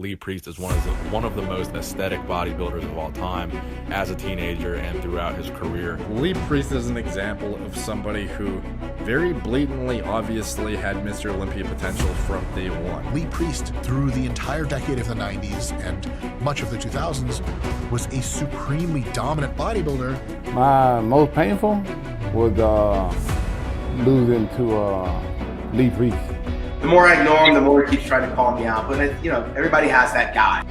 Leepriest is one of the most aesthetic bodybuilders of all time as a teenager and throughout his career. Leepriest is an example of somebody who very blatantly, obviously had Mr. Olympia potential from day one. Leepriest, through the entire decade of the 90s and much of the 2000s, was a supremely dominant bodybuilder. My most painful was losing to Leepriest. The more I ignore him, the more he keeps trying to call me out. But everybody has that guy.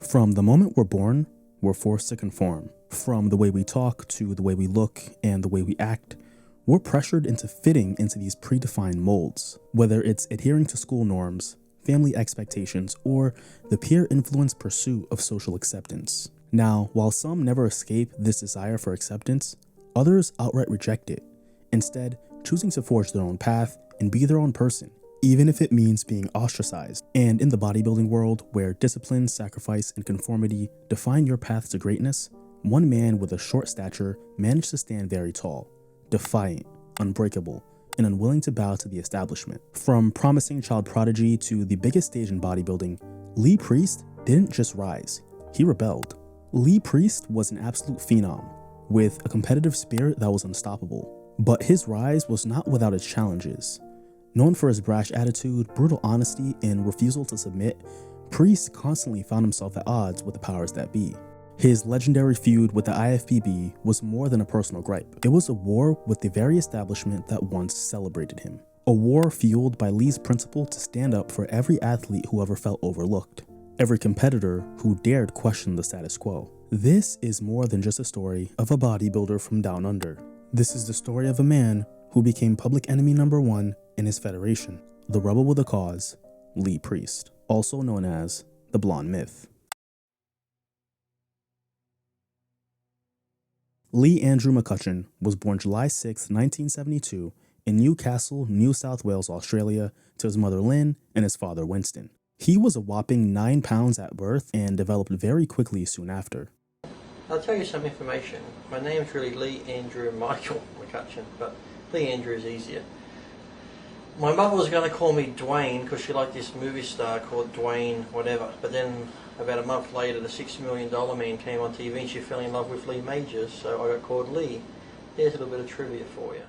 From the moment we're born, we're forced to conform. From the way we talk to the way we look and the way we act, we're pressured into fitting into these predefined molds. Whether it's adhering to school norms, family expectations, or the peer-influenced pursuit of social acceptance. Now, while some never escape this desire for acceptance, others outright reject it, instead choosing to forge their own path and be their own person, even if it means being ostracized. And in the bodybuilding world, where discipline, sacrifice, and conformity define your path to greatness, one man with a short stature managed to stand very tall, defiant, unbreakable, and unwilling to bow to the establishment. From promising child prodigy to the biggest stage in bodybuilding, Leepriest didn't just rise, he rebelled. Leepriest was an absolute phenom, with a competitive spirit that was unstoppable. But his rise was not without its challenges. Known for his brash attitude, brutal honesty, and refusal to submit, Priest constantly found himself at odds with the powers that be. His legendary feud with the IFBB was more than a personal gripe. It was a war with the very establishment that once celebrated him. A war fueled by Lee's principle to stand up for every athlete who ever felt overlooked, every competitor who dared question the status quo. This is more than just a story of a bodybuilder from down under. This is the story of a man who became public enemy number one in his federation, the rebel with a cause, Leepriest, also known as the Blonde Myth. Lee Andrew McCutcheon was born July 6, 1972, in Newcastle, New South Wales, Australia, to his mother Lynn and his father Winston. He was a whopping 9 pounds at birth and developed very quickly soon after. I'll tell you some information. My name's really Lee Andrew Michael McCutcheon, but Lee Andrew is easier. My mother was going to call me Dwayne because she liked this movie star called Dwayne whatever, but then about a month later the $6 Million Man came on TV and she fell in love with Lee Majors, so I got called Lee. Here's a little bit of trivia for you.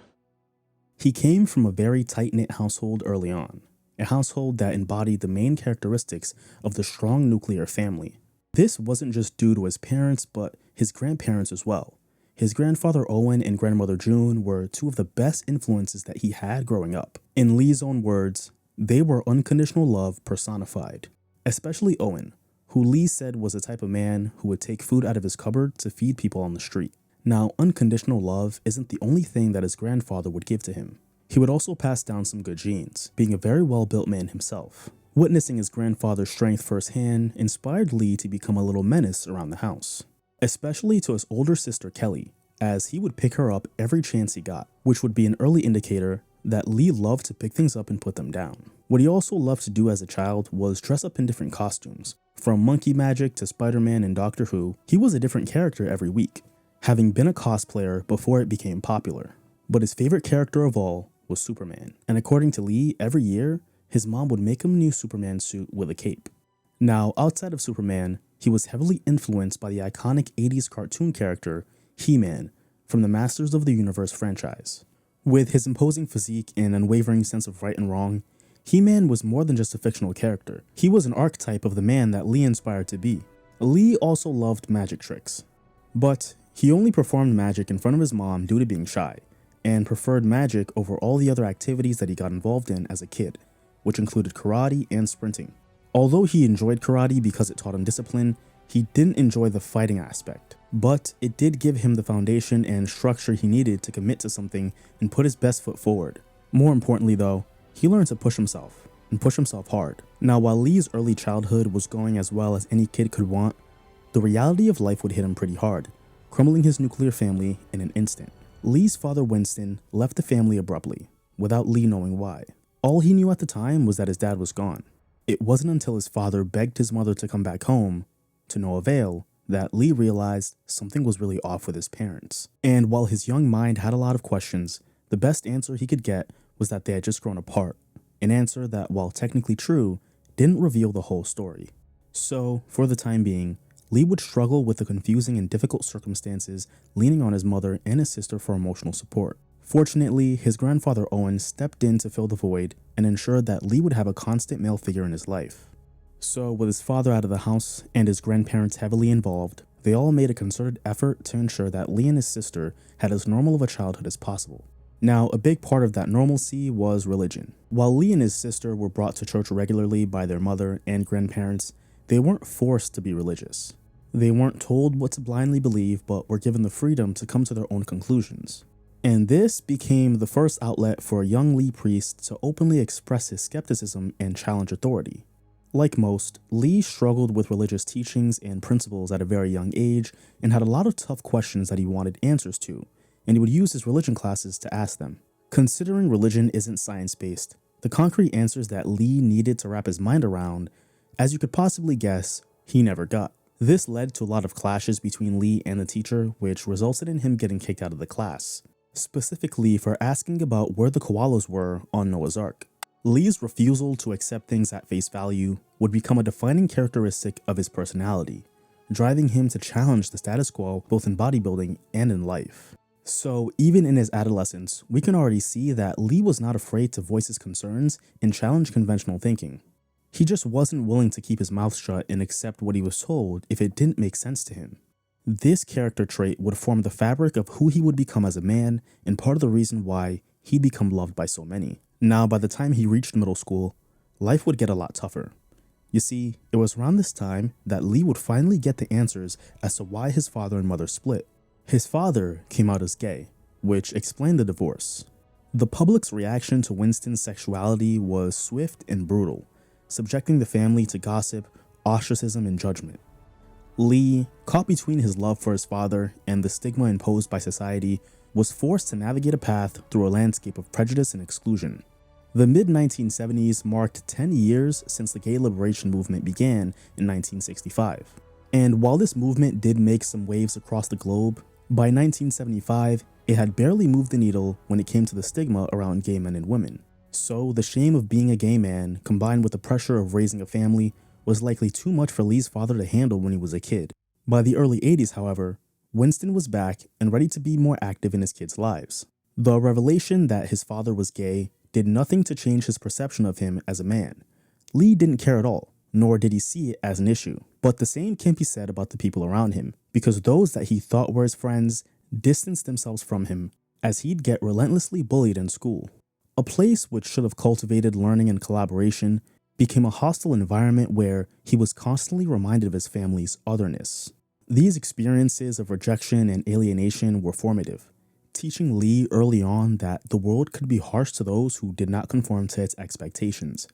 He came from a very tight-knit household early on, a household that embodied the main characteristics of the strong nuclear family. This wasn't just due to his parents, but his grandparents as well. His grandfather Owen and grandmother June were two of the best influences that he had growing up. In Lee's own words, they were unconditional love personified, especially Owen, who Lee said was the type of man who would take food out of his cupboard to feed people on the street. Now, unconditional love isn't the only thing that his grandfather would give to him. He would also pass down some good genes, being a very well-built man himself. Witnessing his grandfather's strength firsthand inspired Lee to become a little menace around the house, especially to his older sister Kelly, as he would pick her up every chance he got, which would be an early indicator that Lee loved to pick things up and put them down. What he also loved to do as a child was dress up in different costumes. From Monkey Magic to Spider-Man and Doctor Who, he was a different character every week, having been a cosplayer before it became popular. But his favorite character of all was Superman, and according to Lee, every year, his mom would make him a new Superman suit with a cape. Now, outside of Superman, he was heavily influenced by the iconic 80s cartoon character, He-Man, from the Masters of the Universe franchise. With his imposing physique and unwavering sense of right and wrong, He-Man was more than just a fictional character. He was an archetype of the man that Lee inspired to be. Lee also loved magic tricks, but he only performed magic in front of his mom due to being shy, and preferred magic over all the other activities that he got involved in as a kid, which included karate and sprinting. Although he enjoyed karate because it taught him discipline, he didn't enjoy the fighting aspect, but it did give him the foundation and structure he needed to commit to something and put his best foot forward. More importantly though, he learned to push himself, and push himself hard. Now, while Lee's early childhood was going as well as any kid could want, the reality of life would hit him pretty hard, crumbling his nuclear family in an instant. Lee's father Winston left the family abruptly, without Lee knowing why. All he knew at the time was that his dad was gone. It wasn't until his father begged his mother to come back home, to no avail, that Lee realized something was really off with his parents. And while his young mind had a lot of questions, the best answer he could get was that they had just grown apart, an answer that, while technically true, didn't reveal the whole story. So, for the time being, Lee would struggle with the confusing and difficult circumstances, leaning on his mother and his sister for emotional support. Fortunately, his grandfather Owen stepped in to fill the void and ensured that Lee would have a constant male figure in his life. So, with his father out of the house and his grandparents heavily involved, they all made a concerted effort to ensure that Lee and his sister had as normal of a childhood as possible. Now, a big part of that normalcy was religion. While Lee and his sister were brought to church regularly by their mother and grandparents, they weren't forced to be religious. They weren't told what to blindly believe, but were given the freedom to come to their own conclusions. And this became the first outlet for a young Leepriest to openly express his skepticism and challenge authority. Like most, Lee struggled with religious teachings and principles at a very young age and had a lot of tough questions that he wanted answers to, and he would use his religion classes to ask them. Considering religion isn't science-based, the concrete answers that Lee needed to wrap his mind around, as you could possibly guess, he never got. This led to a lot of clashes between Lee and the teacher, which resulted in him getting kicked out of the class, specifically for asking about where the koalas were on Noah's Ark. Lee's refusal to accept things at face value would become a defining characteristic of his personality, driving him to challenge the status quo both in bodybuilding and in life. So even in his adolescence, we can already see that Lee was not afraid to voice his concerns and challenge conventional thinking. He just wasn't willing to keep his mouth shut and accept what he was told if it didn't make sense to him. This character trait would form the fabric of who he would become as a man and part of the reason why he'd become loved by so many. Now, by the time he reached middle school, life would get a lot tougher. You see, it was around this time that Lee would finally get the answers as to why his father and mother split. His father came out as gay, which explained the divorce. The public's reaction to Winston's sexuality was swift and brutal, subjecting the family to gossip, ostracism, and judgment. Lee, caught between his love for his father and the stigma imposed by society, was forced to navigate a path through a landscape of prejudice and exclusion. The mid-1970s marked 10 years since the gay liberation movement began in 1965. And while this movement did make some waves across the globe, by 1975, it had barely moved the needle when it came to the stigma around gay men and women. So the shame of being a gay man, combined with the pressure of raising a family, was likely too much for Lee's father to handle when he was a kid. By the early 80s, however, Winston was back and ready to be more active in his kids' lives. The revelation that his father was gay did nothing to change his perception of him as a man. Lee didn't care at all, nor did he see it as an issue. But the same can't be said about the people around him, because those that he thought were his friends distanced themselves from him, as he'd get relentlessly bullied in school. A place which should have cultivated learning and collaboration became a hostile environment where he was constantly reminded of his family's otherness. These experiences of rejection and alienation were formative, teaching Lee early on that the world could be harsh to those who did not conform to its expectations.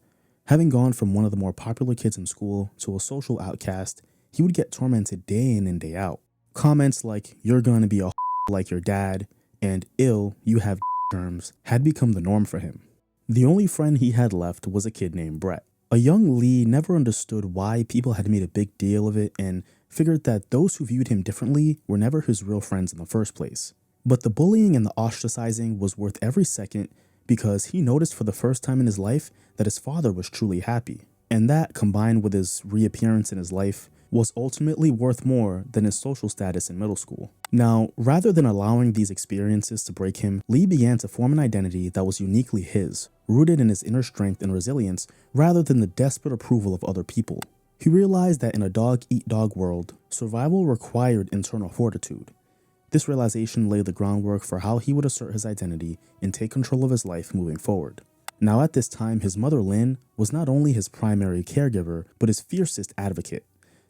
Having gone from one of the more popular kids in school to a social outcast, he would get tormented day in and day out. Comments like, "You're gonna be a like your dad," and "Ill, you have germs," had become the norm for him. The only friend he had left was a kid named Brett. A young Lee never understood why people had made a big deal of it and figured that those who viewed him differently were never his real friends in the first place. But the bullying and the ostracizing was worth every second because he noticed for the first time in his life that his father was truly happy. And that, combined with his reappearance in his life, was ultimately worth more than his social status in middle school. Now, rather than allowing these experiences to break him, Lee began to form an identity that was uniquely his, rooted in his inner strength and resilience rather than the desperate approval of other people. He realized that in a dog-eat-dog world, survival required internal fortitude. This realization laid the groundwork for how he would assert his identity and take control of his life moving forward. Now at this time, his mother Lynn was not only his primary caregiver, but his fiercest advocate,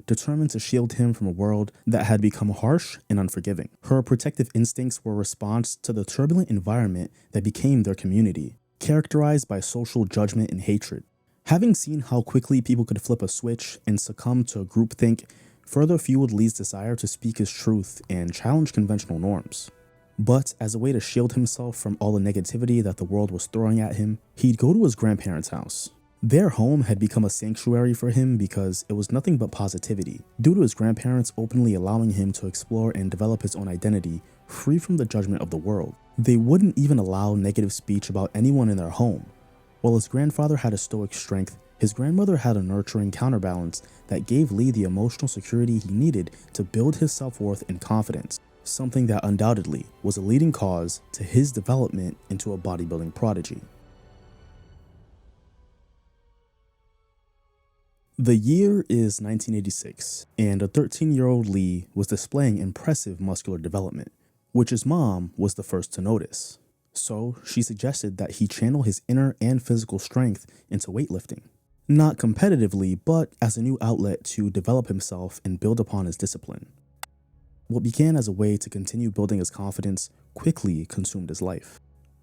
determined to shield him from a world that had become harsh and unforgiving. Her protective instincts were a response to the turbulent environment that became their community, characterized by social judgment and hatred. Having seen how quickly people could flip a switch and succumb to groupthink, further fueled Lee's desire to speak his truth and challenge conventional norms. But as a way to shield himself from all the negativity that the world was throwing at him, he'd go to his grandparents' house. Their home had become a sanctuary for him because it was nothing but positivity, due to his grandparents openly allowing him to explore and develop his own identity free from the judgment of the world. They wouldn't even allow negative speech about anyone in their home. While his grandfather had a stoic strength, his grandmother had a nurturing counterbalance that gave Lee the emotional security he needed to build his self-worth and confidence, something that undoubtedly was a leading cause to his development into a bodybuilding prodigy. The year is 1986, and a 13-year-old Lee was displaying impressive muscular development, which his mom was the first to notice. So she suggested that he channel his inner and physical strength into weightlifting. Not competitively, but as a new outlet to develop himself and build upon his discipline. What began as a way to continue building his confidence quickly consumed his life.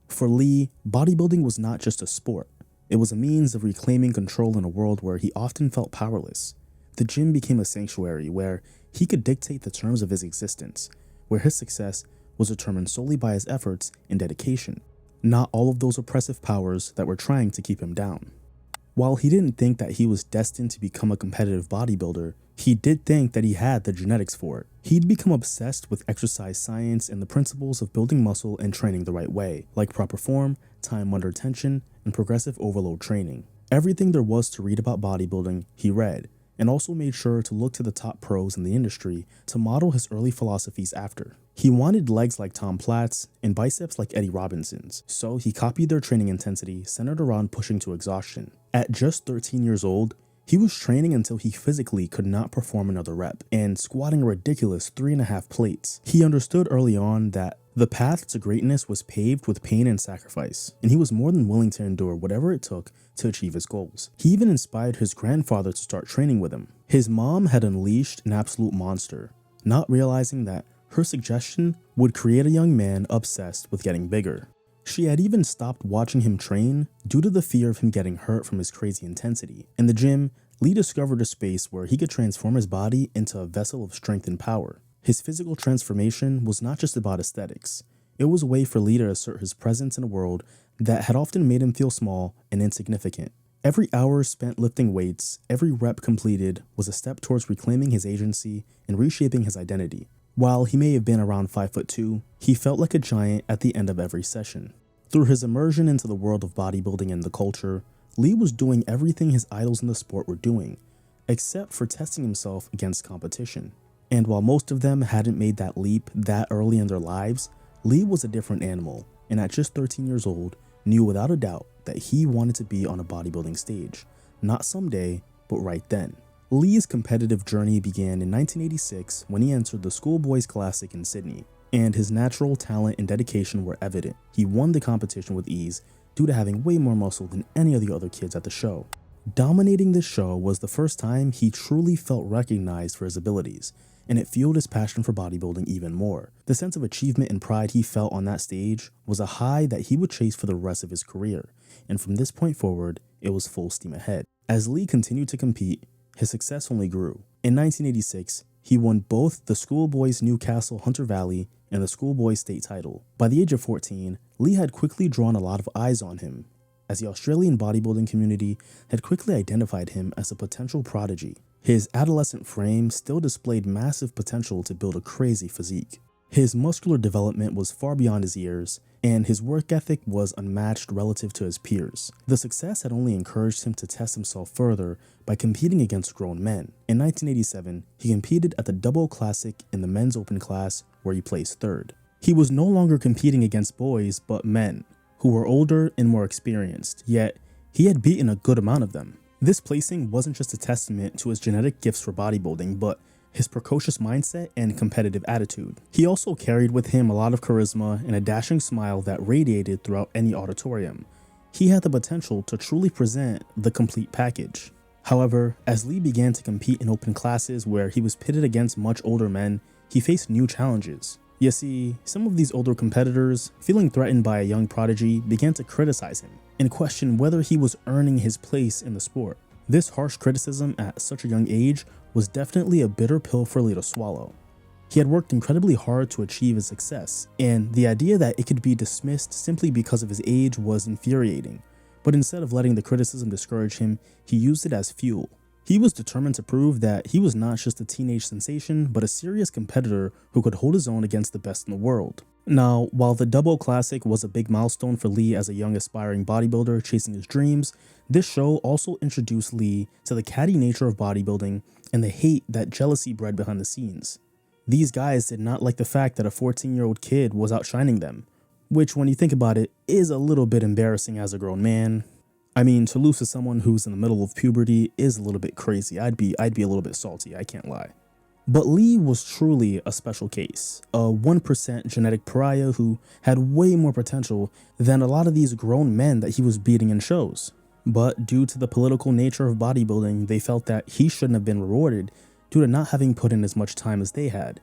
For Lee, bodybuilding was not just a sport. It was a means of reclaiming control in a world where he often felt powerless. The gym became a sanctuary where he could dictate the terms of his existence, where his success was determined solely by his efforts and dedication, not all of those oppressive powers that were trying to keep him down. While he didn't think that he was destined to become a competitive bodybuilder, he did think that he had the genetics for it. He'd become obsessed with exercise science and the principles of building muscle and training the right way, like proper form, time under tension, and progressive overload training. Everything there was to read about bodybuilding, he read, and also made sure to look to the top pros in the industry to model his early philosophies after. He wanted legs like Tom Platz's and biceps like Eddie Robinson's, so he copied their training intensity centered around pushing to exhaustion. At just 13 years old, he was training until he physically could not perform another rep and squatting a ridiculous 3.5 plates. He understood early on that the path to greatness was paved with pain and sacrifice, and he was more than willing to endure whatever it took to achieve his goals. He even inspired his grandfather to start training with him. His mom had unleashed an absolute monster, not realizing that her suggestion would create a young man obsessed with getting bigger. She had even stopped watching him train due to the fear of him getting hurt from his crazy intensity. In the gym, Lee discovered a space where he could transform his body into a vessel of strength and power. His physical transformation was not just about aesthetics. It was a way for Lee to assert his presence in a world that had often made him feel small and insignificant. Every hour spent lifting weights, every rep completed, was a step towards reclaiming his agency and reshaping his identity. While he may have been around 5'2", he felt like a giant at the end of every session. Through his immersion into the world of bodybuilding and the culture, Lee was doing everything his idols in the sport were doing, except for testing himself against competition. And while most of them hadn't made that leap that early in their lives, Lee was a different animal, and at just 13 years old, knew without a doubt that he wanted to be on a bodybuilding stage, not someday, but right then. Lee's competitive journey began in 1986 when he entered the Schoolboys Classic in Sydney, and his natural talent and dedication were evident. He won the competition with ease due to having way more muscle than any of the other kids at the show. Dominating this show was the first time he truly felt recognized for his abilities, and it fueled his passion for bodybuilding even more. The sense of achievement and pride he felt on that stage was a high that he would chase for the rest of his career, and from this point forward, it was full steam ahead. As Lee continued to compete, his success only grew. In 1986, he won both the Schoolboys Newcastle Hunter Valley and the Schoolboys state title. By the age of 14, Lee had quickly drawn a lot of eyes on him, as the Australian bodybuilding community had quickly identified him as a potential prodigy. His adolescent frame still displayed massive potential to build a crazy physique. His muscular development was far beyond his years, and his work ethic was unmatched relative to his peers. The success had only encouraged him to test himself further by competing against grown men. In 1987, he competed at the Double Classic in the men's open class, where he placed third. He was no longer competing against boys, but men, who were older and more experienced, yet he had beaten a good amount of them. This placing wasn't just a testament to his genetic gifts for bodybuilding, but his precocious mindset and competitive attitude. He also carried with him a lot of charisma and a dashing smile that radiated throughout any auditorium. He had the potential to truly present the complete package. However, as Lee began to compete in open classes where he was pitted against much older men, he faced new challenges. You see, some of these older competitors, feeling threatened by a young prodigy, began to criticize him and question whether he was earning his place in the sport. This harsh criticism at such a young age was definitely a bitter pill for Lee to swallow. He had worked incredibly hard to achieve his success, and the idea that it could be dismissed simply because of his age was infuriating. But instead of letting the criticism discourage him, he used it as fuel. He was determined to prove that he was not just a teenage sensation, but a serious competitor who could hold his own against the best in the world. Now, while the Double Classic was a big milestone for Lee as a young aspiring bodybuilder chasing his dreams, this show also introduced Lee to the catty nature of bodybuilding and the hate that jealousy bred behind the scenes. These guys did not like the fact that a 14-year-old kid was outshining them, which when you think about it, is a little bit embarrassing as a grown man. I mean, to lose to someone who's in the middle of puberty is a little bit crazy. I'd be a little bit salty, I can't lie. But Lee was truly a special case, a 1% genetic pariah who had way more potential than a lot of these grown men that he was beating in shows. But due to the political nature of bodybuilding, they felt that he shouldn't have been rewarded due to not having put in as much time as they had.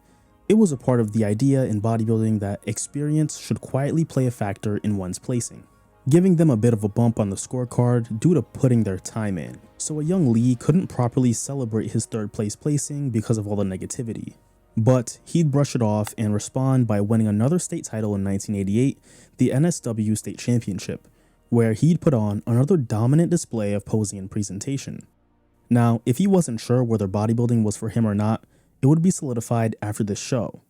It was a part of the idea in bodybuilding that experience should quietly play a factor in one's placing, giving them a bit of a bump on the scorecard due to putting their time in. So a young Lee couldn't properly celebrate his third place placing because of all the negativity. But he'd brush it off and respond by winning another state title in 1988, the NSW State Championship, where he'd put on another dominant display of posing and presentation. Now, if he wasn't sure whether bodybuilding was for him or not, it would be solidified after this show.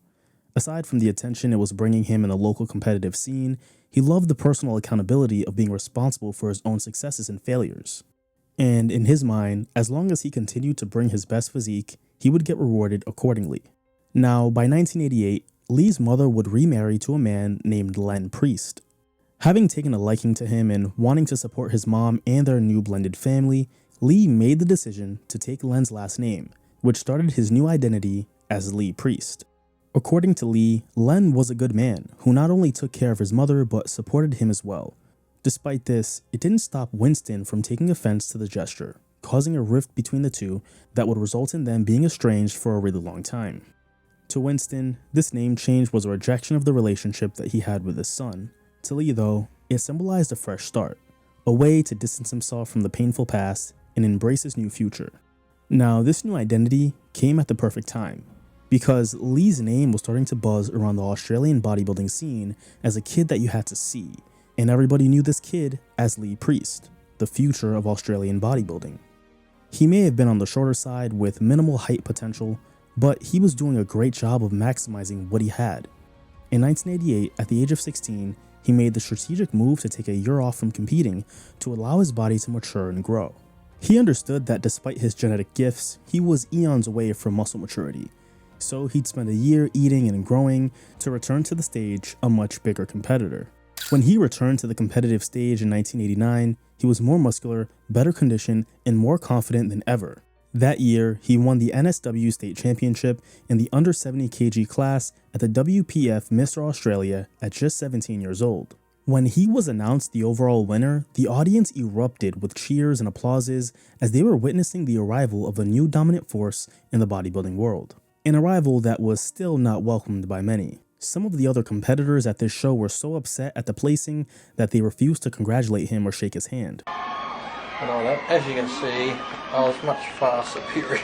Aside from the attention it was bringing him in the local competitive scene, he loved the personal accountability of being responsible for his own successes and failures. And in his mind, as long as he continued to bring his best physique, he would get rewarded accordingly. Now, by 1988, Lee's mother would remarry to a man named Leepriest. Having taken a liking to him and wanting to support his mom and their new blended family, Lee made the decision to take Len's last name, which started his new identity as Leepriest. According to Lee, Len was a good man who not only took care of his mother but supported him as well. Despite this, it didn't stop Winston from taking offense to the gesture, causing a rift between the two that would result in them being estranged for a really long time. To Winston, this name change was a rejection of the relationship that he had with his son. To Lee, though, it symbolized a fresh start, a way to distance himself from the painful past and embrace his new future. Now, this new identity came at the perfect time, because Lee's name was starting to buzz around the Australian bodybuilding scene as a kid that you had to see, and everybody knew this kid as Leepriest, the future of Australian bodybuilding. He may have been on the shorter side with minimal height potential, but he was doing a great job of maximizing what he had. In 1988, at the age of 16, he made the strategic move to take a year off from competing to allow his body to mature and grow. He understood that despite his genetic gifts, he was eons away from muscle maturity, so he'd spend a year eating and growing to return to the stage a much bigger competitor. When he returned to the competitive stage in 1989, he was more muscular, better conditioned, and more confident than ever. That year, he won the NSW State Championship in the under 70 kg class at the WPF Mr. Australia at just 17 years old. When he was announced the overall winner, the audience erupted with cheers and applauses as they were witnessing the arrival of a new dominant force in the bodybuilding world. An arrival that was still not welcomed by many. Some of the other competitors at this show were so upset at the placing that they refused to congratulate him or shake his hand. And all that. As you can see, I was much far superior.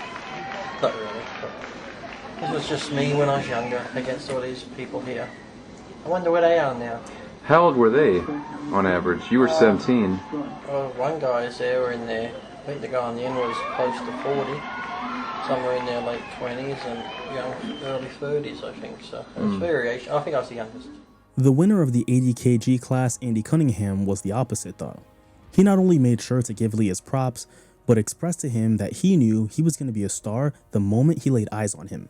Not really, but this was just me when I was younger against all these people here. I wonder where they are now. How old were they, on average? You were 17. Well, one guy's there were in there. I think the guy on the end was close to 40. Some were in their late 20s and young, early 30s, I think. So there's variation. I think I was the youngest. The winner of the 80 kg class, Andy Cunningham, was the opposite though. He not only made sure to give Lee his props, but expressed to him that he knew he was going to be a star the moment he laid eyes on him.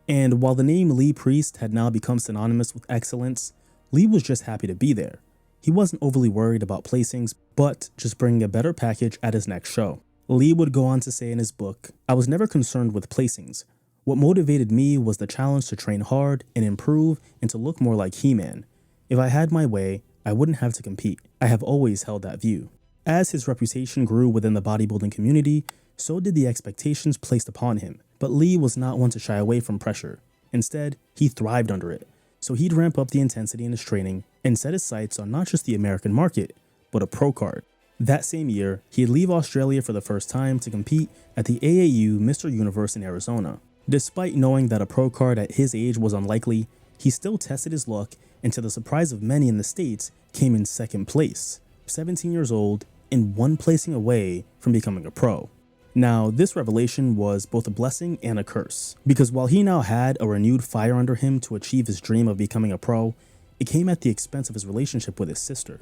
And while the name Leepriest had now become synonymous with excellence, Lee was just happy to be there. He wasn't overly worried about placings, but just bringing a better package at his next show. Lee would go on to say in his book, "I was never concerned with placings. What motivated me was the challenge to train hard and improve and to look more like He-Man. If I had my way, I wouldn't have to compete. I have always held that view." As his reputation grew within the bodybuilding community, so did the expectations placed upon him. But Lee was not one to shy away from pressure. Instead, he thrived under it. So he'd ramp up the intensity in his training and set his sights on not just the American market, but a pro card. That same year, he'd leave Australia for the first time to compete at the AAU Mr. Universe in Arizona. Despite knowing that a pro card at his age was unlikely, he still tested his luck and to the surprise of many in the States, came in second place. 17 years old, and one placing away from becoming a pro. Now, this revelation was both a blessing and a curse, because while he now had a renewed fire under him to achieve his dream of becoming a pro, it came at the expense of his relationship with his sister.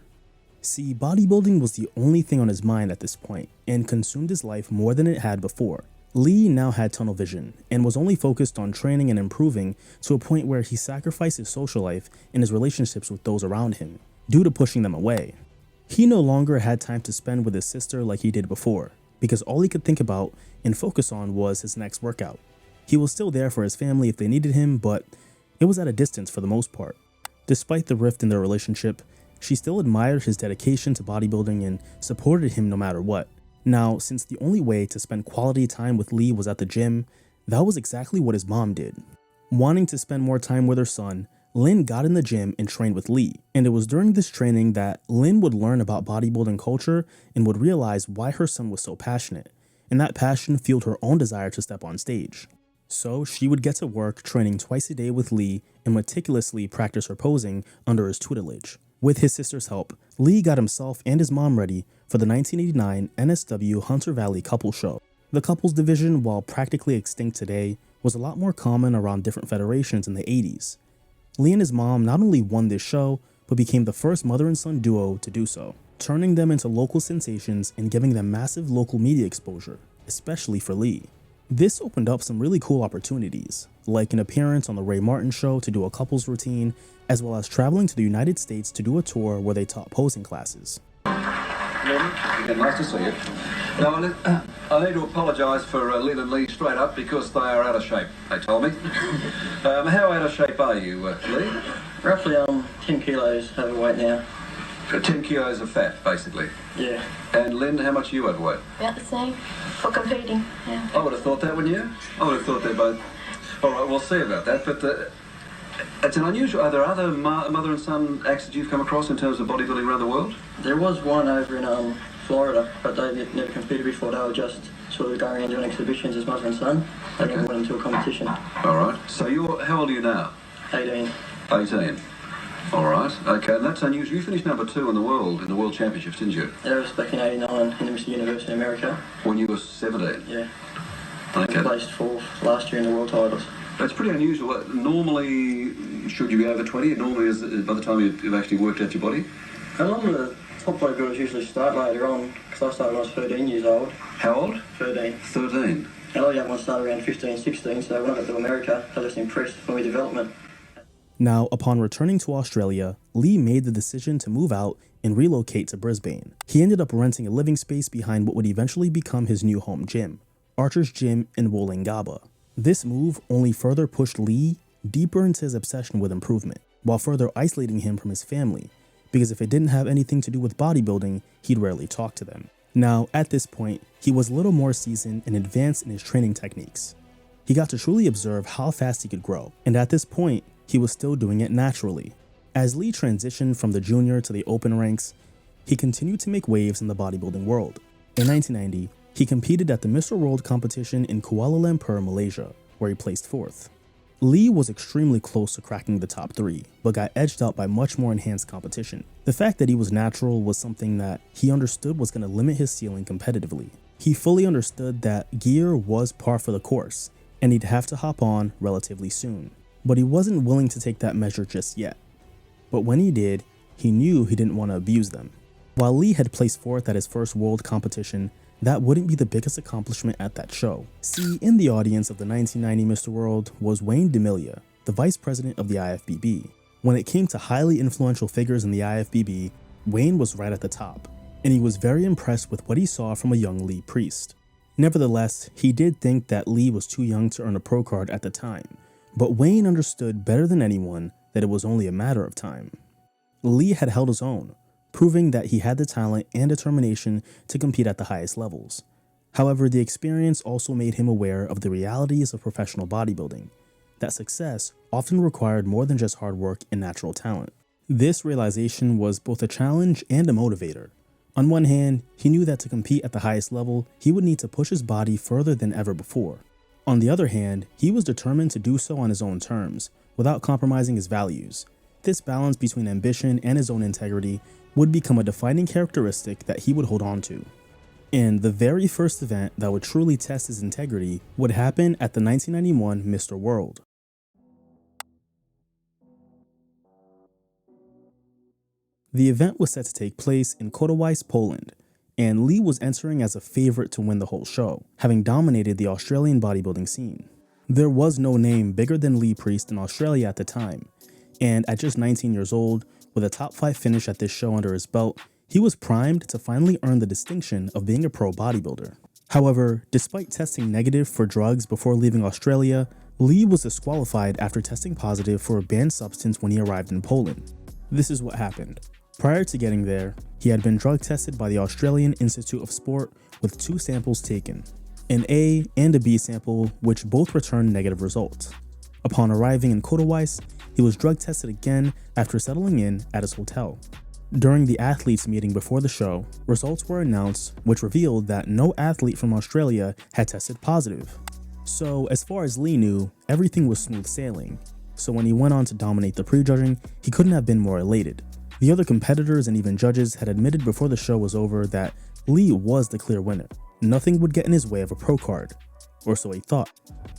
See, bodybuilding was the only thing on his mind at this point, and consumed his life more than it had before. Lee now had tunnel vision, and was only focused on training and improving to a point where he sacrificed his social life and his relationships with those around him, due to pushing them away. He no longer had time to spend with his sister like he did before, because all he could think about and focus on was his next workout. He was still there for his family if they needed him, but it was at a distance for the most part. Despite the rift in their relationship, she still admired his dedication to bodybuilding and supported him no matter what. Now, since the only way to spend quality time with Lee was at the gym, that was exactly what his mom did. Wanting to spend more time with her son, Lynn got in the gym and trained with Lee, and it was during this training that Lynn would learn about bodybuilding culture and would realize why her son was so passionate, and that passion fueled her own desire to step on stage. So she would get to work training twice a day with Lee and meticulously practice her posing under his tutelage. With his sister's help, Lee got himself and his mom ready for the 1989 NSW Hunter Valley Couple Show. The couples division, while practically extinct today, was a lot more common around different federations in the 80s. Lee and his mom not only won this show, but became the first mother and son duo to do so, turning them into local sensations and giving them massive local media exposure, especially for Lee. This opened up some really cool opportunities, like an appearance on the Ray Martin Show to do a couples routine, as well as traveling to the United States to do a tour where they taught posing classes. Again, nice to see you. Now, I need to apologise for Lynn and Lee straight up because they are out of shape, they told me. How out of shape are you, Lee? Roughly 10 kilos overweight now. 10 kilos of fat, basically. Yeah. And Lynn, how much are you overweight? About the same. For competing, yeah. I would have thought that, wouldn't you? I would have thought they're both... All right, we'll see about that, but it's an unusual... Are there other mother and son acts that you've come across in terms of bodybuilding around the world? There was one over in Florida, but they never competed before. They were just sort of going around doing exhibitions as mother and son. They never went into a competition. All right. So how old are you now? 18. 18. All right. Okay, and that's unusual. You finished number 2 in the world championships, didn't you? That was back in 89 in the Mr. Universe in America. When you were 17? Yeah. Okay. I placed 4th last year in the world titles. That's pretty unusual. Normally, should you be over 20? Normally, by the time you've actually worked out your body? A lot of the top bodybuilders usually start later on, because I started when I was 13 years old. How old? 13. 13. A lot of young ones started around 15, 16, so when I got to America, I was just impressed with my development. Now, upon returning to Australia, Lee made the decision to move out and relocate to Brisbane. He ended up renting a living space behind what would eventually become his new home gym, Archer's Gym in Wollongabba. This move only further pushed Lee deeper into his obsession with improvement, while further isolating him from his family, because if it didn't have anything to do with bodybuilding, he'd rarely talk to them. Now, at this point, he was a little more seasoned and advanced in his training techniques. He got to truly observe how fast he could grow, and at this point, he was still doing it naturally. As Lee transitioned from the junior to the open ranks, he continued to make waves in the bodybuilding world. In 1990, he competed at the Mr. World competition in Kuala Lumpur, Malaysia, where he placed 4th. Lee was extremely close to cracking the top 3, but got edged out by much more enhanced competition. The fact that he was natural was something that he understood was going to limit his ceiling competitively. He fully understood that gear was par for the course, and he'd have to hop on relatively soon. But he wasn't willing to take that measure just yet. But when he did, he knew he didn't want to abuse them. While Lee had placed 4th at his first world competition, that wouldn't be the biggest accomplishment at that show. See, in the audience of the 1990 Mr. World was Wayne D'Amelia, the vice president of the IFBB. When it came to highly influential figures in the IFBB, Wayne was right at the top, and he was very impressed with what he saw from a young Leepriest. Nevertheless, he did think that Lee was too young to earn a pro card at the time, but Wayne understood better than anyone that it was only a matter of time. Lee had held his own, proving that he had the talent and determination to compete at the highest levels. However, the experience also made him aware of the realities of professional bodybuilding, that success often required more than just hard work and natural talent. This realization was both a challenge and a motivator. On one hand, he knew that to compete at the highest level, he would need to push his body further than ever before. On the other hand, he was determined to do so on his own terms, without compromising his values, This balance between ambition and his own integrity would become a defining characteristic that he would hold on to. And the very first event that would truly test his integrity would happen at the 1991 Mr. World. The event was set to take place in Katowice, Poland, and Lee was entering as a favorite to win the whole show, having dominated the Australian bodybuilding scene. There was no name bigger than Leepriest in Australia at the time, and at just 19 years old, with a top 5 finish at this show under his belt, he was primed to finally earn the distinction of being a pro bodybuilder. However, despite testing negative for drugs before leaving Australia, Lee was disqualified after testing positive for a banned substance when he arrived in Poland. This is what happened. Prior to getting there, he had been drug tested by the Australian Institute of Sport with 2 samples taken, an A and a B sample, which both returned negative results. Upon arriving in Katowice, he was drug tested again after settling in at his hotel. During the athletes meeting before the show, results were announced which revealed that no athlete from Australia had tested positive. So as far as Lee knew, everything was smooth sailing. So when he went on to dominate the prejudging, he couldn't have been more elated. The other competitors and even judges had admitted before the show was over that Lee was the clear winner. Nothing would get in his way of a pro card, or so he thought.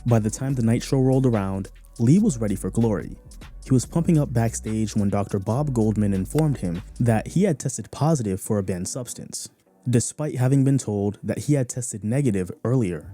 By the time the night show rolled around, Lee was ready for glory. He was pumping up backstage when Dr. Bob Goldman informed him that he had tested positive for a banned substance, despite having been told that he had tested negative earlier.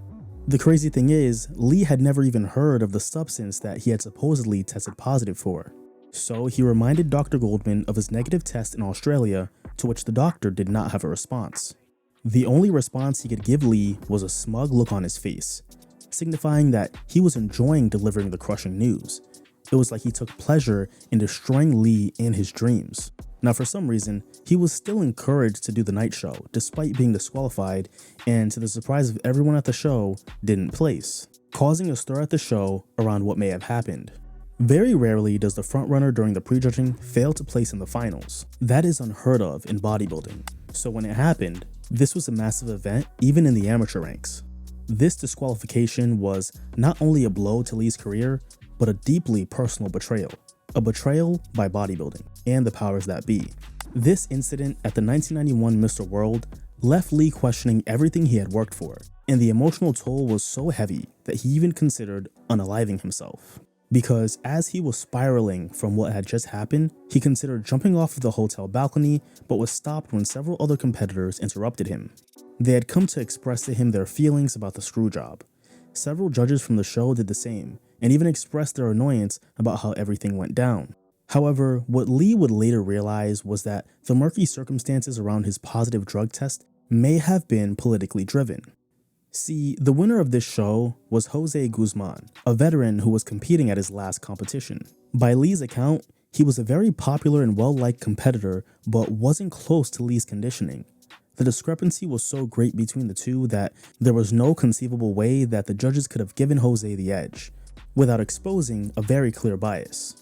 The crazy thing is, Lee had never even heard of the substance that he had supposedly tested positive for. So he reminded Dr. Goldman of his negative test in Australia, to which the doctor did not have a response. The only response he could give Lee was a smug look on his face, signifying that he was enjoying delivering the crushing news. It was like he took pleasure in destroying Lee and his dreams. Now, for some reason, he was still encouraged to do the night show, despite being disqualified, and to the surprise of everyone at the show, didn't place, causing a stir at the show around what may have happened. Very rarely does the frontrunner during the prejudging fail to place in the finals. That is unheard of in bodybuilding. So when it happened, this was a massive event even in the amateur ranks. This disqualification was not only a blow to Lee's career, but a deeply personal betrayal. A betrayal by bodybuilding and the powers that be. This incident at the 1991 Mr. World left Lee questioning everything he had worked for, and the emotional toll was so heavy that he even considered unaliving himself. Because as he was spiraling from what had just happened, he considered jumping off of the hotel balcony, but was stopped when several other competitors interrupted him. They had come to express to him their feelings about the screw job. Several judges from the show did the same, and even expressed their annoyance about how everything went down. However, what Lee would later realize was that the murky circumstances around his positive drug test may have been politically driven. See, the winner of this show was Jose Guzman, a veteran who was competing at his last competition. By Lee's account, he was a very popular and well-liked competitor, but wasn't close to Lee's conditioning. The discrepancy was so great between the two that there was no conceivable way that the judges could have given Jose the edge, without exposing a very clear bias.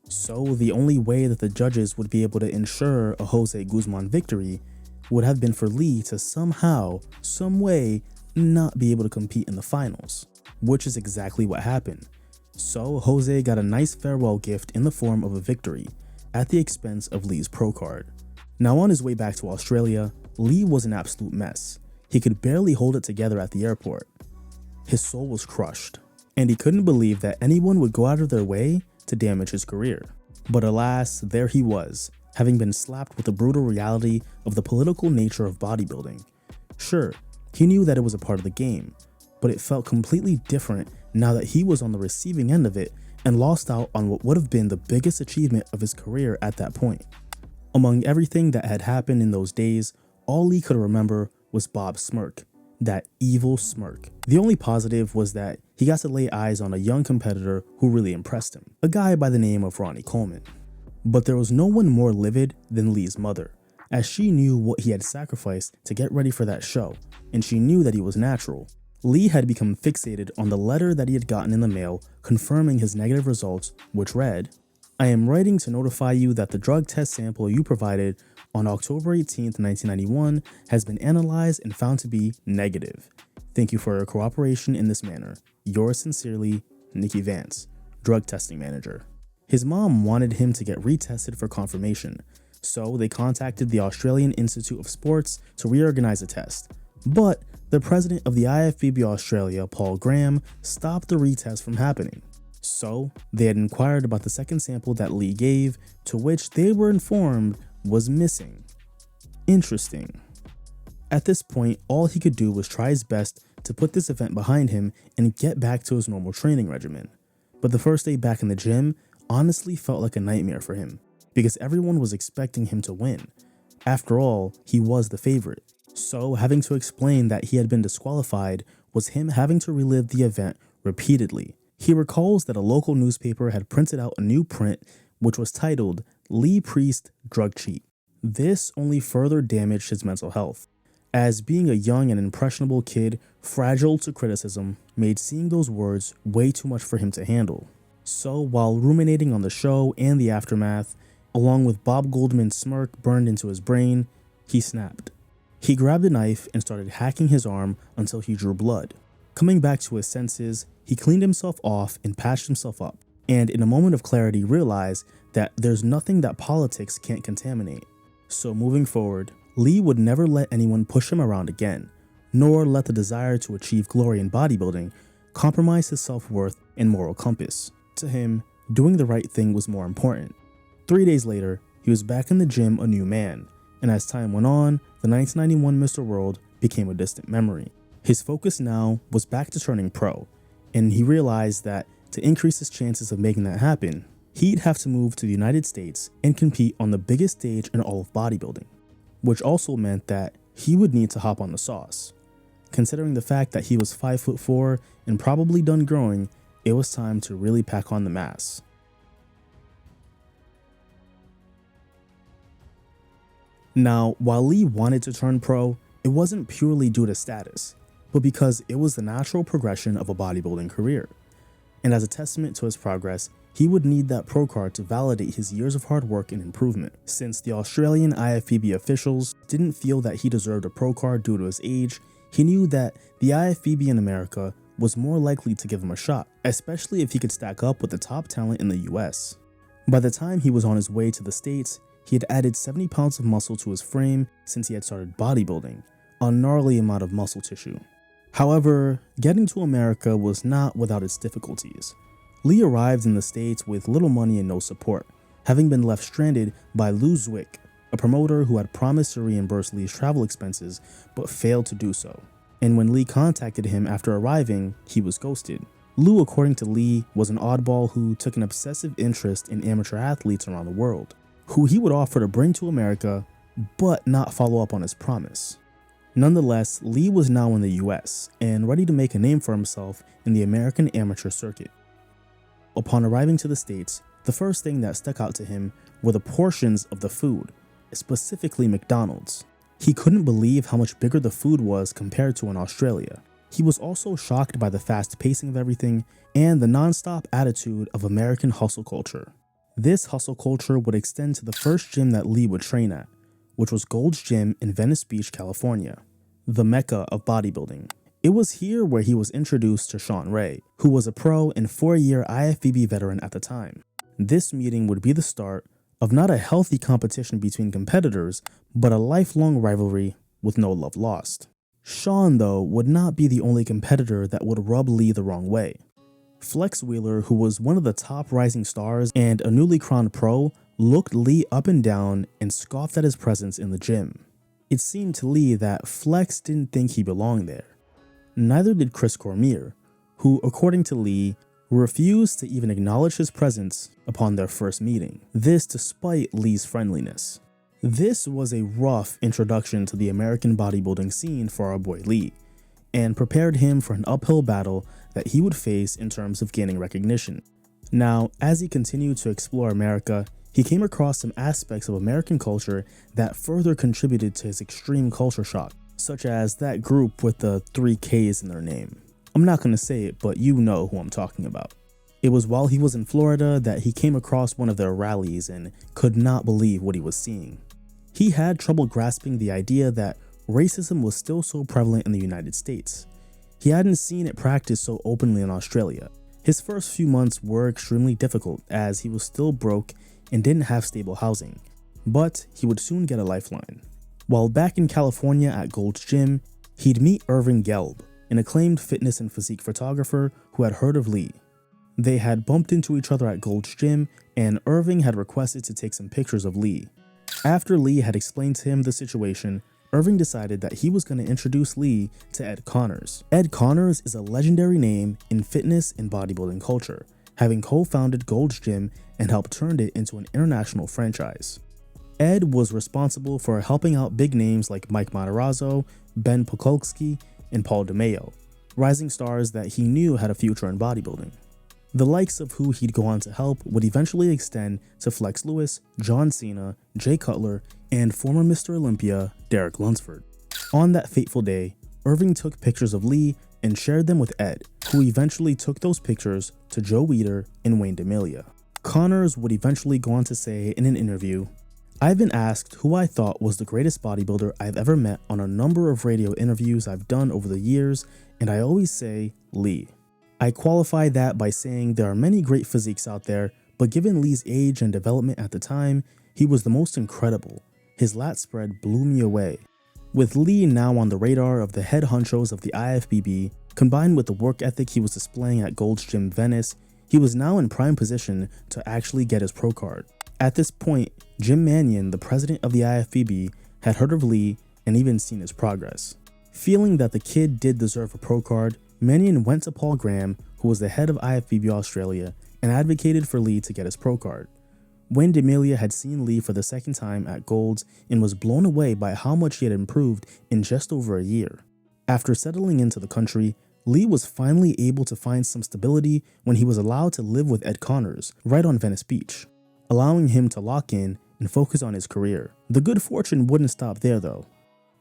So the only way that the judges would be able to ensure a Jose Guzman victory would have been for Lee to somehow, some way, not be able to compete in the finals, which is exactly what happened. So Jose got a nice farewell gift in the form of a victory at the expense of Lee's pro card. Now on his way back to Australia, Lee was an absolute mess. He could barely hold it together at the airport. His soul was crushed, and he couldn't believe that anyone would go out of their way to damage his career. But alas, there he was, having been slapped with the brutal reality of the political nature of bodybuilding. Sure, he knew that it was a part of the game, but it felt completely different now that he was on the receiving end of it and lost out on what would have been the biggest achievement of his career at that point. Among everything that had happened in those days, all Lee could remember was Bob's smirk, that evil smirk. The only positive was that he got to lay eyes on a young competitor who really impressed him, a guy by the name of Ronnie Coleman. But there was no one more livid than Lee's mother, as she knew what he had sacrificed to get ready for that show, and she knew that he was natural. Lee had become fixated on the letter that he had gotten in the mail confirming his negative results, which read, "I am writing to notify you that the drug test sample you provided on October 18th, 1991 has been analyzed and found to be negative. Thank you for your cooperation in this manner. Yours sincerely, Nikki Vance, drug testing manager." His mom wanted him to get retested for confirmation, so they contacted the Australian Institute of Sports to reorganize the test. But the president of the IFBB Australia, Paul Graham, stopped the retest from happening. So they had inquired about the second sample that Lee gave, to which they were informed was missing. Interesting. At this point, all he could do was try his best to put this event behind him and get back to his normal training regimen. But the first day back in the gym honestly felt like a nightmare for him, because everyone was expecting him to win. After all, he was the favorite. So having to explain that he had been disqualified was him having to relive the event repeatedly. He recalls that a local newspaper had printed out a new print which was titled Leepriest Drug Cheat. This only further damaged his mental health, as being a young and impressionable kid, fragile to criticism, made seeing those words way too much for him to handle. So while ruminating on the show and the aftermath, along with Bob Goldman's smirk burned into his brain, he snapped. He grabbed a knife and started hacking his arm until he drew blood. Coming back to his senses, he cleaned himself off and patched himself up, and in a moment of clarity realized that there's nothing that politics can't contaminate. So moving forward, Lee would never let anyone push him around again, nor let the desire to achieve glory in bodybuilding compromise his self-worth and moral compass. To him, doing the right thing was more important. 3 days later, he was back in the gym a new man, and as time went on, the 1991 Mr. World became a distant memory. His focus now was back to turning pro, and he realized that to increase his chances of making that happen, he'd have to move to the United States and compete on the biggest stage in all of bodybuilding, which also meant that he would need to hop on the sauce. Considering the fact that he was 5'4" and probably done growing, it was time to really pack on the mass. Now, while Lee wanted to turn pro, it wasn't purely due to status, but because it was the natural progression of a bodybuilding career. And as a testament to his progress, he would need that pro card to validate his years of hard work and improvement. Since the Australian IFBB officials didn't feel that he deserved a pro card due to his age, he knew that the IFBB in America was more likely to give him a shot, especially if he could stack up with the top talent in the US. By the time he was on his way to the States, he had added 70 pounds of muscle to his frame since he had started bodybuilding, a gnarly amount of muscle tissue. However, getting to America was not without its difficulties. Lee arrived in the States with little money and no support, having been left stranded by Lou Zwick, a promoter who had promised to reimburse Lee's travel expenses but failed to do so. And when Lee contacted him after arriving, he was ghosted. Lou, according to Lee, was an oddball who took an obsessive interest in amateur athletes around the world, who he would offer to bring to America but not follow up on his promise. Nonetheless, Lee was now in the US and ready to make a name for himself in the American amateur circuit. Upon arriving to the States, the first thing that stuck out to him were the portions of the food, specifically McDonald's. He couldn't believe how much bigger the food was compared to in Australia. He was also shocked by the fast pacing of everything and the non-stop attitude of American hustle culture. This hustle culture would extend to the first gym that Lee would train at, which was Gold's Gym in Venice Beach, California, the mecca of bodybuilding. It was here where he was introduced to Sean Ray, who was a pro and 4-year IFBB veteran at the time. This meeting would be the start of not a healthy competition between competitors, but a lifelong rivalry with no love lost. Sean, though, would not be the only competitor that would rub Lee the wrong way. Flex Wheeler, who was one of the top rising stars and a newly crowned pro, looked Lee up and down and scoffed at his presence in the gym. It seemed to Lee that Flex didn't think he belonged there. Neither did Chris Cormier, who, according to Lee, refused to even acknowledge his presence upon their first meeting. This despite Lee's friendliness. This was a rough introduction to the American bodybuilding scene for our boy Lee, and prepared him for an uphill battle that he would face in terms of gaining recognition. Now, as he continued to explore America, he came across some aspects of American culture that further contributed to his extreme culture shock, such as that group with the 3 Ks in their name. I'm not going to say it, but you know who I'm talking about. It was while he was in Florida that he came across one of their rallies and could not believe what he was seeing. He had trouble grasping the idea that racism was still so prevalent in the United States. He hadn't seen it practiced so openly in Australia. His first few months were extremely difficult as he was still broke and didn't have stable housing, but he would soon get a lifeline. While back in California at Gold's Gym, he'd meet Irving Gelb, an acclaimed fitness and physique photographer who had heard of Lee. They had bumped into each other at Gold's Gym, and Irving had requested to take some pictures of Lee. After Lee had explained to him the situation, Irving decided that he was going to introduce Lee to Ed Connors. Ed Connors is a legendary name in fitness and bodybuilding culture, having co-founded Gold's Gym and helped turn it into an international franchise. Ed was responsible for helping out big names like Mike Matarazzo, Ben Pakulski, and Paul DeMeo, rising stars that he knew had a future in bodybuilding. The likes of who he'd go on to help would eventually extend to Flex Lewis, John Cena, Jay Cutler, and former Mr. Olympia, Derek Lunsford. On that fateful day, Irving took pictures of Lee and shared them with Ed, who eventually took those pictures to Joe Weider and Wayne DeMilia. Connors would eventually go on to say in an interview, "I've been asked who I thought was the greatest bodybuilder I've ever met on a number of radio interviews I've done over the years, and I always say Lee. I qualify that by saying there are many great physiques out there, but given Lee's age and development at the time, he was the most incredible. His lat spread blew me away." With Lee now on the radar of the head honchos of the IFBB, combined with the work ethic he was displaying at Gold's Gym Venice, he was now in prime position to actually get his pro card. At this point, Jim Manion, the president of the IFBB, had heard of Lee and even seen his progress. Feeling that the kid did deserve a pro card, Manion went to Paul Graham, who was the head of IFBB Australia, and advocated for Lee to get his pro card. Wayne DeMilia had seen Lee for the second time at Gold's and was blown away by how much he had improved in just over a year. After settling into the country, Lee was finally able to find some stability when he was allowed to live with Ed Connors right on Venice Beach, allowing him to lock in and focus on his career. The good fortune wouldn't stop there though.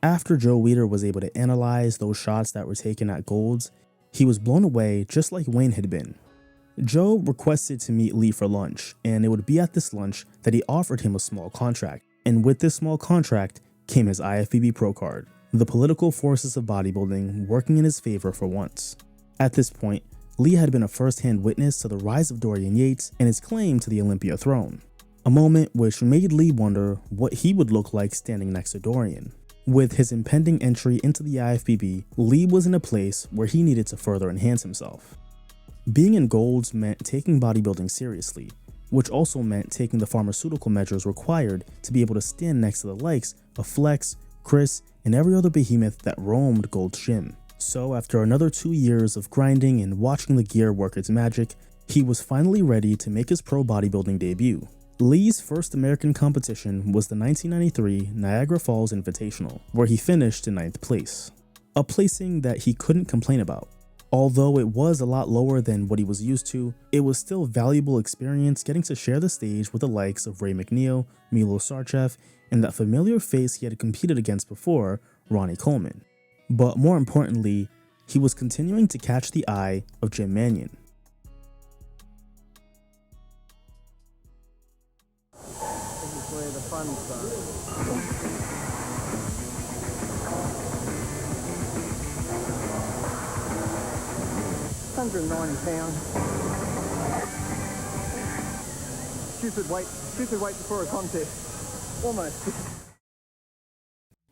After Joe Weider was able to analyze those shots that were taken at Gold's, he was blown away just like Wayne had been. Joe requested to meet Lee for lunch, and it would be at this lunch that he offered him a small contract. And with this small contract came his IFBB pro card, the political forces of bodybuilding working in his favor for once. At this point, Lee had been a first-hand witness to the rise of Dorian Yates and his claim to the Olympia throne, a moment which made Lee wonder what he would look like standing next to Dorian. With his impending entry into the IFBB, Lee was in a place where he needed to further enhance himself. Being in Gold's meant taking bodybuilding seriously, which also meant taking the pharmaceutical measures required to be able to stand next to the likes of Flex, Chris, and every other behemoth that roamed Gold's Gym. So after another 2 years of grinding and watching the gear work its magic, he was finally ready to make his pro bodybuilding debut. Lee's first American competition was the 1993 Niagara Falls Invitational, where he finished in 9th place. A placing that he couldn't complain about. Although it was a lot lower than what he was used to, it was still valuable experience getting to share the stage with the likes of Ray McNeil, Milo Sarchev, and that familiar face he had competed against before, Ronnie Coleman. But more importantly, he was continuing to catch the eye of Jim Manion. This is where the fun starts. 190 pounds. Stupid weight before a contest. Almost.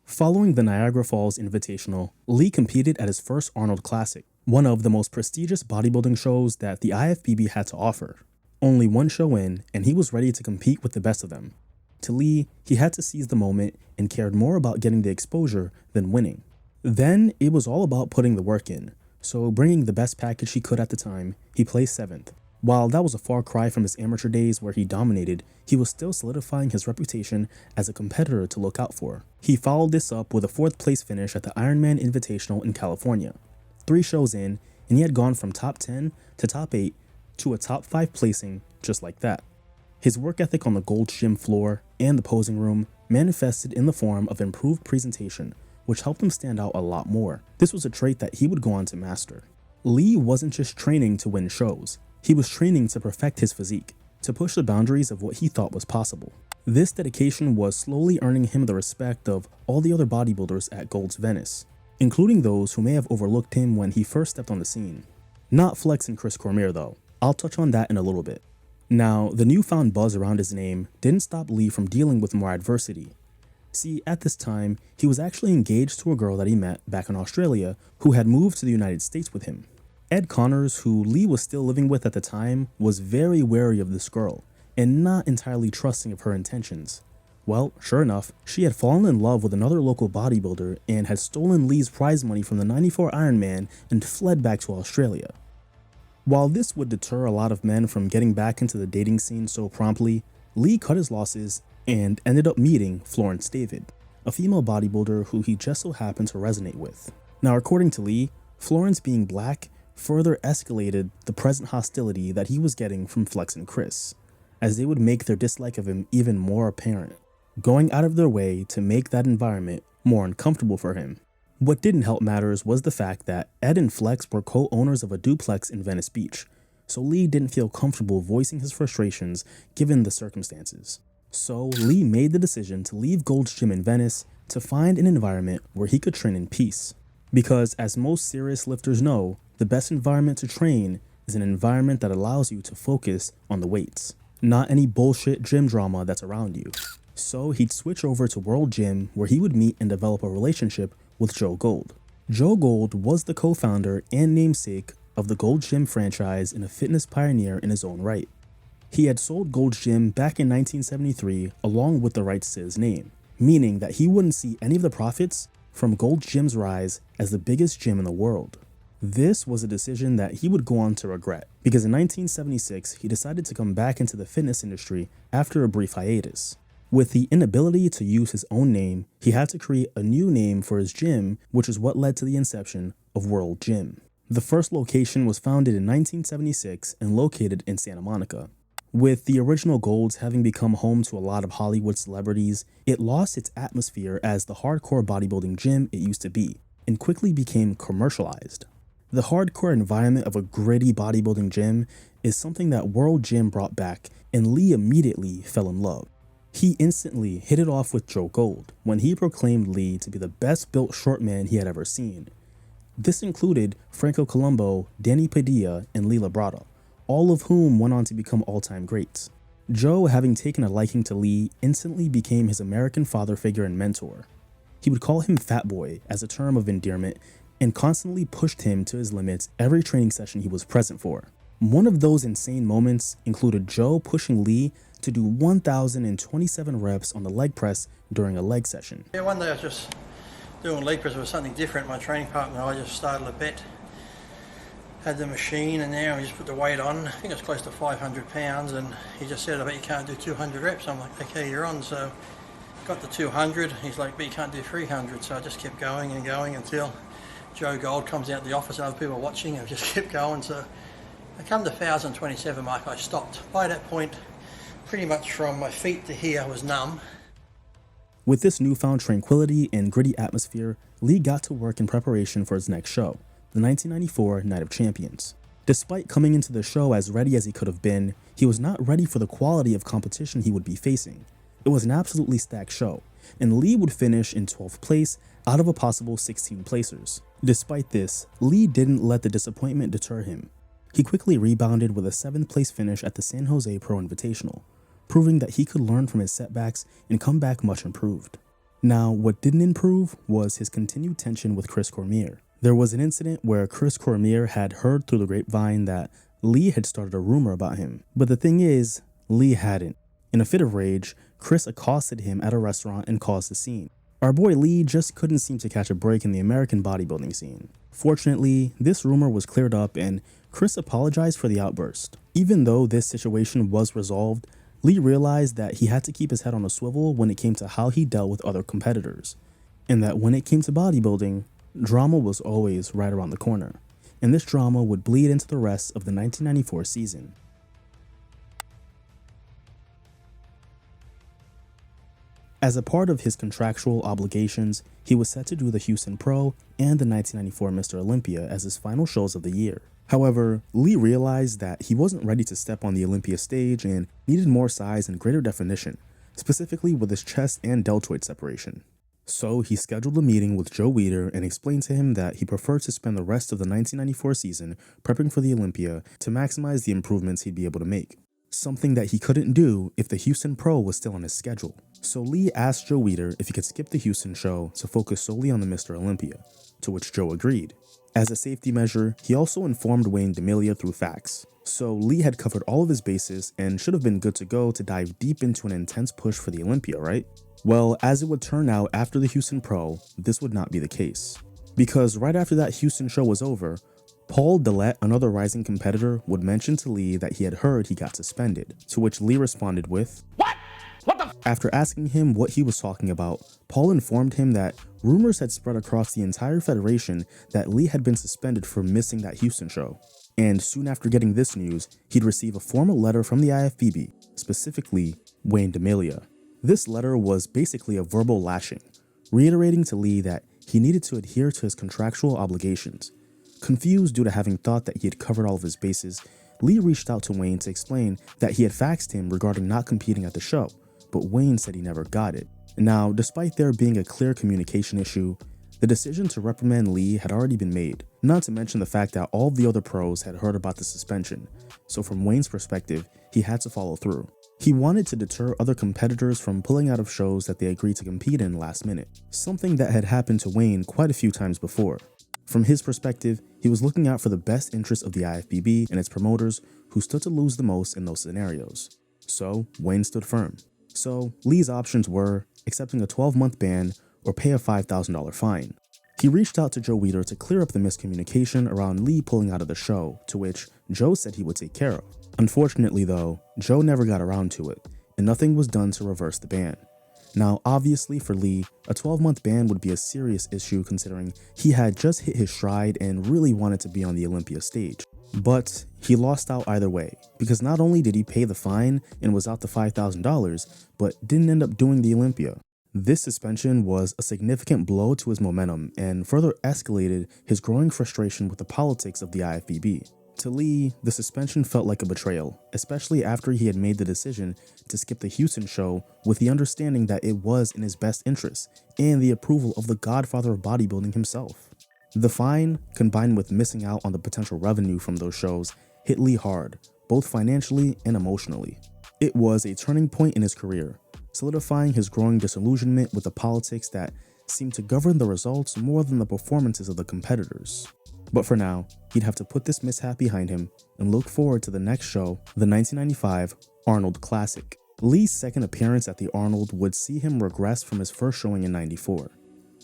Following the Niagara Falls Invitational, Lee competed at his first Arnold Classic, one of the most prestigious bodybuilding shows that the IFBB had to offer. Only one show in, and he was ready to compete with the best of them. To Lee, he had to seize the moment and cared more about getting the exposure than winning. Then, it was all about putting the work in. So bringing the best package he could at the time, he placed 7th. While that was a far cry from his amateur days where he dominated, he was still solidifying his reputation as a competitor to look out for. He followed this up with a 4th place finish at the Ironman Invitational in California. 3 shows in, and he had gone from top 10 to top 8 to a top 5 placing just like that. His work ethic on the Gold's Gym floor and the posing room manifested in the form of improved presentation, which helped him stand out a lot more. This was a trait that he would go on to master. Lee wasn't just training to win shows, he was training to perfect his physique, to push the boundaries of what he thought was possible. This dedication was slowly earning him the respect of all the other bodybuilders at Gold's Venice, including those who may have overlooked him when he first stepped on the scene. Not Flex and Chris Cormier though. I'll touch on that in a little bit. Now, the newfound buzz around his name didn't stop Lee from dealing with more adversity. See, at this time, he was actually engaged to a girl that he met back in Australia who had moved to the United States with him. Ed Connors, who Lee was still living with at the time, was very wary of this girl and not entirely trusting of her intentions. Well, sure enough, she had fallen in love with another local bodybuilder and had stolen Lee's prize money from the '94 Ironman and fled back to Australia. While this would deter a lot of men from getting back into the dating scene so promptly, Lee cut his losses and ended up meeting Florence David, a female bodybuilder who he just so happened to resonate with. Now, according to Lee, Florence being black further escalated the present hostility that he was getting from Flex and Chris, as they would make their dislike of him even more apparent, going out of their way to make that environment more uncomfortable for him. What didn't help matters was the fact that Ed and Flex were co-owners of a duplex in Venice Beach, so Lee didn't feel comfortable voicing his frustrations given the circumstances. So Lee made the decision to leave Gold's Gym in Venice to find an environment where he could train in peace. Because as most serious lifters know, the best environment to train is an environment that allows you to focus on the weights, not any bullshit gym drama that's around you. So he'd switch over to World Gym where he would meet and develop a relationship with Joe Gold. Joe Gold was the co-founder and namesake of the Gold's Gym franchise and a fitness pioneer in his own right. He had sold Gold's Gym back in 1973 along with the rights to his name, meaning that he wouldn't see any of the profits from Gold's Gym's rise as the biggest gym in the world. This was a decision that he would go on to regret, because in 1976 he decided to come back into the fitness industry after a brief hiatus. With the inability to use his own name, he had to create a new name for his gym, which is what led to the inception of World Gym. The first location was founded in 1976 and located in Santa Monica. With the original Golds having become home to a lot of Hollywood celebrities, it lost its atmosphere as the hardcore bodybuilding gym it used to be, and quickly became commercialized. The hardcore environment of a gritty bodybuilding gym is something that World Gym brought back, and Lee immediately fell in love. He instantly hit it off with Joe Gold when he proclaimed Lee to be the best built short man he had ever seen. This included Franco Columbu, Danny Padilla, and Lee Labrada, all of whom went on to become all-time greats. Joe, having taken a liking to Lee, instantly became his American father figure and mentor. He would call him Fat Boy as a term of endearment and constantly pushed him to his limits every training session he was present for. One of those insane moments included Joe pushing Lee to do 1,027 reps on the leg press during a leg session. Yeah, one day I was just doing Leepriest. It was something different. My training partner and I just started a bet. Had the machine and there we just put the weight on. I think it was close to 500 pounds, and he just said, I bet you can't do 200 reps. I'm like, okay, you're on. So got to 200. He's like, but you can't do 300. So I just kept going and going until Joe Gold comes out the office and other people are watching. I just kept going. So I come to 1,027 mark, I stopped. By that point, pretty much from my feet to here was numb. With this newfound tranquility and gritty atmosphere, Lee got to work in preparation for his next show, the 1994 Night of Champions. Despite coming into the show as ready as he could have been, he was not ready for the quality of competition he would be facing. It was an absolutely stacked show, and Lee would finish in 12th place out of a possible 16 placers. Despite this, Lee didn't let the disappointment deter him. He quickly rebounded with a 7th place finish at the San Jose Pro Invitational, proving that he could learn from his setbacks and come back much improved. Now, what didn't improve was his continued tension with Chris Cormier. There was an incident where Chris Cormier had heard through the grapevine that Lee had started a rumor about him. But the thing is, Lee hadn't. In a fit of rage, Chris accosted him at a restaurant and caused a scene. Our boy Lee just couldn't seem to catch a break in the American bodybuilding scene. Fortunately, this rumor was cleared up and Chris apologized for the outburst. Even though this situation was resolved, Lee realized that he had to keep his head on a swivel when it came to how he dealt with other competitors, and that when it came to bodybuilding, drama was always right around the corner, and this drama would bleed into the rest of the 1994 season. As a part of his contractual obligations, he was set to do the Houston Pro and the 1994 Mr. Olympia as his final shows of the year. However, Lee realized that he wasn't ready to step on the Olympia stage and needed more size and greater definition, specifically with his chest and deltoid separation. So he scheduled a meeting with Joe Weider and explained to him that he preferred to spend the rest of the 1994 season prepping for the Olympia to maximize the improvements he'd be able to make, something that he couldn't do if the Houston Pro was still on his schedule. So Lee asked Joe Weider if he could skip the Houston show to focus solely on the Mr. Olympia, to which Joe agreed. As a safety measure, he also informed Wayne DeMilia through fax. So Lee had covered all of his bases and should have been good to go to dive deep into an intense push for the Olympia, right? Well, as it would turn out after the Houston Pro, this would not be the case. Because right after that Houston show was over, Paul Dillette, another rising competitor, would mention to Lee that he had heard he got suspended, to which Lee responded with, "What? What the f-?" After asking him what he was talking about, Paul informed him that rumors had spread across the entire federation that Lee had been suspended for missing that Houston show. And soon after getting this news, he'd receive a formal letter from the IFBB, specifically Wayne DeMilia. This letter was basically a verbal lashing, reiterating to Lee that he needed to adhere to his contractual obligations. Confused due to having thought that he had covered all of his bases, Lee reached out to Wayne to explain that he had faxed him regarding not competing at the show, but Wayne said he never got it. Now, despite there being a clear communication issue, the decision to reprimand Lee had already been made, not to mention the fact that all of the other pros had heard about the suspension, so from Wayne's perspective, he had to follow through. He wanted to deter other competitors from pulling out of shows that they agreed to compete in last minute, something that had happened to Wayne quite a few times before. From his perspective, he was looking out for the best interests of the IFBB and its promoters who stood to lose the most in those scenarios. So, Wayne stood firm. So, Lee's options were accepting a 12-month ban or pay a $5,000 fine. He reached out to Joe Weider to clear up the miscommunication around Lee pulling out of the show, to which Joe said he would take care of. Unfortunately though, Joe never got around to it, and nothing was done to reverse the ban. Now obviously for Lee, a 12-month ban would be a serious issue considering he had just hit his stride and really wanted to be on the Olympia stage. But he lost out either way, because not only did he pay the fine and was out the $5,000, but didn't end up doing the Olympia. This suspension was a significant blow to his momentum and further escalated his growing frustration with the politics of the IFBB. To Lee, the suspension felt like a betrayal, especially after he had made the decision to skip the Houston show with the understanding that it was in his best interest and the approval of the godfather of bodybuilding himself. The fine, combined with missing out on the potential revenue from those shows, hit Lee hard, both financially and emotionally. It was a turning point in his career, solidifying his growing disillusionment with the politics that seemed to govern the results more than the performances of the competitors. But for now, he'd have to put this mishap behind him and look forward to the next show, the 1995 Arnold Classic. Lee's second appearance at the Arnold would see him regress from his first showing in '94.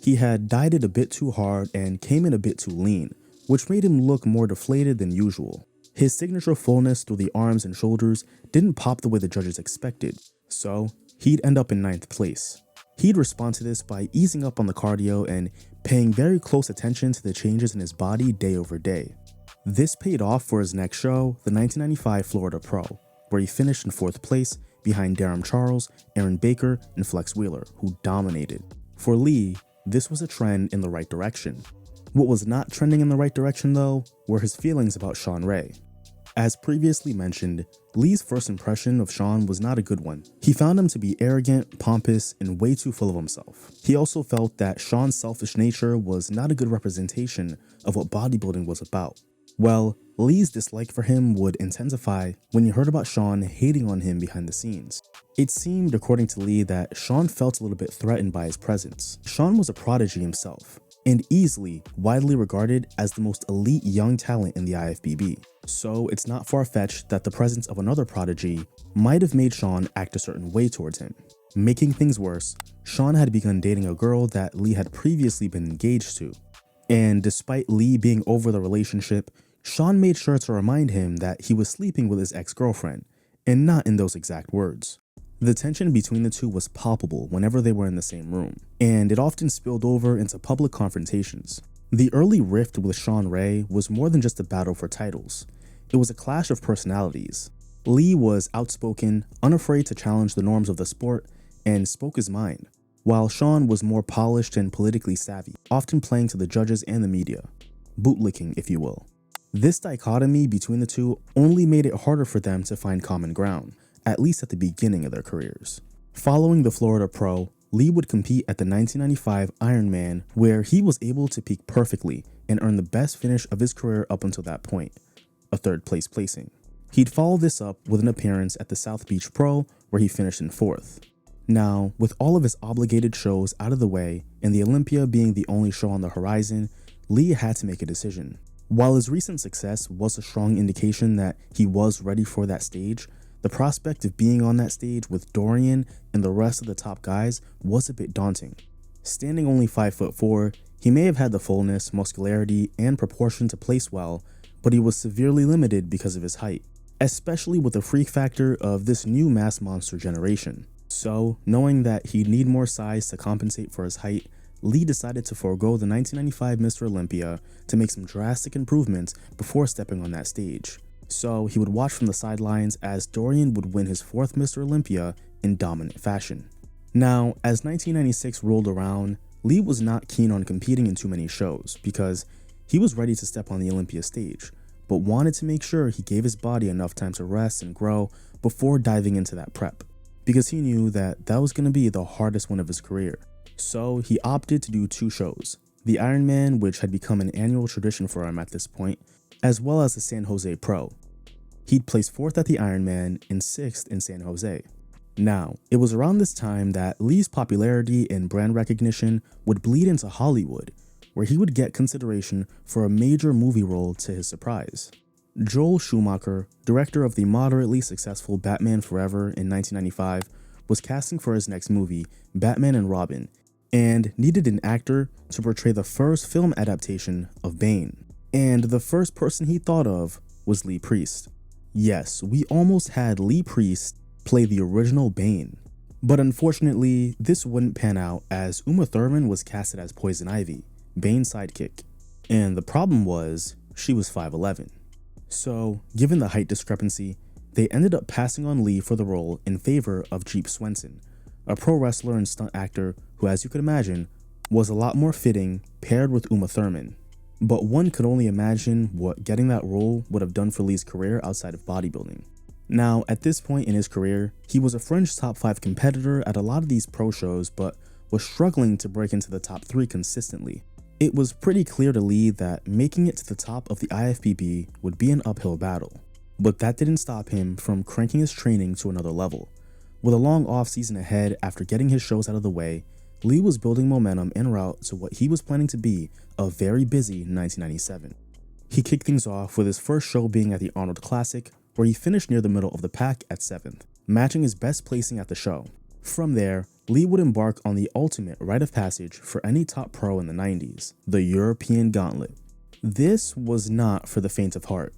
He had dieted a bit too hard and came in a bit too lean, which made him look more deflated than usual. His signature fullness through the arms and shoulders didn't pop the way the judges expected, so he'd end up in 9th place. He'd respond to this by easing up on the cardio and paying very close attention to the changes in his body day over day. This paid off for his next show, the 1995 Florida Pro, where he finished in 4th place behind Darren Charles, Aaron Baker, and Flex Wheeler, who dominated. For Lee, this was a trend in the right direction. What was not trending in the right direction though, were his feelings about Shawn Ray. As previously mentioned, Lee's first impression of Shawn was not a good one. He found him to be arrogant, pompous, and way too full of himself. He also felt that Shawn's selfish nature was not a good representation of what bodybuilding was about. Well, Lee's dislike for him would intensify when he heard about Shawn hating on him behind the scenes. It seemed, according to Lee, that Shawn felt a little bit threatened by his presence. Shawn was a prodigy himself, and easily widely regarded as the most elite young talent in the IFBB. So it's not far-fetched that the presence of another prodigy might have made Shawn act a certain way towards him. Making things worse, Shawn had begun dating a girl that Lee had previously been engaged to. And despite Lee being over the relationship, Shawn made sure to remind him that he was sleeping with his ex-girlfriend, and not in those exact words. The tension between the two was palpable whenever they were in the same room, and it often spilled over into public confrontations. The early rift with Shawn Ray was more than just a battle for titles. It was a clash of personalities. Lee was outspoken, unafraid to challenge the norms of the sport, and spoke his mind, while Shawn was more polished and politically savvy, often playing to the judges and the media. Bootlicking, if you will. This dichotomy between the two only made it harder for them to find common ground, at least at the beginning of their careers. Following the Florida Pro, Lee would compete at the 1995 Ironman, where he was able to peak perfectly and earn the best finish of his career up until that point, a third place placing. He'd follow this up with an appearance at the South Beach Pro, where he finished in 4th. Now, with all of his obligated shows out of the way and the Olympia being the only show on the horizon, Lee had to make a decision. While his recent success was a strong indication that he was ready for that stage, the prospect of being on that stage with Dorian and the rest of the top guys was a bit daunting. Standing only 5'4", he may have had the fullness, muscularity, and proportion to place well, but he was severely limited because of his height, especially with the freak factor of this new mass monster generation. So, knowing that he'd need more size to compensate for his height, Lee decided to forego the 1995 Mr. Olympia to make some drastic improvements before stepping on that stage. So he would watch from the sidelines as Dorian would win his 4th Mr. Olympia in dominant fashion. Now, as 1996 rolled around, Lee was not keen on competing in too many shows because he was ready to step on the Olympia stage, but wanted to make sure he gave his body enough time to rest and grow before diving into that prep, because he knew that that was going to be the hardest one of his career. So he opted to do 2 shows, the Ironman, which had become an annual tradition for him at this point, as well as the San Jose Pro. He'd placed 4th at the Ironman and 6th in San Jose. Now, it was around this time that Lee's popularity and brand recognition would bleed into Hollywood, where he would get consideration for a major movie role to his surprise. Joel Schumacher, director of the moderately successful Batman Forever in 1995, was casting for his next movie, Batman and Robin, and needed an actor to portray the first film adaptation of Bane. And the first person he thought of was Leepriest. Yes, we almost had Leepriest play the original Bane. But unfortunately, this wouldn't pan out as Uma Thurman was casted as Poison Ivy, Bane's sidekick. And the problem was, she was 5'11". So, given the height discrepancy, they ended up passing on Lee for the role in favor of Jeep Swenson, a pro wrestler and stunt actor who, as you could imagine, was a lot more fitting paired with Uma Thurman. But one could only imagine what getting that role would have done for Lee's career outside of bodybuilding. Now, at this point in his career, he was a fringe top 5 competitor at a lot of these pro shows, but was struggling to break into the top 3 consistently. It was pretty clear to Lee that making it to the top of the IFBB would be an uphill battle, but that didn't stop him from cranking his training to another level. With a long off season ahead after getting his shows out of the way, Lee was building momentum en route to what he was planning to be a very busy 1997. He kicked things off with his first show being at the Arnold Classic, where he finished near the middle of the pack at 7th, matching his best placing at the show. From there, Lee would embark on the ultimate rite of passage for any top pro in the 90s, the European Gauntlet. This was not for the faint of heart.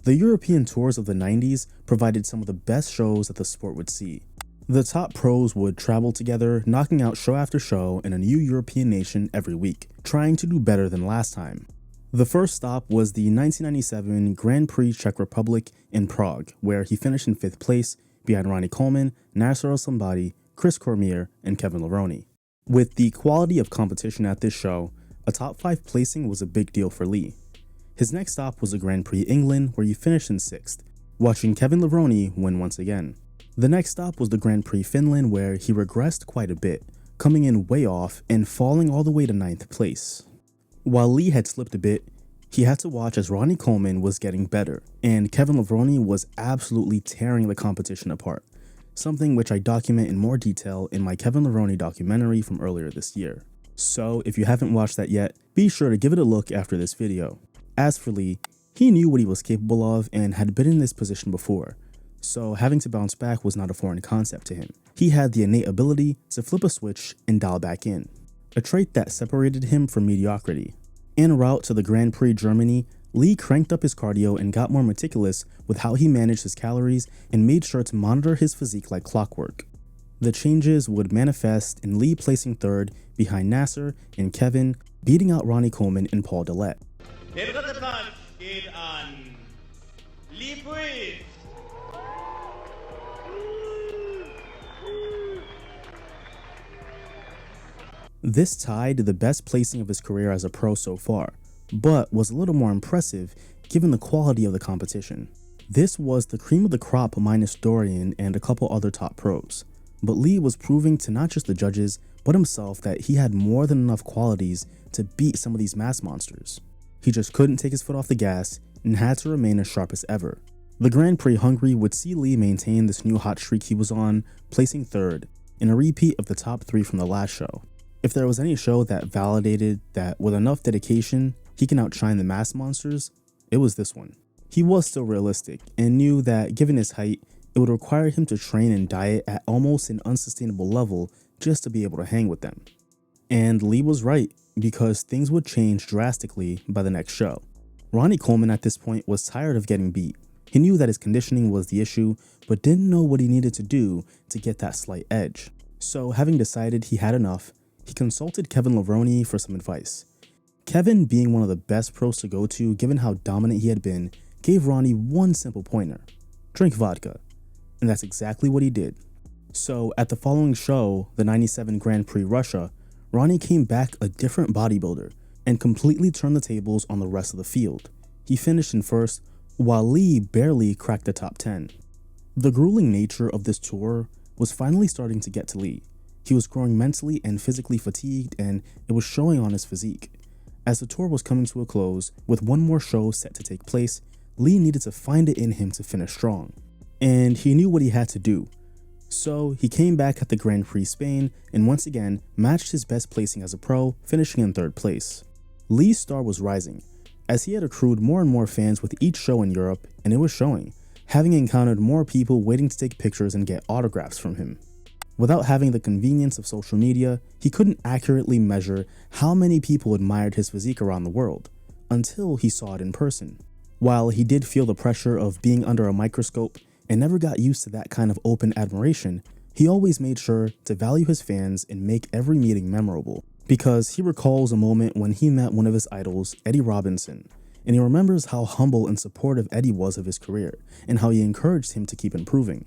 The European tours of the 90s provided some of the best shows that the sport would see. The top pros would travel together, knocking out show after show in a new European nation every week, trying to do better than last time. The first stop was the 1997 Grand Prix Czech Republic in Prague, where he finished in 5th place behind Ronnie Coleman, Nasser El-Sambadi, Chris Cormier, and Kevin Levrone. With the quality of competition at this show, a top 5 placing was a big deal for Lee. His next stop was the Grand Prix England, where he finished in 6th, watching Kevin Levrone win once again. The next stop was the Grand Prix Finland, where he regressed quite a bit, coming in way off and falling all the way to 9th place. While Lee had slipped a bit, he had to watch as Ronnie Coleman was getting better, and Kevin Levrone was absolutely tearing the competition apart, something which I document in more detail in my Kevin Levrone documentary from earlier this year. So if you haven't watched that yet, be sure to give it a look after this video. As for Lee, he knew what he was capable of and had been in this position before, so having to bounce back was not a foreign concept to him. He had the innate ability to flip a switch and dial back in, a trait that separated him from mediocrity. En route to the Grand Prix Germany, Lee cranked up his cardio and got more meticulous with how he managed his calories and made sure to monitor his physique like clockwork. The changes would manifest in Lee placing 3rd behind Nasser and Kevin, beating out Ronnie Coleman and Paul Dillette. Der dritte Platz geht an Leepriest. This tied the best placing of his career as a pro so far, but was a little more impressive given the quality of the competition. This was the cream of the crop minus Dorian and a couple other top pros. But Lee was proving to not just the judges, but himself that he had more than enough qualities to beat some of these mass monsters. He just couldn't take his foot off the gas and had to remain as sharp as ever. The Grand Prix Hungary would see Lee maintain this new hot streak he was on, placing third, in a repeat of the top 3 from the last show. If there was any show that validated that with enough dedication, he can outshine the mass monsters, it was this one. He was still realistic and knew that given his height, it would require him to train and diet at almost an unsustainable level just to be able to hang with them. And Lee was right, because things would change drastically by the next show. Ronnie Coleman at this point was tired of getting beat. He knew that his conditioning was the issue, but didn't know what he needed to do to get that slight edge. So having decided he had enough, he consulted Kevin Levrone for some advice. Kevin, being one of the best pros to go to given how dominant he had been, gave Ronnie one simple pointer: drink vodka. And that's exactly what he did. So at the following show, the 97 Grand Prix Russia, Ronnie came back a different bodybuilder and completely turned the tables on the rest of the field. He finished in first, while Lee barely cracked the top 10. The grueling nature of this tour was finally starting to get to Lee. He was growing mentally and physically fatigued, and it was showing on his physique. As the tour was coming to a close, with one more show set to take place, Lee needed to find it in him to finish strong. And he knew what he had to do. So he came back at the Grand Prix Spain and once again matched his best placing as a pro, finishing in third place. Lee's star was rising, as he had accrued more and more fans with each show in Europe, and it was showing, having encountered more people waiting to take pictures and get autographs from him. Without having the convenience of social media, he couldn't accurately measure how many people admired his physique around the world, until he saw it in person. While he did feel the pressure of being under a microscope and never got used to that kind of open admiration, he always made sure to value his fans and make every meeting memorable. Because he recalls a moment when he met one of his idols, Eddie Robinson, and he remembers how humble and supportive Eddie was of his career, and how he encouraged him to keep improving.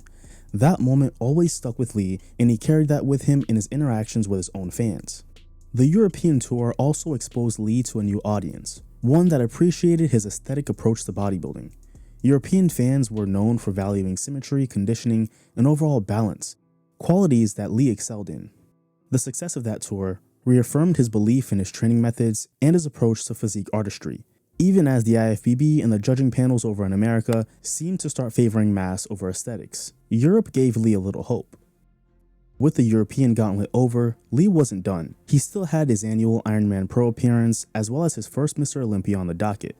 That moment always stuck with Lee, and he carried that with him in his interactions with his own fans. The European tour also exposed Lee to a new audience, one that appreciated his aesthetic approach to bodybuilding. European fans were known for valuing symmetry, conditioning, and overall balance, qualities that Lee excelled in. The success of that tour reaffirmed his belief in his training methods and his approach to physique artistry, even as the IFBB and the judging panels over in America seemed to start favoring mass over aesthetics. Europe gave Lee a little hope. With the European gauntlet over, Lee wasn't done. He still had his annual Ironman Pro appearance, as well as his first Mr. Olympia on the docket.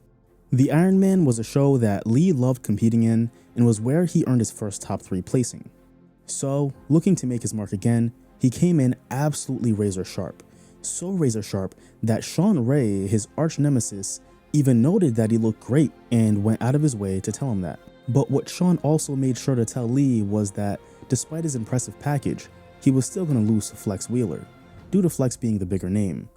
The Ironman was a show that Lee loved competing in and was where he earned his first top 3 placing. So, looking to make his mark again, he came in absolutely razor sharp. So razor sharp that Sean Ray, his arch nemesis, even noted that he looked great and went out of his way to tell him that. But what Sean also made sure to tell Lee was that despite his impressive package, he was still going to lose to Flex Wheeler, due to Flex being the bigger name.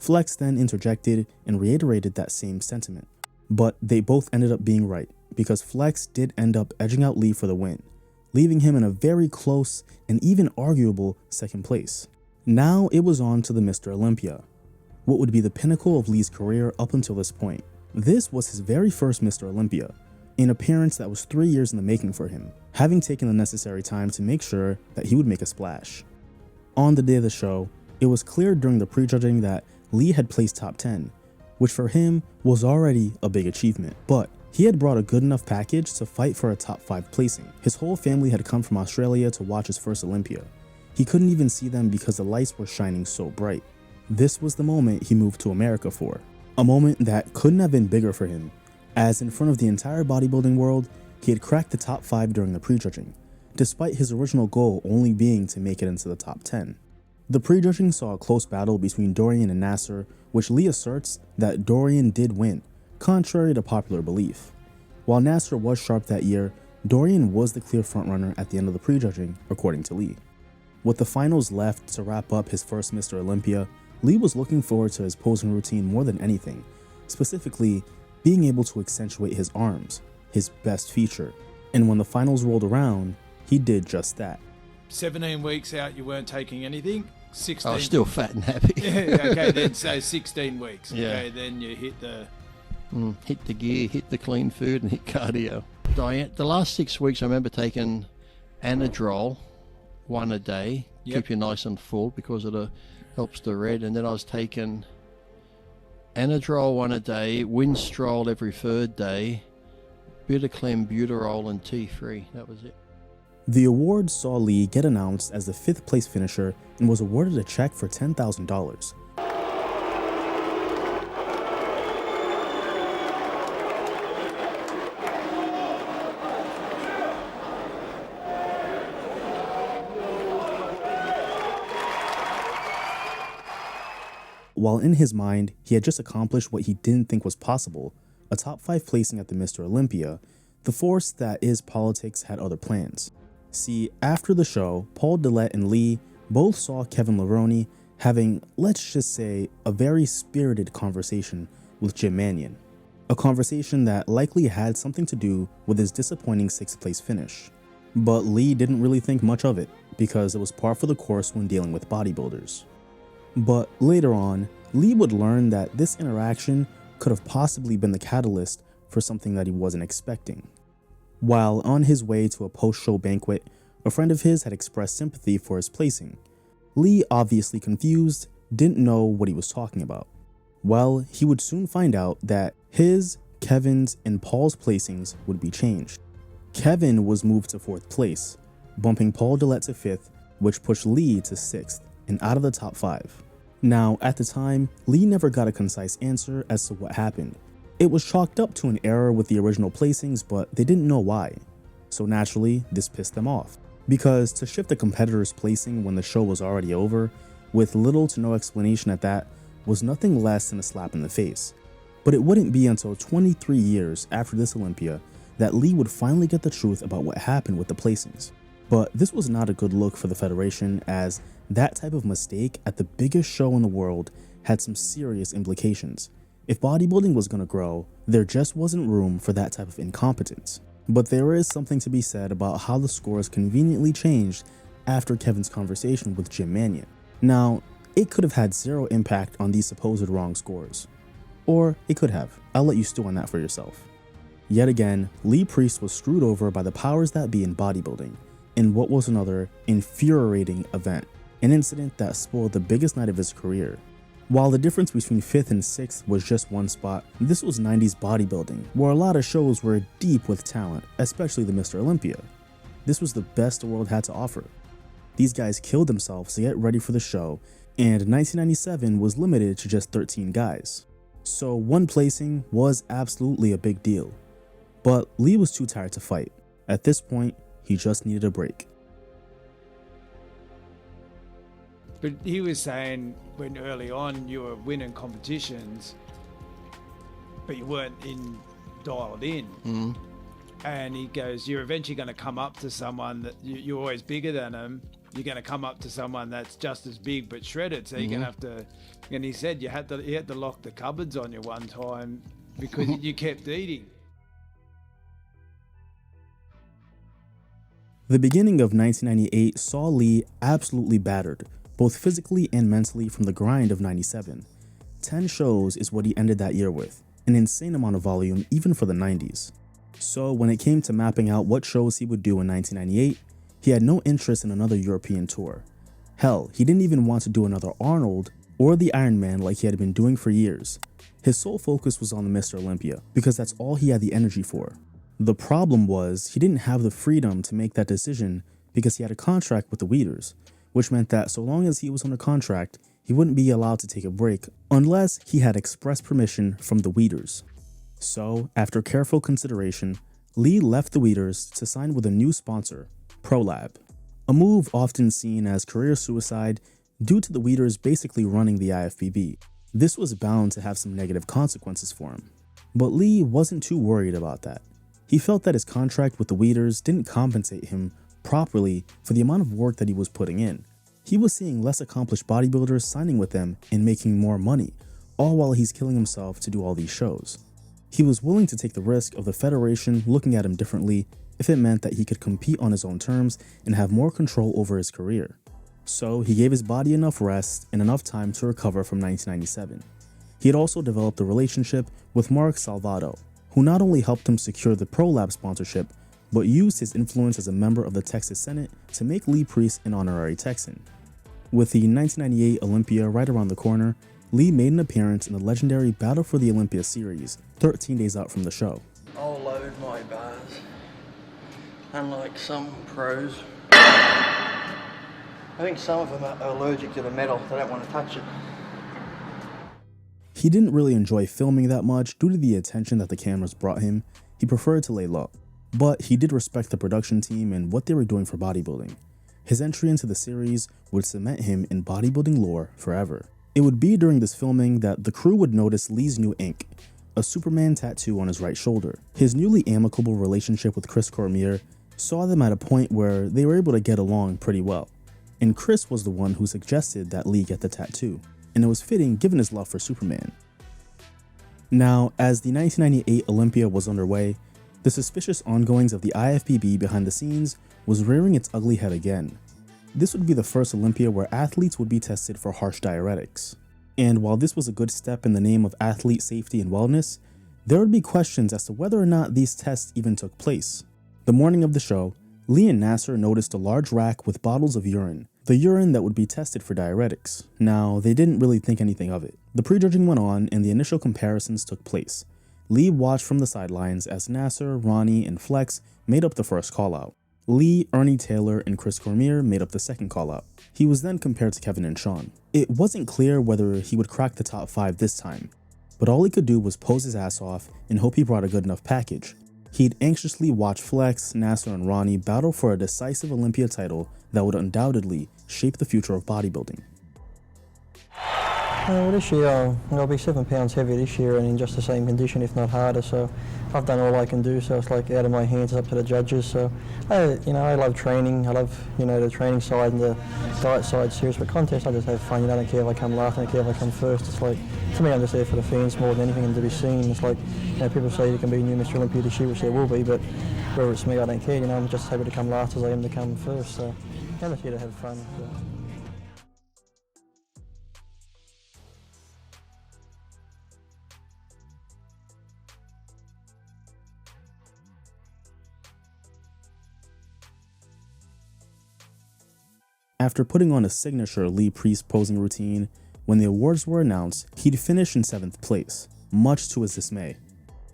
Flex then interjected and reiterated that same sentiment. But they both ended up being right, because Flex did end up edging out Lee for the win, leaving him in a very close and even arguable second place. Now it was on to the Mr. Olympia, what would be the pinnacle of Lee's career up until this point. This was his very first Mr. Olympia, an appearance that was 3 years in the making for him, having taken the necessary time to make sure that he would make a splash. On the day of the show, it was clear during the prejudging that Lee had placed top 10, which for him was already a big achievement, but he had brought a good enough package to fight for a top 5 placing. His whole family had come from Australia to watch his first Olympia. He couldn't even see them because the lights were shining so bright. This was the moment he moved to America for, a moment that couldn't have been bigger for him, as in front of the entire bodybuilding world, he had cracked the top 5 during the prejudging, despite his original goal only being to make it into the top 10. The prejudging saw a close battle between Dorian and Nasser, which Lee asserts that Dorian did win, contrary to popular belief. While Nasser was sharp that year, Dorian was the clear frontrunner at the end of the prejudging, according to Lee. With the finals left to wrap up his first Mr. Olympia, Lee was looking forward to his posing routine more than anything, specifically being able to accentuate his arms, his best feature. And when the finals rolled around, he did just that. 17 weeks out, you weren't taking anything. 16. I was still fat and happy. Yeah, okay, then say 16 weeks. Yeah. Okay, then you hit the... hit the gear, hit the clean food, and hit cardio. Diet. The last 6 weeks, I remember taking Anadrol one a day, keep you nice and full because it helps the red. And then I was taking Anadrol one a day, Winstrol every third day, bit of clenbuterol and T3. That was it. The award saw Lee get announced as the 5th place finisher and was awarded a check for $10,000. While in his mind, he had just accomplished what he didn't think was possible, a top 5 placing at the Mr. Olympia, the force that is politics had other plans. See, after the show, Paul Dillette and Lee both saw Kevin Levrone having, let's just say, a very spirited conversation with Jim Manion. A conversation that likely had something to do with his disappointing 6th place finish. But Lee didn't really think much of it, because it was par for the course when dealing with bodybuilders. But later on, Lee would learn that this interaction could have possibly been the catalyst for something that he wasn't expecting. While on his way to a post-show banquet, a friend of his had expressed sympathy for his placing. Lee, obviously confused, didn't know what he was talking about. Well, he would soon find out that his, Kevin's, and Paul's placings would be changed. Kevin was moved to 4th place, bumping Paul Dillette to 5th, which pushed Lee to 6th and out of the top 5. Now, at the time, Lee never got a concise answer as to what happened. It was chalked up to an error with the original placings, but they didn't know why. So naturally, this pissed them off. Because to shift a competitor's placing when the show was already over, with little to no explanation at that, was nothing less than a slap in the face. But it wouldn't be until 23 years after this Olympia that Lee would finally get the truth about what happened with the placings. But this was not a good look for the Federation, as that type of mistake at the biggest show in the world had some serious implications. If bodybuilding was going to grow, there just wasn't room for that type of incompetence. But there is something to be said about how the scores conveniently changed after Kevin's conversation with Jim Manion. Now, it could have had zero impact on these supposed wrong scores. Or it could have. I'll let you stew on that for yourself. Yet again, Leepriest was screwed over by the powers that be in bodybuilding, in what was another infuriating event, an incident that spoiled the biggest night of his career. While the difference between 5th and 6th was just one spot, this was 90s bodybuilding, where a lot of shows were deep with talent, especially the Mr. Olympia. This was the best the world had to offer. These guys killed themselves to get ready for the show, and 1997 was limited to just 13 guys. So one placing was absolutely a big deal. But Lee was too tired to fight. At this point, he just needed a break. But he was saying when early on you were winning competitions, but you weren't dialed in. Mm. And he goes, you're eventually going to come up to someone that you're always bigger than them. You're going to come up to someone that's just as big but shredded. So you're going to have to. And he said you had to lock the cupboards on you one time because you kept eating. The beginning of 1998 saw Lee absolutely battered, both physically and mentally, from the grind of 97. 10 shows is what he ended that year with, an insane amount of volume even for the 90s. So when it came to mapping out what shows he would do in 1998, he had no interest in another European tour. Hell, he didn't even want to do another Arnold or the Ironman like he had been doing for years. His sole focus was on the Mr. Olympia, because that's all he had the energy for. The problem was he didn't have the freedom to make that decision because he had a contract with the Weeders, which meant that so long as he was under contract, he wouldn't be allowed to take a break unless he had express permission from the Weeders. So, after careful consideration, Lee left the Weeders to sign with a new sponsor, ProLab, a move often seen as career suicide due to the Weeders basically running the IFBB. This was bound to have some negative consequences for him. But Lee wasn't too worried about that. He felt that his contract with the Weeders didn't compensate him properly for the amount of work that he was putting in. He was seeing less accomplished bodybuilders signing with them and making more money, all while he's killing himself to do all these shows. He was willing to take the risk of the Federation looking at him differently if it meant that he could compete on his own terms and have more control over his career. So he gave his body enough rest and enough time to recover from 1997. He had also developed a relationship with Mark Salvato, who not only helped him secure the ProLab sponsorship, but used his influence as a member of the Texas Senate to make Leepriest an honorary Texan. With the 1998 Olympia right around the corner, Lee made an appearance in the legendary Battle for the Olympia series, 13 days out from the show. I'll load my bars, unlike some pros. I think some of them are allergic to the metal, they don't want to touch it. He didn't really enjoy filming that much due to the attention that the cameras brought him. He preferred to lay low. But he did respect the production team and what they were doing for bodybuilding. His entry into the series would cement him in bodybuilding lore forever. It would be during this filming that the crew would notice Lee's new ink, a Superman tattoo on his right shoulder. His newly amicable relationship with Chris Cormier saw them at a point where they were able to get along pretty well. And Chris was the one who suggested that Lee get the tattoo, and it was fitting given his love for Superman. Now, as the 1998 Olympia was underway, the suspicious ongoings of the IFBB behind the scenes was rearing its ugly head again. This would be the first Olympia where athletes would be tested for harsh diuretics. And while this was a good step in the name of athlete safety and wellness, there would be questions as to whether or not these tests even took place. The morning of the show, Lee and Nasser noticed a large rack with bottles of urine, the urine that would be tested for diuretics. Now, they didn't really think anything of it. The prejudging went on and the initial comparisons took place. Lee watched from the sidelines as Nasser, Ronnie, and Flex made up the first call-out. Lee, Ernie Taylor, and Chris Cormier made up the second call-out. He was then compared to Kevin and Sean. It wasn't clear whether he would crack the top 5 this time, but all he could do was pose his ass off and hope he brought a good enough package. He'd anxiously watch Flex, Nasser, and Ronnie battle for a decisive Olympia title that would undoubtedly shape the future of bodybuilding. Well, this year I'll be 7 pounds heavier this year and in just the same condition, if not harder. So I've done all I can do. So it's like out of my hands, it's up to the judges. So I love training. I love the training side and the diet side. Serious, but contest, I just have fun. I don't care if I come last, I don't care if I come first. It's like, to me, I'm just there for the fans more than anything and to be seen. It's like, people say you can be new Mr. Olympia this year, which there will be, but whether it's me, I don't care. I'm just happy to come last as I am to come first. So I'm just here to have fun. So. After putting on a signature Leepriest posing routine, when the awards were announced, he'd finish in 7th place, much to his dismay.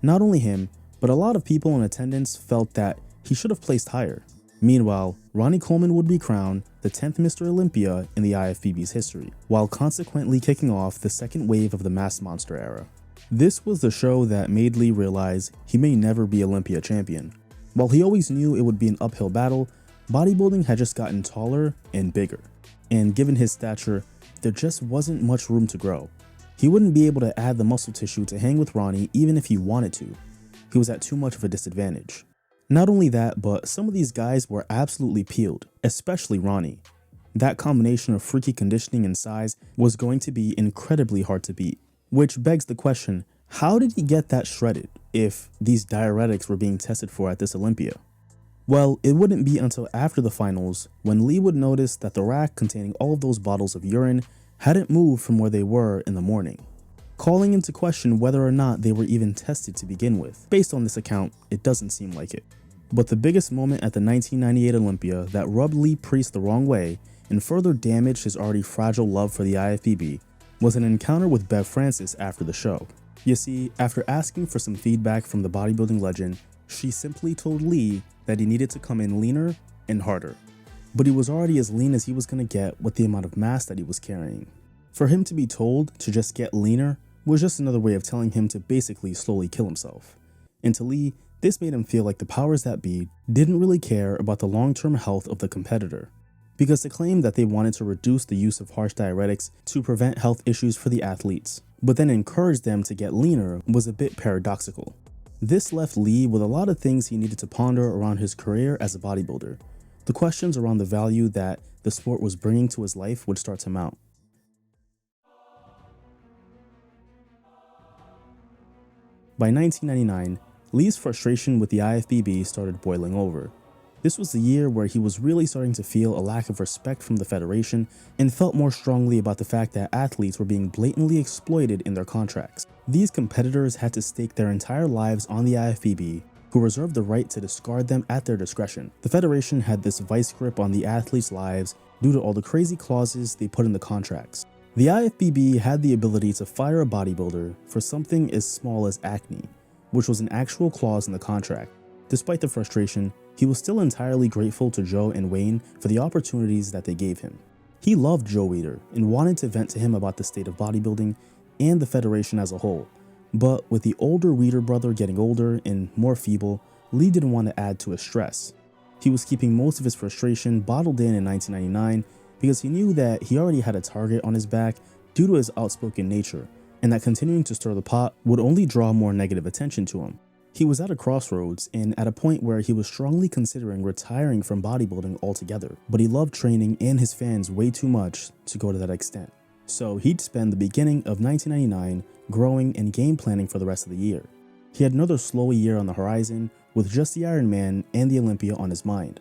Not only him, but a lot of people in attendance felt that he should have placed higher. Meanwhile, Ronnie Coleman would be crowned the 10th Mr. Olympia in the IFBB's history, while consequently kicking off the second wave of the Masked Monster era. This was the show that made Lee realize he may never be Olympia champion. While he always knew it would be an uphill battle, bodybuilding had just gotten taller and bigger, and given his stature, there just wasn't much room to grow. He wouldn't be able to add the muscle tissue to hang with Ronnie even if he wanted to. He was at too much of a disadvantage. Not only that, but some of these guys were absolutely peeled, especially Ronnie. That combination of freaky conditioning and size was going to be incredibly hard to beat, which begs the question, how did he get that shredded if these diuretics were being tested for at this Olympia? Well, it wouldn't be until after the finals when Lee would notice that the rack containing all of those bottles of urine hadn't moved from where they were in the morning, calling into question whether or not they were even tested to begin with. Based on this account, it doesn't seem like it. But the biggest moment at the 1998 Olympia that rubbed Leepriest the wrong way and further damaged his already fragile love for the IFBB was an encounter with Bev Francis after the show. You see, after asking for some feedback from the bodybuilding legend, she simply told Lee that he needed to come in leaner and harder. But he was already as lean as he was going to get with the amount of mass that he was carrying. For him to be told to just get leaner was just another way of telling him to basically slowly kill himself. And to Lee, this made him feel like the powers that be didn't really care about the long-term health of the competitor, because to claim that they wanted to reduce the use of harsh diuretics to prevent health issues for the athletes, but then encourage them to get leaner was a bit paradoxical. This left Lee with a lot of things he needed to ponder around his career as a bodybuilder. The questions around the value that the sport was bringing to his life would start to mount. By 1999, Lee's frustration with the IFBB started boiling over. This was the year where he was really starting to feel a lack of respect from the federation and felt more strongly about the fact that athletes were being blatantly exploited in their contracts. These competitors had to stake their entire lives on the IFBB, who who reserved the right to discard them at their discretion. The Federation had this vice grip on the athletes' lives due to all the crazy clauses they put in the contracts. The IFBB had the ability to fire a bodybuilder for something as small as acne, which was an actual clause in the contract. Despite the frustration, he was still entirely grateful to Joe and Wayne for the opportunities that they gave him. He loved Joe Weider and wanted to vent to him about the state of bodybuilding and the Federation as a whole. But with the older Weider brother getting older and more feeble, Lee didn't want to add to his stress. He was keeping most of his frustration bottled in 1999 because he knew that he already had a target on his back due to his outspoken nature, and that continuing to stir the pot would only draw more negative attention to him. He was at a crossroads and at a point where he was strongly considering retiring from bodybuilding altogether, but he loved training and his fans way too much to go to that extent. So he'd spend the beginning of 1999 growing and game planning for the rest of the year. He had another slow year on the horizon with just the Iron Man and the Olympia on his mind.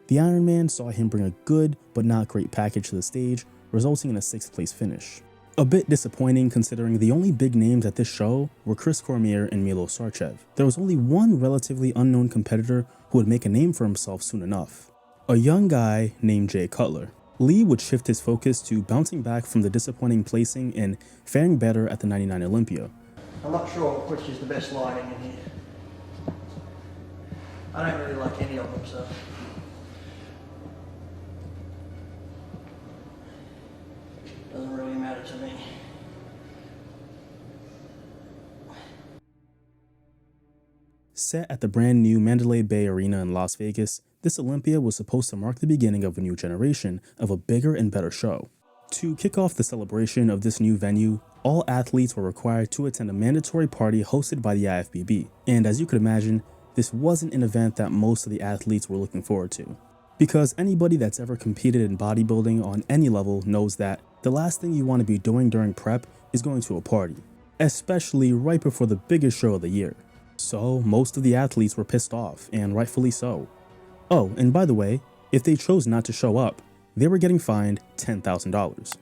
The Iron Man saw him bring a good but not great package to the stage, resulting in a 6th place finish. A bit disappointing considering the only big names at this show were Chris Cormier and Milo Sarchev. There was only one relatively unknown competitor who would make a name for himself soon enough. A young guy named Jay Cutler. Lee would shift his focus to bouncing back from the disappointing placing and faring better at the '99 Olympia. I'm not sure which is the best lighting in here. I don't really like any of them, so. Doesn't really matter to me. Set at the brand new Mandalay Bay Arena in Las Vegas, this Olympia was supposed to mark the beginning of a new generation of a bigger and better show. To kick off the celebration of this new venue, all athletes were required to attend a mandatory party hosted by the IFBB, and as you could imagine, this wasn't an event that most of the athletes were looking forward to. Because anybody that's ever competed in bodybuilding on any level knows that the last thing you want to be doing during prep is going to a party, especially right before the biggest show of the year. So most of the athletes were pissed off, and rightfully so. Oh, and by the way, if they chose not to show up, they were getting fined $10,000.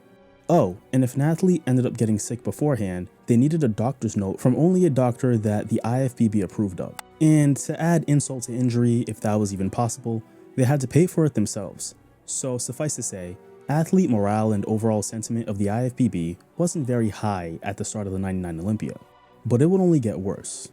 Oh, and if an athlete ended up getting sick beforehand, they needed a doctor's note from only a doctor that the IFBB approved of. And to add insult to injury, if that was even possible, they had to pay for it themselves. So suffice to say, athlete morale and overall sentiment of the IFBB wasn't very high at the start of the '99 Olympia, but it would only get worse.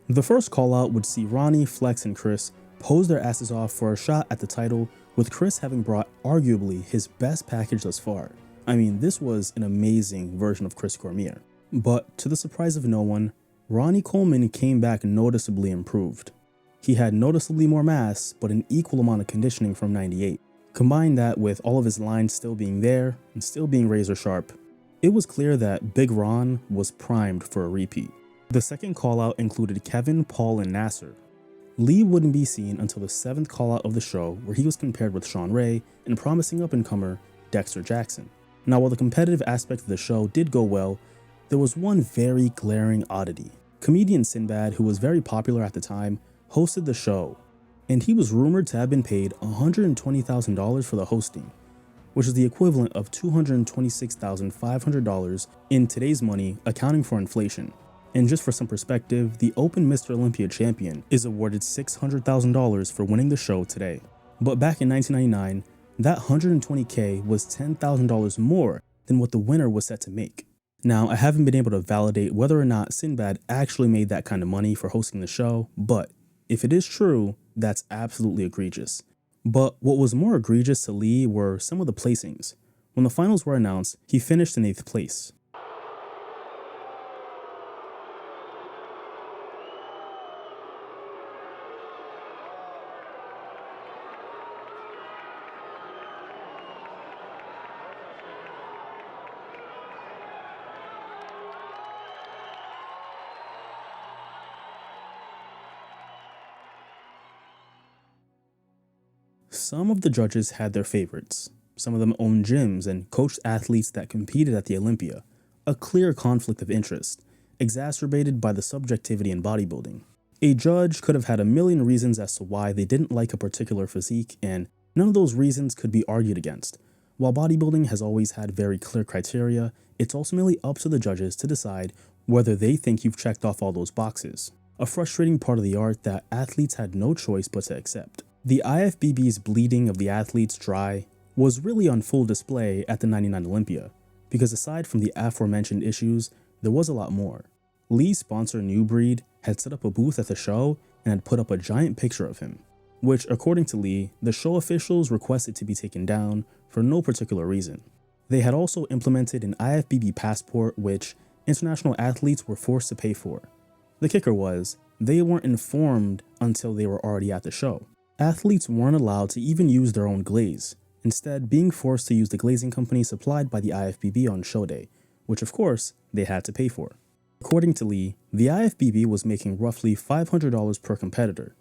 The first call out would see Ronnie, Flex, and Chris pose their asses off for a shot at the title, with Chris having brought arguably his best package thus far. I mean, this was an amazing version of Chris Cormier. But to the surprise of no one, Ronnie Coleman came back noticeably improved. He had noticeably more mass, but an equal amount of conditioning from '98. Combine that with all of his lines still being there and still being razor sharp, it was clear that Big Ron was primed for a repeat. The second call out included Kevin, Paul, and Nasser. Lee wouldn't be seen until the 7th call out of the show, where he was compared with Sean Ray and promising up-and-comer Dexter Jackson. Now, while the competitive aspect of the show did go well, there was one very glaring oddity. Comedian Sinbad, who was very popular at the time, hosted the show, and he was rumored to have been paid $120,000 for the hosting, which is the equivalent of $226,500 in today's money, accounting for inflation. And just for some perspective, the Open Mr. Olympia champion is awarded $600,000 for winning the show today. But back in 1999, that $120K was $10,000 more than what the winner was set to make. Now, I haven't been able to validate whether or not Sinbad actually made that kind of money for hosting the show, but if it is true, that's absolutely egregious. But what was more egregious to Lee were some of the placings. When the finals were announced, he finished in 8th place. Some of the judges had their favorites. Some of them owned gyms and coached athletes that competed at the Olympia, a clear conflict of interest, exacerbated by the subjectivity in bodybuilding. A judge could have had a million reasons as to why they didn't like a particular physique, and none of those reasons could be argued against. While bodybuilding has always had very clear criteria, it's ultimately up to the judges to decide whether they think you've checked off all those boxes. a frustrating part of the art that athletes had no choice but to accept. The IFBB's bleeding of the athletes dry was really on full display at the '99 Olympia, because aside from the aforementioned issues, there was a lot more. Lee's sponsor New Breed had set up a booth at the show and had put up a giant picture of him, which according to Lee, the show officials requested to be taken down for no particular reason. They had also implemented an IFBB passport which international athletes were forced to pay for. The kicker was, they weren't informed until they were already at the show. Athletes weren't allowed to even use their own glaze, instead being forced to use the glazing company supplied by the IFBB on show day, which of course they had to pay for. According to Lee, the IFBB was making roughly $500 per competitor.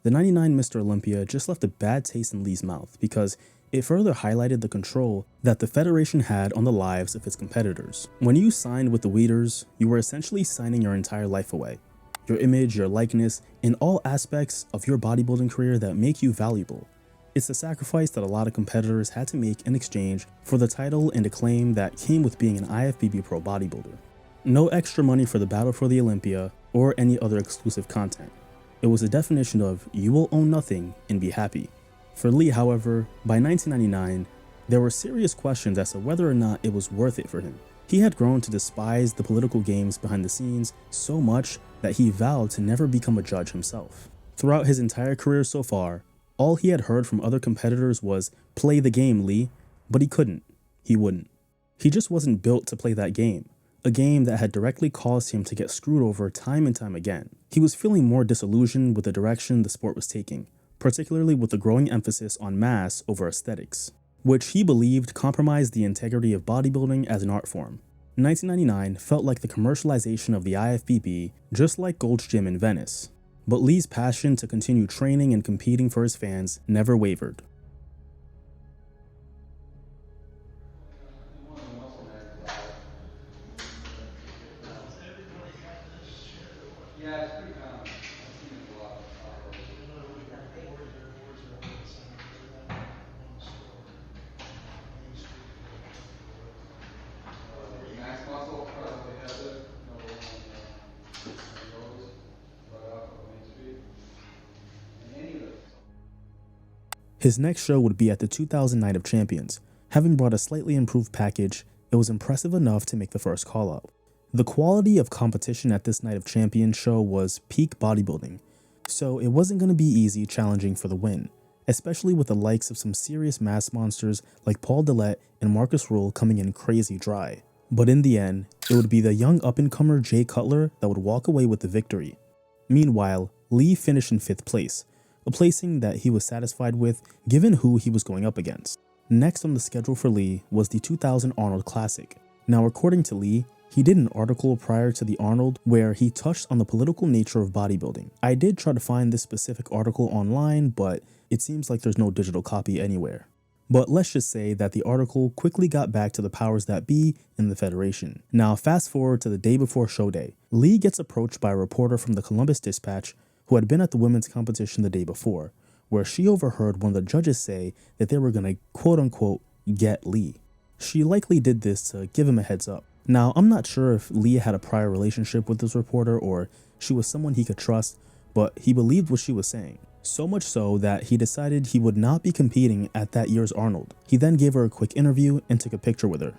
The '99 Mr. Olympia just left a bad taste in Lee's mouth because it further highlighted the control that the federation had on the lives of its competitors. When you signed with the Weeders, you were essentially signing your entire life away. Your image, your likeness, and all aspects of your bodybuilding career that make you valuable. It's the sacrifice that a lot of competitors had to make in exchange for the title and acclaim that came with being an IFBB Pro bodybuilder. No extra money for the Battle for the Olympia or any other exclusive content. It was the definition of you will own nothing and be happy. For Lee, however, by 1999, there were serious questions as to whether or not it was worth it for him. He had grown to despise the political games behind the scenes so much that he vowed to never become a judge himself. Throughout his entire career so far, all he had heard from other competitors was, "Play the game, Lee," but he couldn't. He wouldn't. He just wasn't built to play that game. A game that had directly caused him to get screwed over time and time again. He was feeling more disillusioned with the direction the sport was taking, particularly with the growing emphasis on mass over aesthetics, which he believed compromised the integrity of bodybuilding as an art form. 1999 felt like the commercialization of the IFBB, just like Gold's Gym in Venice. But Lee's passion to continue training and competing for his fans never wavered. His next show would be at the 2000 Night of Champions. Having brought a slightly improved package, it was impressive enough to make the first call-out. The quality of competition at this Night of Champions show was peak bodybuilding, so it wasn't going to be easy challenging for the win, especially with the likes of some serious mass monsters like Paul Dillette and Marcus Rule coming in crazy dry. But in the end, it would be the young up-and-comer Jay Cutler that would walk away with the victory. Meanwhile, Lee finished in 5th place, a placing that he was satisfied with given who he was going up against. Next on the schedule for Lee was the 2000 Arnold Classic. Now according to Lee, he did an article prior to the Arnold where he touched on the political nature of bodybuilding. I did try to find this specific article online, but it seems like there's no digital copy anywhere. But let's just say that the article quickly got back to the powers that be in the Federation. Now fast forward to the day before show day. Lee gets approached by a reporter from the Columbus Dispatch who had been at the women's competition the day before, where she overheard one of the judges say that they were gonna quote-unquote get Lee. She likely did this to give him a heads up. Now, I'm not sure if Lee had a prior relationship with this reporter or she was someone he could trust, but he believed what she was saying. So much so that he decided he would not be competing at that year's Arnold. He then gave her a quick interview and took a picture with her.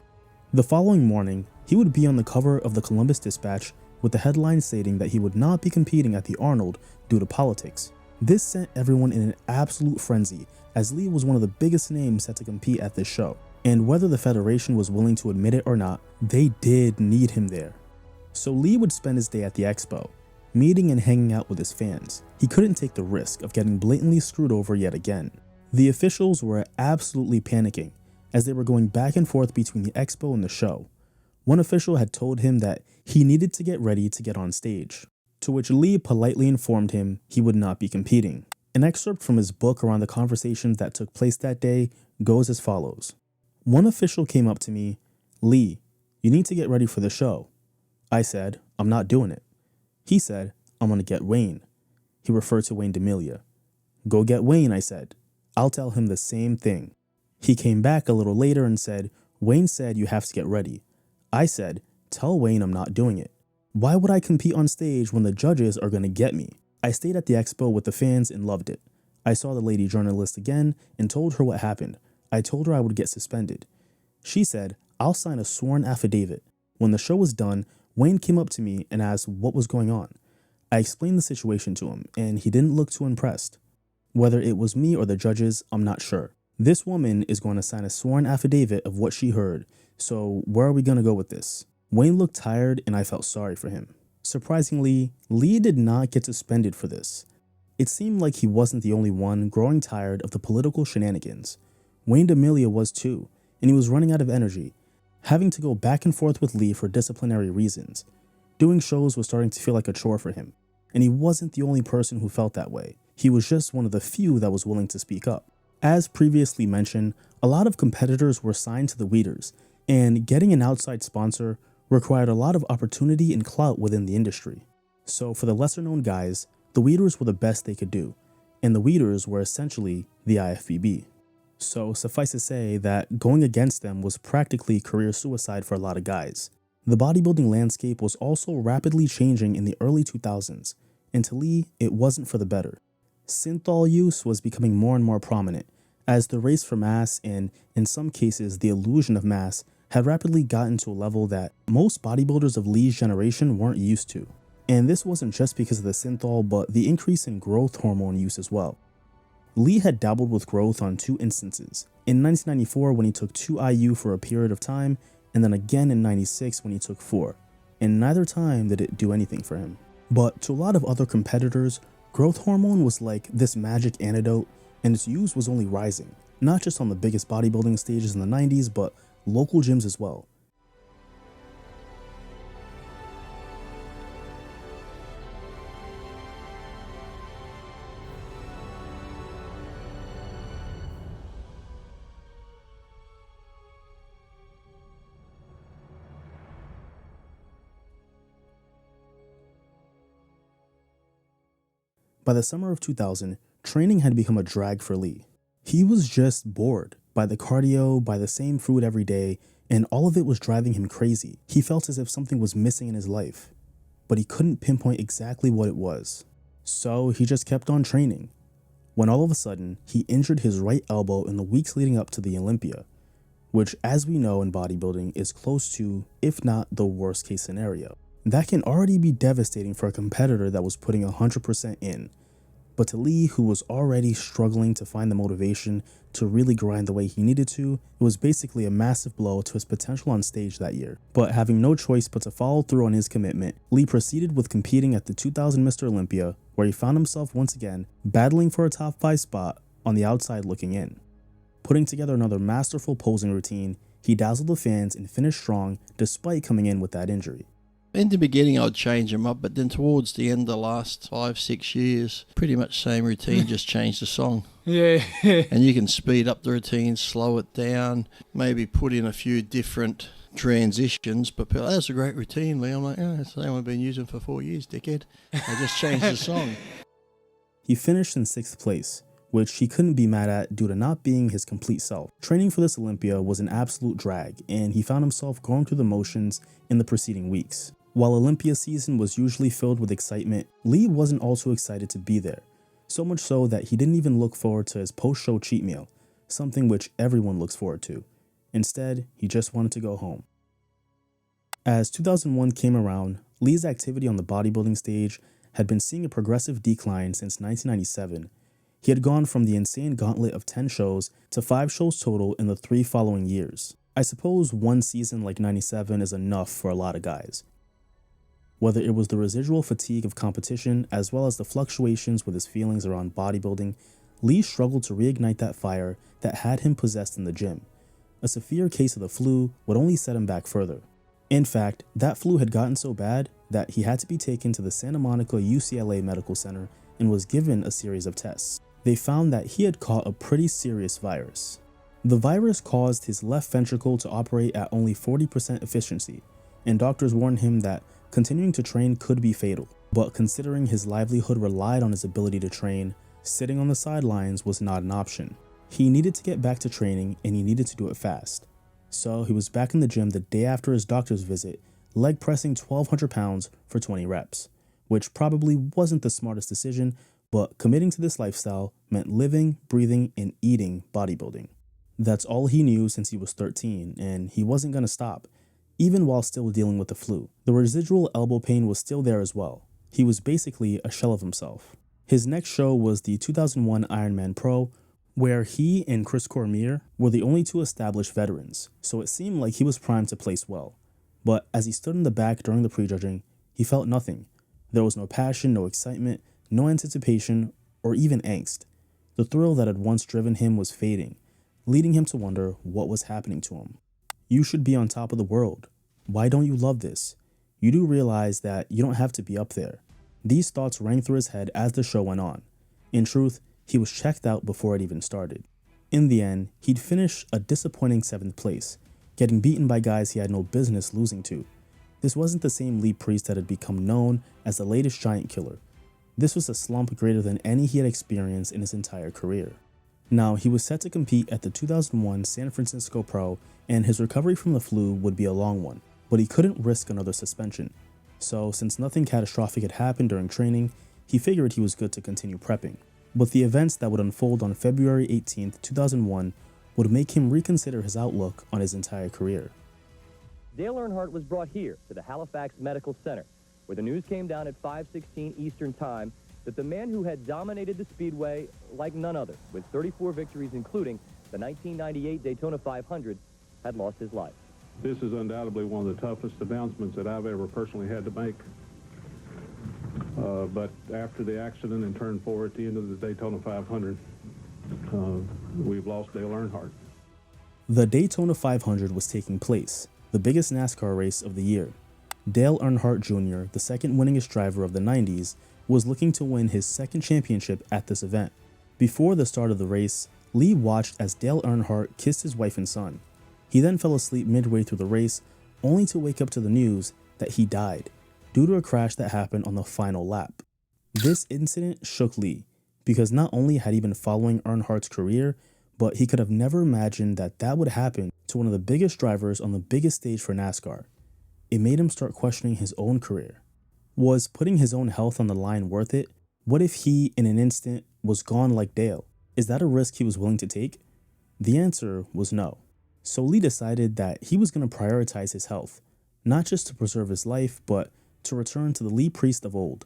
The following morning, he would be on the cover of the Columbus Dispatch with the headline stating that he would not be competing at the Arnold due to politics. This sent everyone in an absolute frenzy, as Lee was one of the biggest names set to compete at this show. And whether the Federation was willing to admit it or not, they did need him there. So Lee would spend his day at the expo, meeting and hanging out with his fans. He couldn't take the risk of getting blatantly screwed over yet again. The officials were absolutely panicking, as they were going back and forth between the expo and the show. One official had told him that he needed to get ready to get on stage, to which Lee politely informed him he would not be competing. An excerpt from his book around the conversations that took place that day goes as follows. One official came up to me, "Lee, you need to get ready for the show." I said, "I'm not doing it." He said, "I'm gonna get Wayne." He referred to Wayne D'Amelia. "Go get Wayne," I said. "I'll tell him the same thing." He came back a little later and said, "Wayne said you have to get ready." I said, "Tell Wayne I'm not doing it." Why would I compete on stage when the judges are going to get me? I stayed at the expo with the fans and loved it. I saw the lady journalist again and told her what happened. I told her I would get suspended. She said, I'll sign a sworn affidavit. When the show was done, Wayne came up to me and asked what was going on. I explained the situation to him, and he didn't look too impressed. Whether it was me or the judges, I'm not sure. This woman is going to sign a sworn affidavit of what she heard, so where are we going to go with this? Wayne looked tired and I felt sorry for him. Surprisingly, Lee did not get suspended for this. It seemed like he wasn't the only one growing tired of the political shenanigans. Wayne D'Amelio was too, and he was running out of energy, having to go back and forth with Lee for disciplinary reasons. Doing shows was starting to feel like a chore for him, and he wasn't the only person who felt that way. He was just one of the few that was willing to speak up. As previously mentioned, a lot of competitors were signed to the Weeders, and getting an outside sponsor required a lot of opportunity and clout within the industry. So for the lesser known guys, the Weeders were the best they could do, and the Weeders were essentially the IFBB. So suffice to say that going against them was practically career suicide for a lot of guys. The bodybuilding landscape was also rapidly changing in the early 2000s, and to Lee, it wasn't for the better. Synthol use was becoming more and more prominent, as the race for mass and, in some cases, the illusion of mass had rapidly gotten to a level that most bodybuilders of Lee's generation weren't used to. And this wasn't just because of the synthol, but the increase in growth hormone use as well. Lee had dabbled with growth on 2 instances, in 1994 when he took 2 IU for a period of time, and then again in 96 when he took 4, and neither time did it do anything for him. But to a lot of other competitors, growth hormone was like this magic antidote, and its use was only rising, not just on the biggest bodybuilding stages in the 90s, but local gyms as well. By the summer of 2000, training had become a drag for Lee. He was just bored by the cardio, by the same food every day, and all of it was driving him crazy. He felt as if something was missing in his life, but he couldn't pinpoint exactly what it was. So he just kept on training, when all of a sudden, he injured his right elbow in the weeks leading up to the Olympia, which, as we know in bodybuilding, is close to, if not the worst case scenario. That can already be devastating for a competitor that was putting 100% in. But to Lee, who was already struggling to find the motivation to really grind the way he needed to, it was basically a massive blow to his potential on stage that year. But having no choice but to follow through on his commitment, Lee proceeded with competing at the 2000 Mr. Olympia, where he found himself once again battling for a top 5 spot on the outside looking in. Putting together another masterful posing routine, he dazzled the fans and finished strong despite coming in with that injury. In the beginning, I'd change them up, but then towards the end of the last 5-6 years, pretty much same routine, just change the song. Yeah. And you can speed up the routine, slow it down, maybe put in a few different transitions, but people, that's a great routine, Lee. I'm like, oh, that's the same I've been using for 4 years, dickhead. I just changed the song. He finished in 6th place, which he couldn't be mad at due to not being his complete self. Training for this Olympia was an absolute drag, and he found himself going through the motions in the preceding weeks. While Olympia season was usually filled with excitement, Lee wasn't all too excited to be there, so much so that he didn't even look forward to his post-show cheat meal, something which everyone looks forward to. Instead, he just wanted to go home. As 2001 came around, Lee's activity on the bodybuilding stage had been seeing a progressive decline since 1997. He had gone from the insane gauntlet of 10 shows to 5 shows total in the 3 following years. I suppose one season like 97 is enough for a lot of guys. Whether it was the residual fatigue of competition as well as the fluctuations with his feelings around bodybuilding, Lee struggled to reignite that fire that had him possessed in the gym. A severe case of the flu would only set him back further. In fact, that flu had gotten so bad that he had to be taken to the Santa Monica UCLA Medical Center and was given a series of tests. They found that he had caught a pretty serious virus. The virus caused his left ventricle to operate at only 40% efficiency, and doctors warned him that continuing to train could be fatal. But considering his livelihood relied on his ability to train, sitting on the sidelines was not an option. He needed to get back to training, and he needed to do it fast. So he was back in the gym the day after his doctor's visit, leg pressing 1,200 pounds for 20 reps, which probably wasn't the smartest decision, but committing to this lifestyle meant living, breathing, and eating bodybuilding. That's all he knew since he was 13, and he wasn't going to stop, even while still dealing with the flu. The residual elbow pain was still there as well. He was basically a shell of himself. His next show was the 2001 Ironman Pro, where he and Chris Cormier were the only two established veterans, so it seemed like he was primed to place well. But as he stood in the back during the prejudging, he felt nothing. There was no passion, no excitement, no anticipation, or even angst. The thrill that had once driven him was fading, leading him to wonder what was happening to him. You should be on top of the world. Why don't you love this? You do realize that you don't have to be up there. These thoughts rang through his head as the show went on. In truth, he was checked out before it even started. In the end, he'd finish a disappointing 7th place, getting beaten by guys he had no business losing to. This wasn't the same Leepriest that had become known as the latest giant killer. This was a slump greater than any he had experienced in his entire career. Now, he was set to compete at the 2001 San Francisco Pro, and his recovery from the flu would be a long one, but he couldn't risk another suspension. So, since nothing catastrophic had happened during training, he figured he was good to continue prepping. But the events that would unfold on February 18, 2001 would make him reconsider his outlook on his entire career. Dale Earnhardt was brought here to the Halifax Medical Center, where the news came down at 5:16 Eastern Time that the man who had dominated the Speedway like none other, with 34 victories including the 1998 Daytona 500, had lost his life. This is undoubtedly one of the toughest announcements that I've ever personally had to make. But after the accident in turn 4 at the end of the Daytona 500, we've lost Dale Earnhardt. The Daytona 500 was taking place, the biggest NASCAR race of the year. Dale Earnhardt Jr., the second winningest driver of the 90s, was looking to win his second championship at this event. Before the start of the race, Lee watched as Dale Earnhardt kissed his wife and son. He then fell asleep midway through the race, only to wake up to the news that he died due to a crash that happened on the final lap. This incident shook Lee, because not only had he been following Earnhardt's career, but he could have never imagined that that would happen to one of the biggest drivers on the biggest stage for NASCAR. It made him start questioning his own career. Was putting his own health on the line worth it? What if he, in an instant, was gone like Dale? Is that a risk he was willing to take? The answer was no. So Lee decided that he was going to prioritize his health, not just to preserve his life, but to return to the Leepriest of old,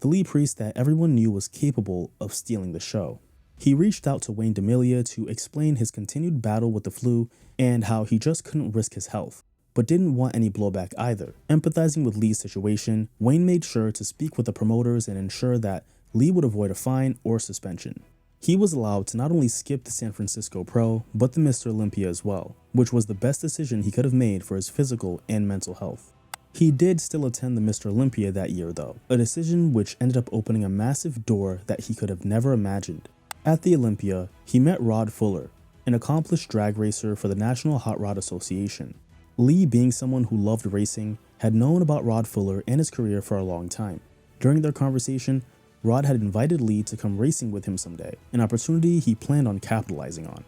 the Leepriest that everyone knew was capable of stealing the show. He reached out to Wayne DeMilia to explain his continued battle with the flu and how he just couldn't risk his health, but didn't want any blowback either. Empathizing with Lee's situation, Wayne made sure to speak with the promoters and ensure that Lee would avoid a fine or suspension. He was allowed to not only skip the San Francisco Pro, but the Mr. Olympia as well, which was the best decision he could have made for his physical and mental health. He did still attend the Mr. Olympia that year though, a decision which ended up opening a massive door that he could have never imagined. At the Olympia, he met Rod Fuller, an accomplished drag racer for the National Hot Rod Association. Lee, being someone who loved racing, had known about Rod Fuller and his career for a long time. During their conversation, Rod had invited Lee to come racing with him someday, an opportunity he planned on capitalizing on.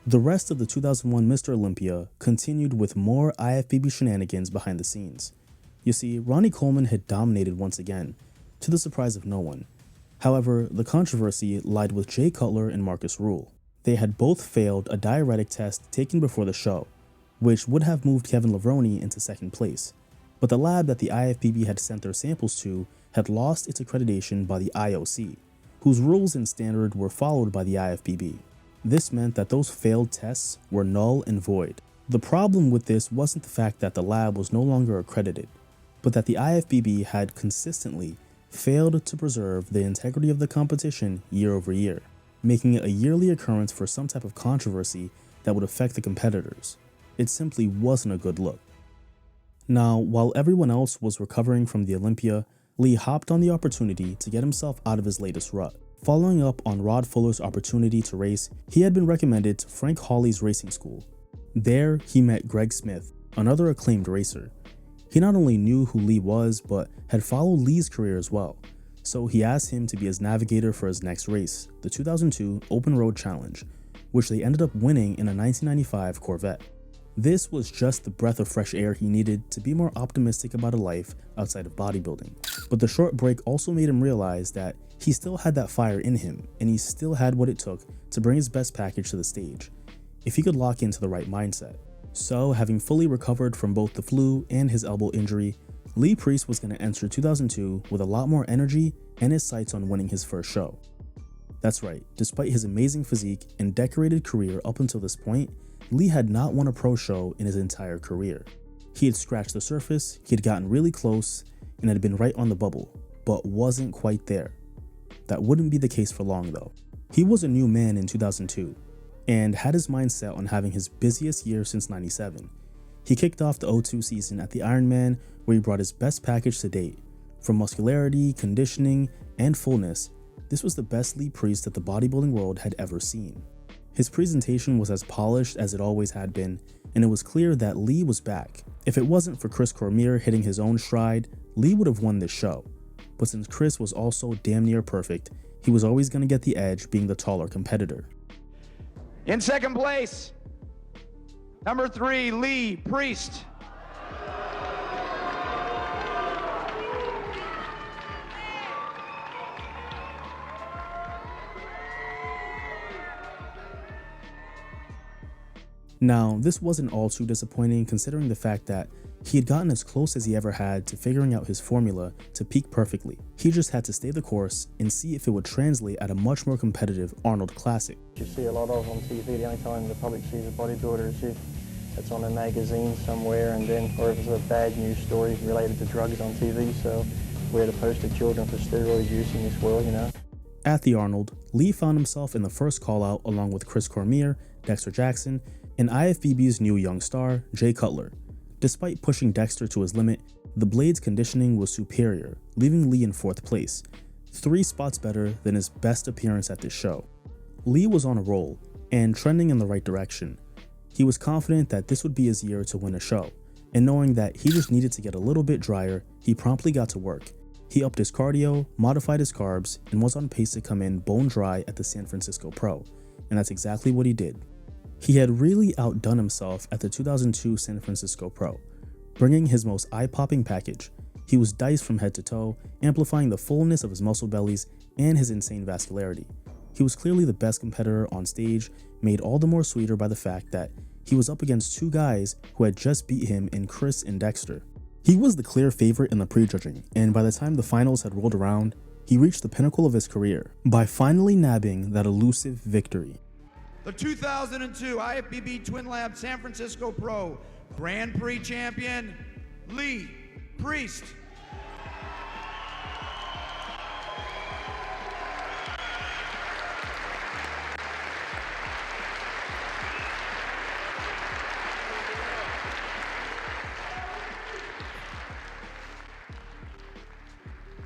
The rest of the 2001 Mr. Olympia continued with more IFBB shenanigans behind the scenes. You see, Ronnie Coleman had dominated once again, to the surprise of no one. However, the controversy lied with Jay Cutler and Marcus Rule. They had both failed a diuretic test taken before the show, which would have moved Kevin Levrone into second place. But the lab that the IFBB had sent their samples to had lost its accreditation by the IOC, whose rules and standard were followed by the IFBB. This meant that those failed tests were null and void. The problem with this wasn't the fact that the lab was no longer accredited, but that the IFBB had consistently failed to preserve the integrity of the competition year over year, making it a yearly occurrence for some type of controversy that would affect the competitors. It simply wasn't a good look. Now, while everyone else was recovering from the Olympia, Lee hopped on the opportunity to get himself out of his latest rut. Following up on Rod Fuller's opportunity to race, he had been recommended to Frank Hawley's racing school. There, he met Greg Smith, another acclaimed racer. He not only knew who Lee was, but had followed Lee's career as well, so he asked him to be his navigator for his next race, the 2002 Open Road Challenge, which they ended up winning in a 1995 Corvette. This was just the breath of fresh air he needed to be more optimistic about a life outside of bodybuilding. But the short break also made him realize that he still had that fire in him, and he still had what it took to bring his best package to the stage, if he could lock into the right mindset. So, having fully recovered from both the flu and his elbow injury, Leepriest was going to enter 2002 with a lot more energy and his sights on winning his first show. That's right, despite his amazing physique and decorated career up until this point, Lee had not won a pro show in his entire career. He had scratched the surface, he had gotten really close, and had been right on the bubble, but wasn't quite there. That wouldn't be the case for long though. He was a new man in 2002, and had his mind set on having his busiest year since '97. He kicked off the 02 season at the Ironman, where he brought his best package to date. From muscularity, conditioning, and fullness, this was the best Leepriest that the bodybuilding world had ever seen. His presentation was as polished as it always had been, and it was clear that Lee was back. If it wasn't for Chris Cormier hitting his own stride, Lee would have won this show. But since Chris was also damn near perfect, he was always going to get the edge being the taller competitor. In second place, number 3, Leepriest. Now, this wasn't all too disappointing considering the fact that he had gotten as close as he ever had to figuring out his formula to peak perfectly. He just had to stay the course and see if it would translate at a much more competitive Arnold Classic. You see a lot of on TV, the only time the public sees a bodybuilder is if it's on a magazine somewhere, and then, or if it's a bad news story related to drugs on TV, so we're the poster children for steroid use in this world, you know. At the Arnold, Lee found himself in the first call out along with Chris Cormier, Dexter Jackson, and IFBB's new young star, Jay Cutler. Despite pushing Dexter to his limit, the Blade's conditioning was superior, leaving Lee in 4th place, 3 spots better than his best appearance at this show. Lee was on a roll, and trending in the right direction. He was confident that this would be his year to win a show, and knowing that he just needed to get a little bit drier, he promptly got to work. He upped his cardio, modified his carbs, and was on pace to come in bone dry at the San Francisco Pro, and that's exactly what he did. He had really outdone himself at the 2002 San Francisco Pro, bringing his most eye-popping package. He was diced from head to toe, amplifying the fullness of his muscle bellies and his insane vascularity. He was clearly the best competitor on stage, made all the more sweeter by the fact that he was up against 2 guys who had just beat him in Chris and Dexter. He was the clear favorite in the prejudging, and by the time the finals had rolled around, he reached the pinnacle of his career by finally nabbing that elusive victory. The 2002 IFBB Twin Lab San Francisco Pro Grand Prix champion, Leepriest.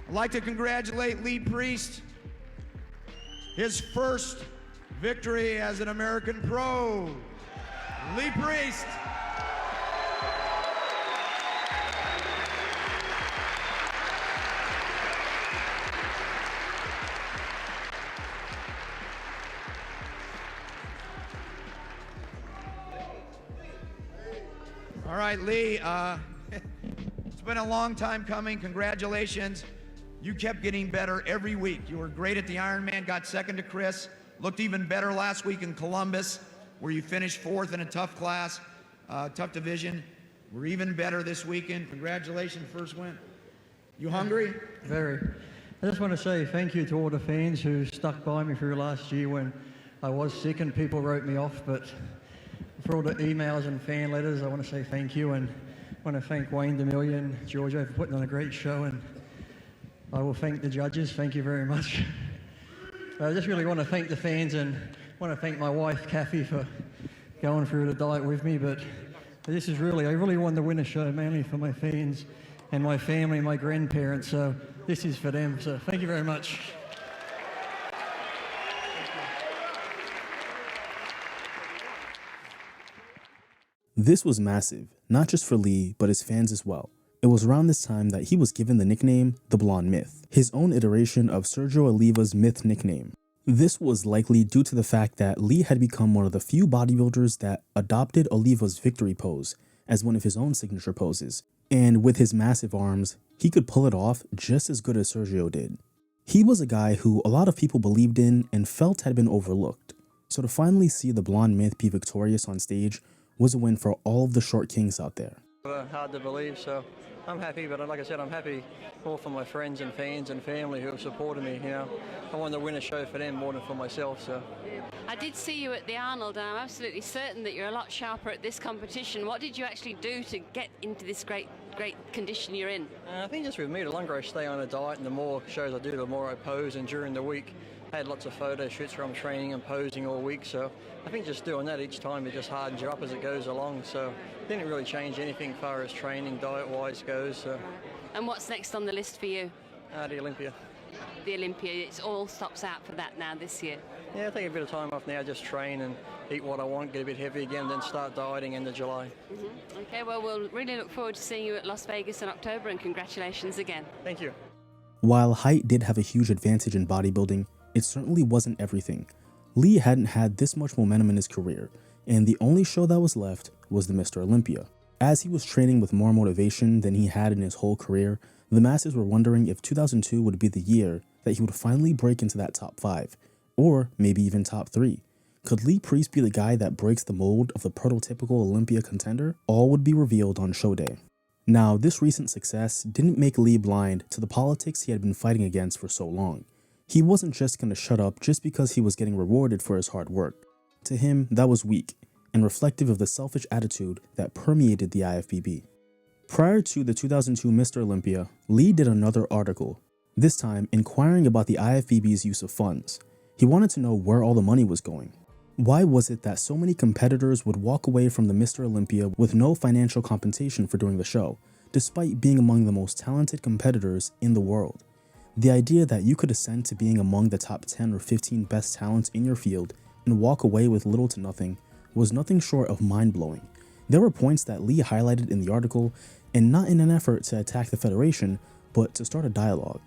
I'd like to congratulate Leepriest, his first victory as an American pro. Leepriest. All right, Lee, it's been a long time coming. Congratulations. You kept getting better every week. You were great at the Ironman, got second to Chris, looked even better last week in Columbus, where you finished 4th in a tough class, tough division. We're even better this weekend. Congratulations, first win. You hungry? Very. I just want to say thank you to all the fans who stuck by me through last year when I was sick and people wrote me off, but for all the emails and fan letters, I want to say thank you, and I want to thank Wayne DeMillion and Giorgio for putting on a great show, and I will thank the judges. Thank you very much. I just really want to thank the fans, and want to thank my wife, Kathy, for going through the diet with me, but this is really, I really wanted to win a show, mainly for my fans and my family, my grandparents, so this is for them, so thank you very much. This was massive, not just for Lee, but his fans as well. It was around this time that he was given the nickname The Blonde Myth, his own iteration of Sergio Oliva's Myth nickname. This was likely due to the fact that Lee had become one of the few bodybuilders that adopted Oliva's victory pose as one of his own signature poses, and with his massive arms, he could pull it off just as good as Sergio did. He was a guy who a lot of people believed in and felt had been overlooked, so to finally see the blonde myth be victorious on stage was a win for all of the short kings out there. Hard to believe, so I'm happy, but like I said, I'm happy more for my friends and fans and family who have supported me, you know. I want to win a show for them more than for myself, so. I did see you at the Arnold, and I'm absolutely certain that you're a lot sharper at this competition. What did you actually do to get into this great condition you're in? I think just with me, the longer I stay on a diet and the more shows I do, the more I pose, and during the week, I had lots of photo shoots where I'm training and posing all week, so I think just doing that each time, it just hardens you up as it goes along, so it didn't really change anything as far as training, diet-wise goes. So. And what's next on the list for you? The Olympia. The Olympia, it's all stops out for that now this year. Yeah, take a bit of time off now, just train and eat what I want, get a bit heavy again, then start dieting end of July. Okay, well, we'll really look forward to seeing you at Las Vegas in October, and congratulations again. Thank you. While height did have a huge advantage in bodybuilding, it certainly wasn't everything. Lee hadn't had this much momentum in his career, and the only show that was left was the Mr. Olympia. As he was training with more motivation than he had in his whole career, the masses were wondering if 2002 would be the year that he would finally break into that top 5, or maybe even top 3. Could Leepriest be the guy that breaks the mold of the prototypical Olympia contender? All would be revealed on show day. Now, this recent success didn't make Lee blind to the politics he had been fighting against for so long. He wasn't just going to shut up just because he was getting rewarded for his hard work. To him, that was weak, and reflective of the selfish attitude that permeated the IFBB. Prior to the 2002 Mr. Olympia, Lee did another article, this time inquiring about the IFBB's use of funds. He wanted to know where all the money was going. Why was it that so many competitors would walk away from the Mr. Olympia with no financial compensation for doing the show, despite being among the most talented competitors in the world? The idea that you could ascend to being among the top 10 or 15 best talents in your field and walk away with little to nothing was nothing short of mind-blowing. There were points that Lee highlighted in the article, and not in an effort to attack the Federation, but to start a dialogue.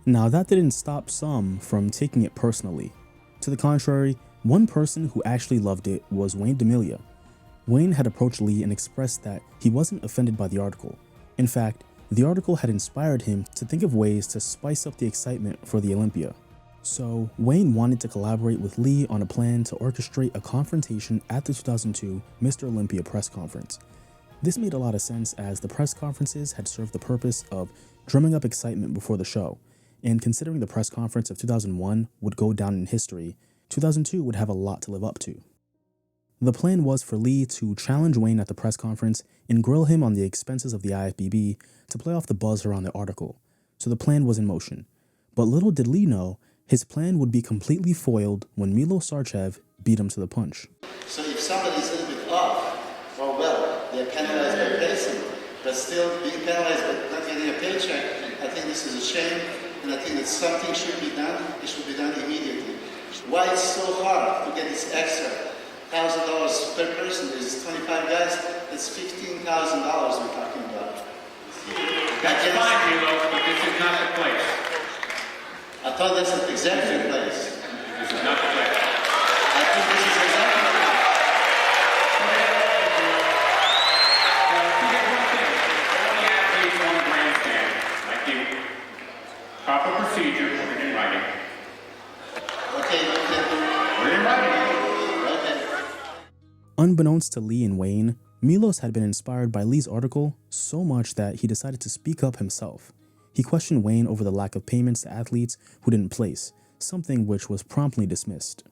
Now, that didn't stop some from taking it personally. To the contrary, one person who actually loved it was Wayne D'Amelia. Wayne had approached Lee and expressed that he wasn't offended by the article. In fact, the article had inspired him to think of ways to spice up the excitement for the Olympia. So, Wayne wanted to collaborate with Lee on a plan to orchestrate a confrontation at the 2002 Mr. Olympia press conference. This made a lot of sense as the press conferences had served the purpose of drumming up excitement before the show, and considering the press conference of 2001 would go down in history, 2002 would have a lot to live up to. The plan was for Lee to challenge Wayne at the press conference and grill him on the expenses of the IFBB to play off the buzz around the article, so the plan was in motion. But little did Lee know, his plan would be completely foiled when Milo Sarcev beat him to the punch. So if somebody's a little bit off, or well, they're penalized by pacing, but still being penalized by not getting a paycheck, I think this is a shame, and I think that something should be done. It should be done immediately. Why it's so hard to get this extra $1,000 per person? There's 25 guys. That's $15,000 we're talking about. That's fine, Milo, but this is not the place. I thought that's exactly the place. This is not the place. I think this is exactly the place. To get one thing, all the athletes on the grandstand, like you, proper procedure, put it in writing. Okay, put it in writing. Unbeknownst to Lee and Wayne, Milos had been inspired by Lee's article so much that he decided to speak up himself. He questioned Wayne over the lack of payments to athletes who didn't place, something which was promptly dismissed.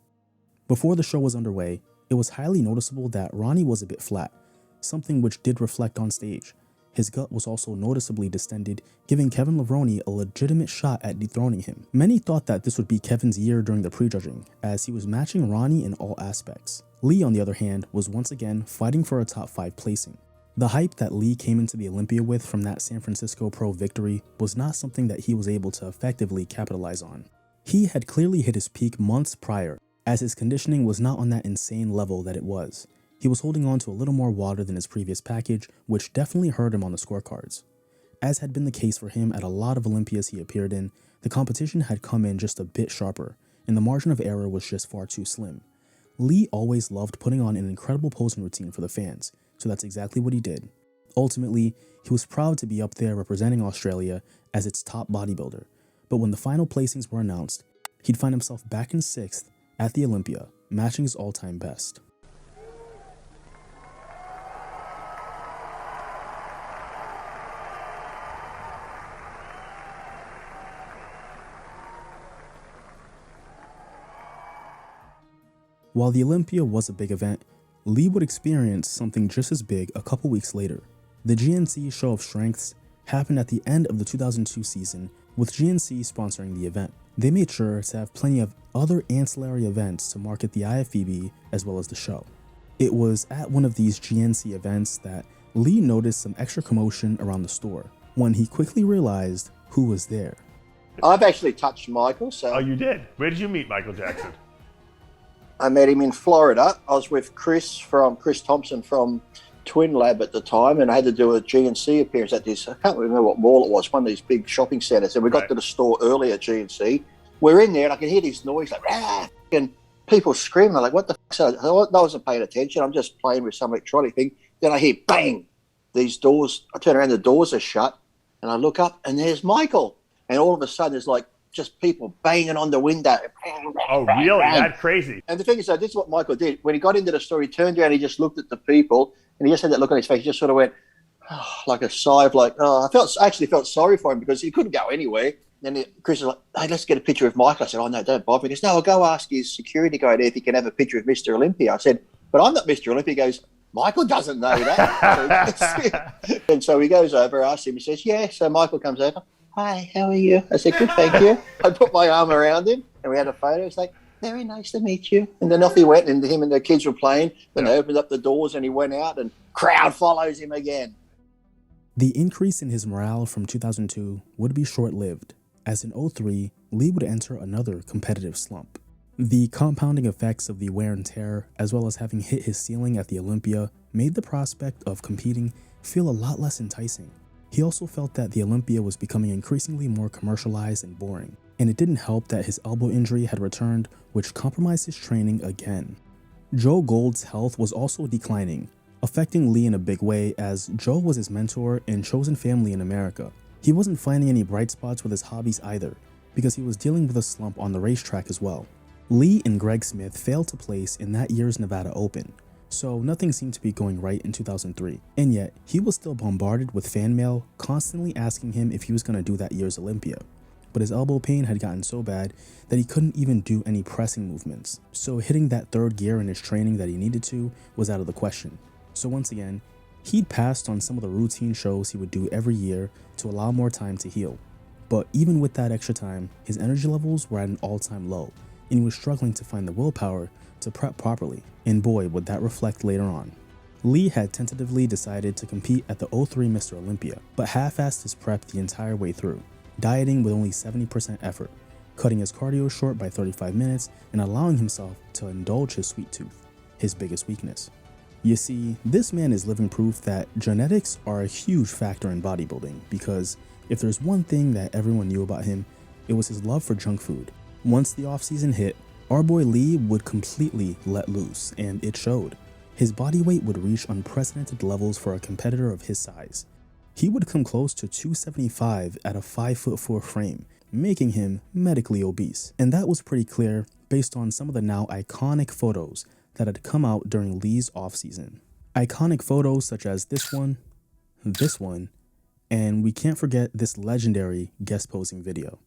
Before the show was underway, it was highly noticeable that Ronnie was a bit flat, something which did reflect on stage. His gut was also noticeably distended, giving Kevin Levrone a legitimate shot at dethroning him. Many thought that this would be Kevin's year during the prejudging, as he was matching Ronnie in all aspects. Lee, on the other hand, was once again fighting for a top 5 placing. The hype that Lee came into the Olympia with from that San Francisco Pro victory was not something that he was able to effectively capitalize on. He had clearly hit his peak months prior, as his conditioning was not on that insane level that it was. He was holding on to a little more water than his previous package, which definitely hurt him on the scorecards. As had been the case for him at a lot of Olympias he appeared in, the competition had come in just a bit sharper, and the margin of error was just far too slim. Lee always loved putting on an incredible posing routine for the fans, so that's exactly what he did. Ultimately, he was proud to be up there representing Australia as its top bodybuilder, but when the final placings were announced, he'd find himself back in 6th at the Olympia, matching his all-time best. While the Olympia was a big event, Lee would experience something just as big a couple weeks later. The GNC Show of Strengths happened at the end of the 2002 season, with GNC sponsoring the event. They made sure to have plenty of other ancillary events to market the IFBB as well as the show. It was at one of these GNC events that Lee noticed some extra commotion around the store, when he quickly realized who was there. I've actually touched Michael, so... Oh, you did? Where did you meet Michael Jackson? I met him in Florida. I was with Chris Thompson from Twin Lab at the time, and I had to do a GNC appearance at this, I can't remember what mall it was, one of these big shopping centres, and we got to the store early at GNC. We're in there, and I can hear this noise, like, rah, and people screaming. I'm like, what the fuck? So I wasn't paying attention. I'm just playing with some electronic thing. Then I hear, bang, these doors. I turn around, the doors are shut, and I look up, and there's Michael. And all of a sudden, there's like just people banging on the window. Oh, really? That crazy? And the thing is, though, this is what Michael did. When he got into the store, he turned around, he just looked at the people, and he just had that look on his face. He just sort of went, oh, like a sigh of like, oh, I actually felt sorry for him because he couldn't go anywhere. Then Chris was like, hey, let's get a picture of Michael. I said, oh, no, don't bother me. He goes, no, I'll go ask his security guy if he can have a picture of Mr. Olympia. I said, but I'm not Mr. Olympia. He goes, Michael doesn't know that. And so he goes over, asks him, he says, yeah. So Michael comes over. Hi, how are you? I said, good, thank you. I put my arm around him and we had a photo. It's like, very nice to meet you. And then off he went, and him and the kids were playing. Then they opened up the doors and he went out, and crowd follows him again. The increase in his morale from 2002 would be short-lived, as in 2003, Lee would enter another competitive slump. The compounding effects of the wear and tear, as well as having hit his ceiling at the Olympia, made the prospect of competing feel a lot less enticing. He also felt that the Olympia was becoming increasingly more commercialized and boring, and it didn't help that his elbow injury had returned, which compromised his training again. Joe Gold's health was also declining, affecting Lee in a big way, as Joe was his mentor and chosen family in America. He wasn't finding any bright spots with his hobbies either, because he was dealing with a slump on the racetrack as well. Lee and Greg Smith failed to place in that year's Nevada Open, so nothing seemed to be going right in 2003, and yet he was still bombarded with fan mail constantly asking him if he was going to do that year's Olympia. But his elbow pain had gotten so bad that he couldn't even do any pressing movements, so hitting that third gear in his training that he needed to was out of the question. So once again, he'd passed on some of the routine shows he would do every year to allow more time to heal. But even with that extra time, his energy levels were at an all-time low, and he was struggling to find the willpower to prep properly, and boy would that reflect later on. Lee had tentatively decided to compete at the 2003 Mr. Olympia, but half-assed his prep the entire way through, dieting with only 70% effort, cutting his cardio short by 35 minutes and allowing himself to indulge his sweet tooth, his biggest weakness. You see, this man is living proof that genetics are a huge factor in bodybuilding, because if there's one thing that everyone knew about him, it was his love for junk food. Once the off-season hit, our boy Lee would completely let loose, and it showed. His body weight would reach unprecedented levels for a competitor of his size. He would come close to 275 at a 5'4" frame, making him medically obese. And that was pretty clear based on some of the now iconic photos that had come out during Lee's off-season. Iconic photos such as this one, and we can't forget this legendary guest posing video.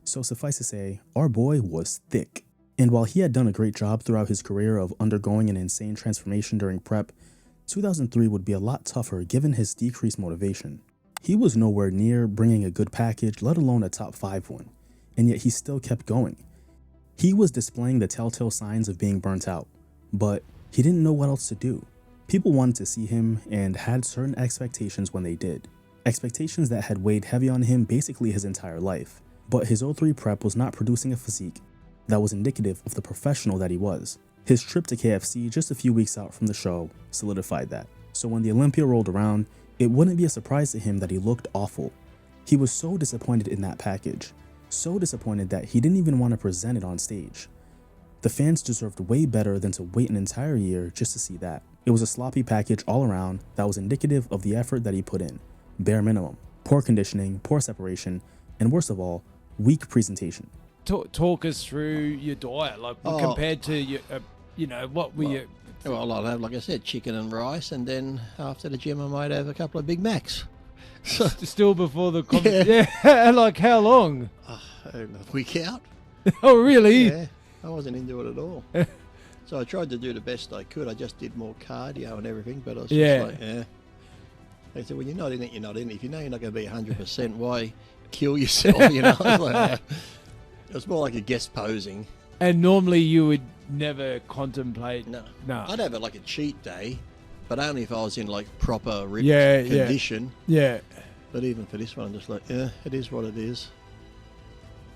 So suffice to say, our boy was thick. And while he had done a great job throughout his career of undergoing an insane transformation during prep, 2003 would be a lot tougher given his decreased motivation. He was nowhere near bringing a good package, let alone a top 5 one, and yet he still kept going. He was displaying the telltale signs of being burnt out, but he didn't know what else to do. People wanted to see him and had certain expectations when they did. Expectations that had weighed heavy on him basically his entire life. But his 03 prep was not producing a physique that was indicative of the professional that he was. His trip to KFC just a few weeks out from the show solidified that. So when the Olympia rolled around, it wouldn't be a surprise to him that he looked awful. He was so disappointed in that package, so disappointed that he didn't even want to present it on stage. The fans deserved way better than to wait an entire year just to see that. It was a sloppy package all around that was indicative of the effort that he put in. Bare minimum, poor conditioning, poor separation, and worst of all, weak presentation. Talk us through your diet, like compared to your, what were you? Well, I'd have, like I said, chicken and rice, and then after the gym I might have a couple of Big Macs. Still before the yeah. Like how long? A week out. Oh, really? Yeah, I wasn't into it at all. So I tried to do the best I could. I just did more cardio and everything, but I was just like, yeah. They said, well, you're not in it, you're not in it. If you know you're not going to be 100%, why kill yourself, you know? Like, it was more like a guest posing. And normally you would never contemplate. No. I'd have it like a cheat day, but only if I was in like proper ripped condition. Yeah. But even for this one, I'm just like, yeah, it is what it is.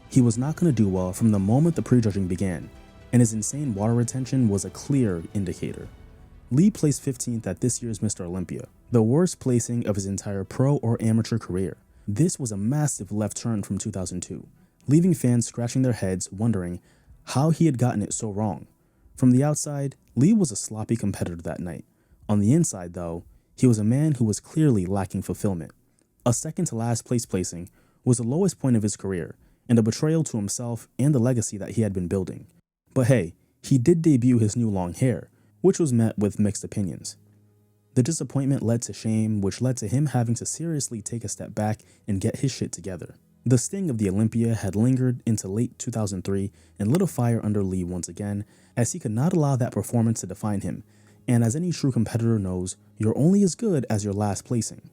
He was not going to do well from the moment the prejudging began, and his insane water retention was a clear indicator. Lee placed 15th at this year's Mr. Olympia, the worst placing of his entire pro or amateur career. This was a massive left turn from 2002, leaving fans scratching their heads wondering how he had gotten it so wrong. From the outside, Lee was a sloppy competitor that night. On the inside, though, he was a man who was clearly lacking fulfillment. A second to last place placing was the lowest point of his career, and a betrayal to himself and the legacy that he had been building. But hey, he did debut his new long hair, which was met with mixed opinions. The disappointment led to shame, which led to him having to seriously take a step back and get his shit together. The sting of the Olympia had lingered into late 2003 and lit a fire under Lee once again, as he could not allow that performance to define him, and as any true competitor knows, you're only as good as your last placing.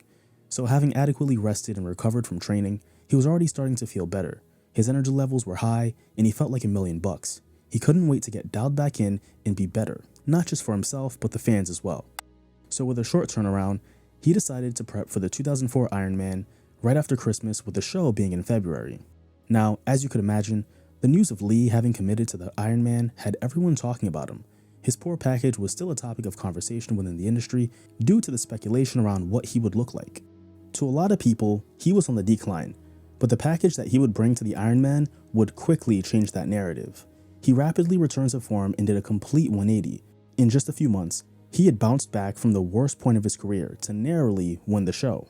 So having adequately rested and recovered from training, he was already starting to feel better. His energy levels were high, and he felt like $1,000,000. He couldn't wait to get dialed back in and be better, not just for himself, but the fans as well. So with a short turnaround, he decided to prep for the 2004 Ironman right after Christmas, with the show being in February. Now, as you could imagine, the news of Lee having committed to the Ironman had everyone talking about him. His poor package was still a topic of conversation within the industry due to the speculation around what he would look like. To a lot of people, he was on the decline, but the package that he would bring to the Ironman would quickly change that narrative. He rapidly returns to form and did a complete 180. In just a few months, he had bounced back from the worst point of his career to narrowly win the show.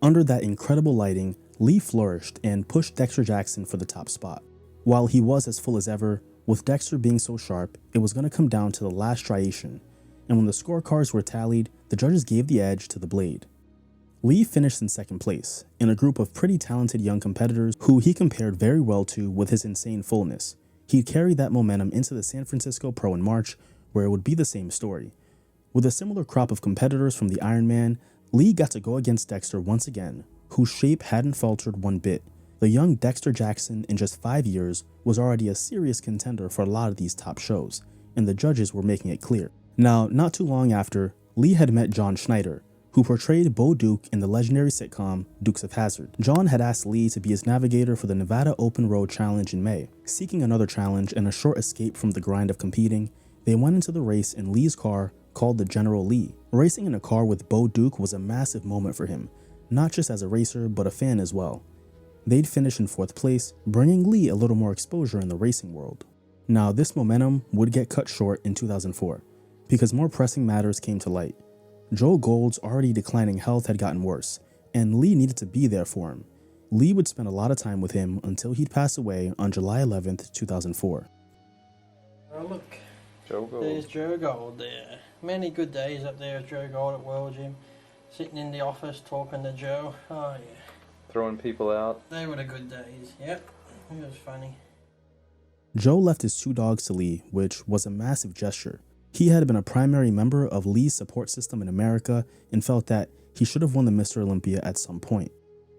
Under that incredible lighting, Lee flourished and pushed Dexter Jackson for the top spot. While he was as full as ever, with Dexter being so sharp, it was going to come down to the last striation, and when the scorecards were tallied, the judges gave the edge to the blade. Lee finished in second place, in a group of pretty talented young competitors who he compared very well to with his insane fullness. He'd carry that momentum into the San Francisco Pro in March, where it would be the same story. With a similar crop of competitors from the Ironman, Lee got to go against Dexter once again, whose shape hadn't faltered one bit. The young Dexter Jackson in just 5 years was already a serious contender for a lot of these top shows, and the judges were making it clear. Now, not too long after, Lee had met John Schneider, who portrayed Bo Duke in the legendary sitcom Dukes of Hazzard. John had asked Lee to be his navigator for the Nevada Open Road Challenge in May. Seeking another challenge and a short escape from the grind of competing, they went into the race in Lee's car called the General Lee. Racing in a car with Bo Duke was a massive moment for him, not just as a racer, but a fan as well. They'd finish in 4th place, bringing Lee a little more exposure in the racing world. Now, this momentum would get cut short in 2004, because more pressing matters came to light. Joe Gold's already declining health had gotten worse, and Lee needed to be there for him. Lee would spend a lot of time with him until he'd pass away on July 11th, 2004. Oh look, Joe Gold. There's Joe Gold there. Many good days up there with Joe Gold at World Gym. Sitting in the office talking to Joe. Oh yeah. Throwing people out. They were the good days, yep. It was funny. Joe left his 2 dogs to Lee, which was a massive gesture. He had been a primary member of Lee's support system in America and felt that he should have won the Mr. Olympia at some point.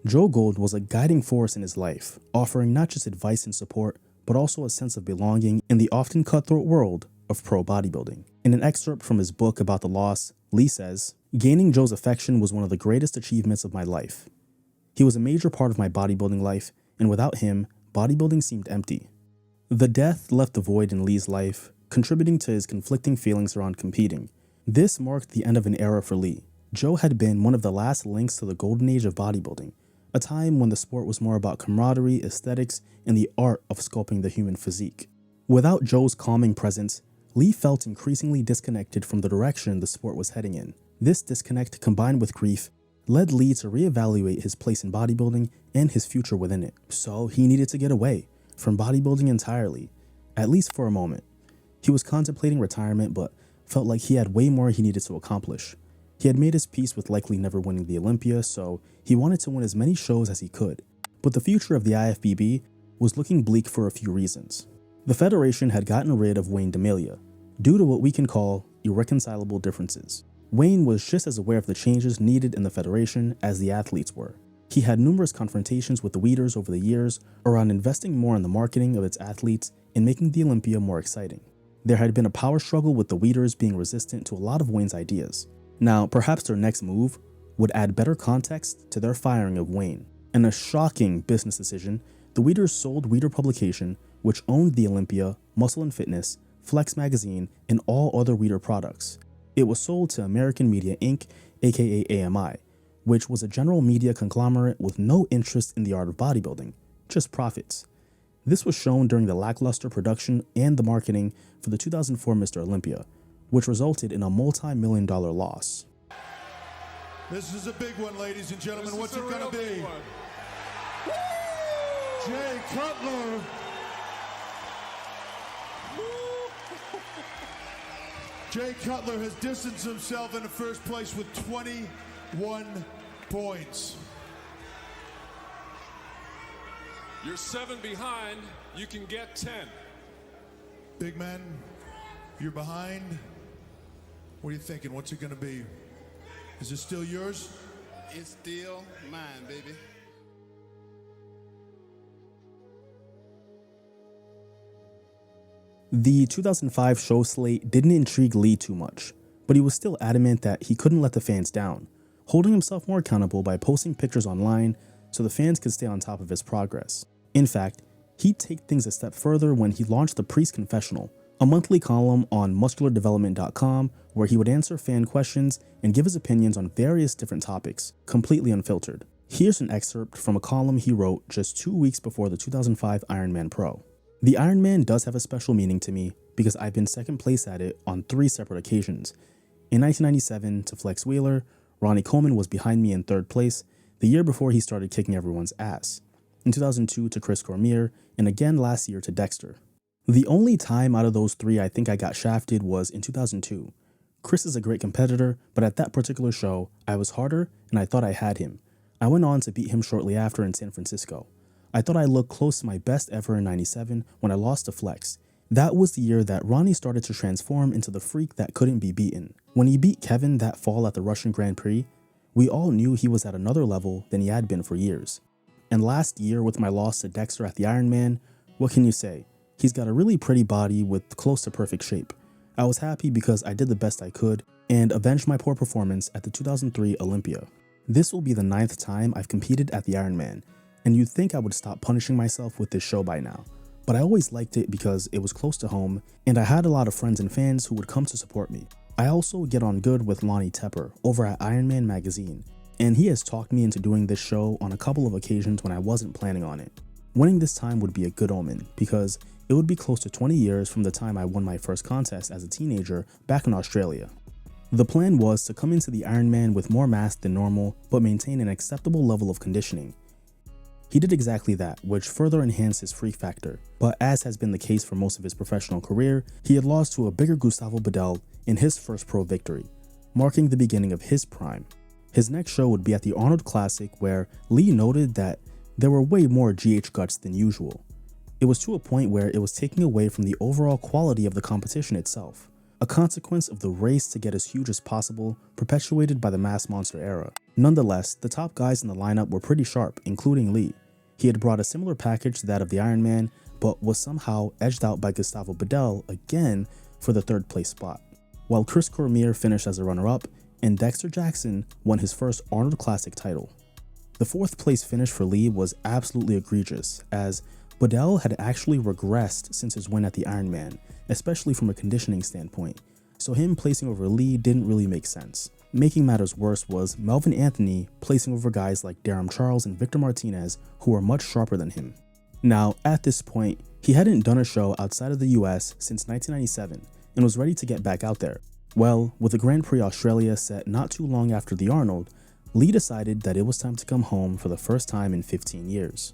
Joe Gold was a guiding force in his life, offering not just advice and support, but also a sense of belonging in the often cutthroat world of pro bodybuilding. In an excerpt from his book about the loss, Lee says, "Gaining Joe's affection was one of the greatest achievements of my life. He was a major part of my bodybuilding life, and without him, bodybuilding seemed empty." The death left a void in Lee's life, contributing to his conflicting feelings around competing. This marked the end of an era for Lee. Joe had been one of the last links to the golden age of bodybuilding, a time when the sport was more about camaraderie, aesthetics, and the art of sculpting the human physique. Without Joe's calming presence, Lee felt increasingly disconnected from the direction the sport was heading in. This disconnect, combined with grief, led Lee to reevaluate his place in bodybuilding and his future within it. So he needed to get away from bodybuilding entirely, at least for a moment. He was contemplating retirement, but felt like he had way more he needed to accomplish. He had made his peace with likely never winning the Olympia, so he wanted to win as many shows as he could. But the future of the IFBB was looking bleak for a few reasons. The Federation had gotten rid of Wayne D'Amelia, due to what we can call irreconcilable differences. Wayne was just as aware of the changes needed in the Federation as the athletes were. He had numerous confrontations with the Weeders over the years around investing more in the marketing of its athletes and making the Olympia more exciting. There had been a power struggle with the Weeders being resistant to a lot of Wayne's ideas. Now, perhaps their next move would add better context to their firing of Wayne. In a shocking business decision, the Weeders sold Weeder Publication, which owned the Olympia, Muscle and Fitness, Flex Magazine, and all other Weeder products. It was sold to American Media Inc., aka AMI, which was a general media conglomerate with no interest in the art of bodybuilding, just profits. This was shown during the lackluster production and the marketing for the 2004 Mr. Olympia, which resulted in a multi-million-dollar loss. This is a big one, ladies and gentlemen. What's it gonna be? Jay Cutler. Jay Cutler has distanced himself into first place with 21 points. You're 7 behind, you can get 10. Big man, you're behind. What are you thinking? What's it gonna be? Is it still yours? It's still mine, baby. The 2005 show slate didn't intrigue Lee too much, but he was still adamant that he couldn't let the fans down, holding himself more accountable by posting pictures online so the fans could stay on top of his progress. In fact, he'd take things a step further when he launched the Priest Confessional, a monthly column on musculardevelopment.com where he would answer fan questions and give his opinions on various different topics, completely unfiltered. Here's an excerpt from a column he wrote just 2 weeks before the 2005 Ironman Pro. The Ironman does have a special meaning to me because I've been second place at it on 3 separate occasions. In 1997 to Flex Wheeler, Ronnie Coleman was behind me in 3rd place, the year before he started kicking everyone's ass. In 2002 to Chris Cormier, and again last year to Dexter. The only time out of those 3 I think I got shafted was in 2002. Chris is a great competitor, but at that particular show, I was harder and I thought I had him. I went on to beat him shortly after in San Francisco. I thought I looked close to my best ever in 97 when I lost to Flex. That was the year that Ronnie started to transform into the freak that couldn't be beaten. When he beat Kevin that fall at the Russian Grand Prix, we all knew he was at another level than he had been for years. And last year with my loss to Dexter at the Ironman, what can you say? He's got a really pretty body with close to perfect shape. I was happy because I did the best I could and avenged my poor performance at the 2003 Olympia. This will be the 9th time I've competed at the Ironman, and you'd think I would stop punishing myself with this show by now. But I always liked it because it was close to home, and I had a lot of friends and fans who would come to support me. I also get on good with Lonnie Tepper over at Ironman Magazine, and he has talked me into doing this show on a couple of occasions when I wasn't planning on it. Winning this time would be a good omen, because it would be close to 20 years from the time I won my first contest as a teenager back in Australia. The plan was to come into the Ironman with more mass than normal, but maintain an acceptable level of conditioning. He did exactly that, which further enhanced his freak factor, but as has been the case for most of his professional career, he had lost to a bigger Gustavo Bedell in his first pro victory, marking the beginning of his prime. His next show would be at the Arnold Classic, where Lee noted that there were way more GH guts than usual. It was to a point where it was taking away from the overall quality of the competition itself, a consequence of the race to get as huge as possible, perpetuated by the Mass Monster era. Nonetheless, the top guys in the lineup were pretty sharp, including Lee. He had brought a similar package to that of the Ironman, but was somehow edged out by Gustavo Bedell again for the 3rd place spot, while Chris Cormier finished as a runner-up and Dexter Jackson won his first Arnold Classic title. The 4th place finish for Lee was absolutely egregious, as Bedell had actually regressed since his win at the Ironman, especially from a conditioning standpoint, so him placing over Lee didn't really make sense. Making matters worse was Melvin Anthony placing over guys like Daram Charles and Victor Martinez, who were much sharper than him. Now, at this point, he hadn't done a show outside of the US since 1997 and was ready to get back out there. Well, with the Grand Prix Australia set not too long after the Arnold, Lee decided that it was time to come home for the first time in 15 years.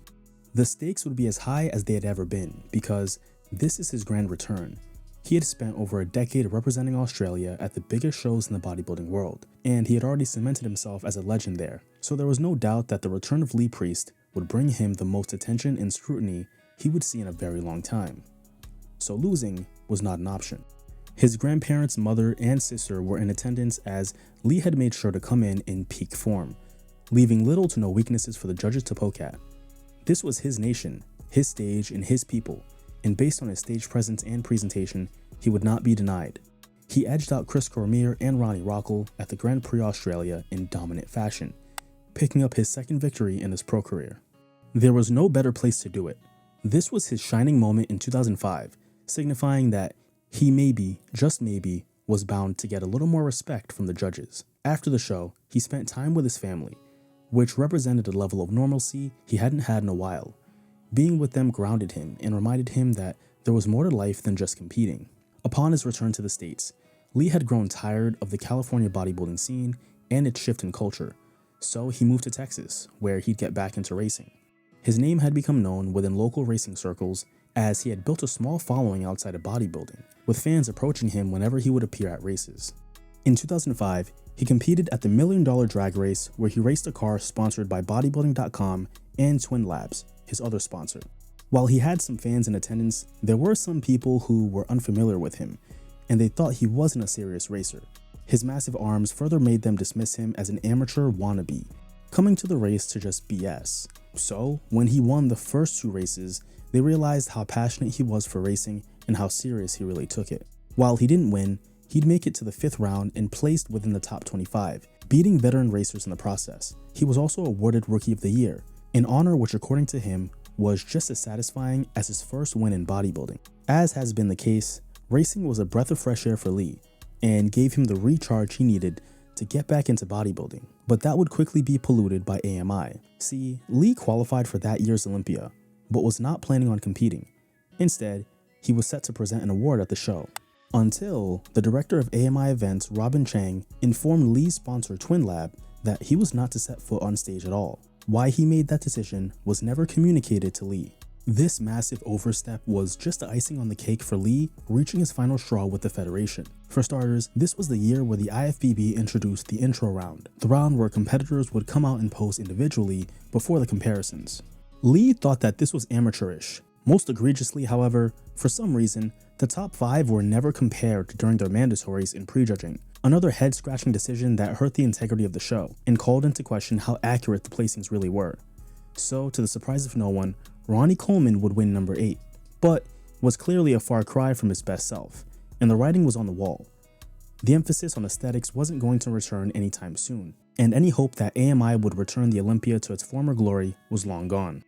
The stakes would be as high as they had ever been, because this is his grand return. He had spent over a decade representing Australia at the biggest shows in the bodybuilding world, and he had already cemented himself as a legend there, so there was no doubt that the return of Leepriest would bring him the most attention and scrutiny he would see in a very long time. So losing was not an option. His grandparents, mother, and sister were in attendance as Lee had made sure to come in peak form, leaving little to no weaknesses for the judges to poke at. This was his nation, his stage, and his people, and based on his stage presence and presentation, he would not be denied. He edged out Chris Cormier and Ronnie Rockle at the Grand Prix Australia in dominant fashion, picking up his 2nd victory in his pro career. There was no better place to do it. This was his shining moment in 2005, signifying that he maybe, just maybe, was bound to get a little more respect from the judges. After the show, he spent time with his family, which represented a level of normalcy he hadn't had in a while. Being with them grounded him and reminded him that there was more to life than just competing. Upon his return to the States, Lee had grown tired of the California bodybuilding scene and its shift in culture, so he moved to Texas, where he'd get back into racing. His name had become known within local racing circles as he had built a small following outside of bodybuilding, with fans approaching him whenever he would appear at races. In 2005, he competed at the $1 Million Drag Race, where he raced a car sponsored by Bodybuilding.com and Twin Labs, his other sponsor. While he had some fans in attendance, there were some people who were unfamiliar with him, and they thought he wasn't a serious racer. His massive arms further made them dismiss him as an amateur wannabe, coming to the race to just BS. So, when he won the first 2 races, they realized how passionate he was for racing and how serious he really took it. While he didn't win, he'd make it to the 5th round and placed within the top 25, beating veteran racers in the process. He was also awarded Rookie of the Year, an honor which, according to him, was just as satisfying as his first win in bodybuilding. As has been the case, racing was a breath of fresh air for Lee, and gave him the recharge he needed to get back into bodybuilding, but that would quickly be polluted by AMI. See, Lee qualified for that year's Olympia, but was not planning on competing. Instead, he was set to present an award at the show, until the director of AMI events, Robin Chang, informed Lee's sponsor Twin Lab that he was not to set foot on stage at all. Why he made that decision was never communicated to Lee. This massive overstep was just the icing on the cake for Lee reaching his final straw with the federation. For starters, this was the year where the IFBB introduced the intro round, the round where competitors would come out and pose individually before the comparisons. Lee thought that this was amateurish. Most egregiously, however, for some reason, the top 5 were never compared during their mandatories in prejudging, another head-scratching decision that hurt the integrity of the show and called into question how accurate the placings really were. So, to the surprise of no one, Ronnie Coleman would win number 8, but was clearly a far cry from his best self, and the writing was on the wall. The emphasis on aesthetics wasn't going to return anytime soon, and any hope that AMI would return the Olympia to its former glory was long gone.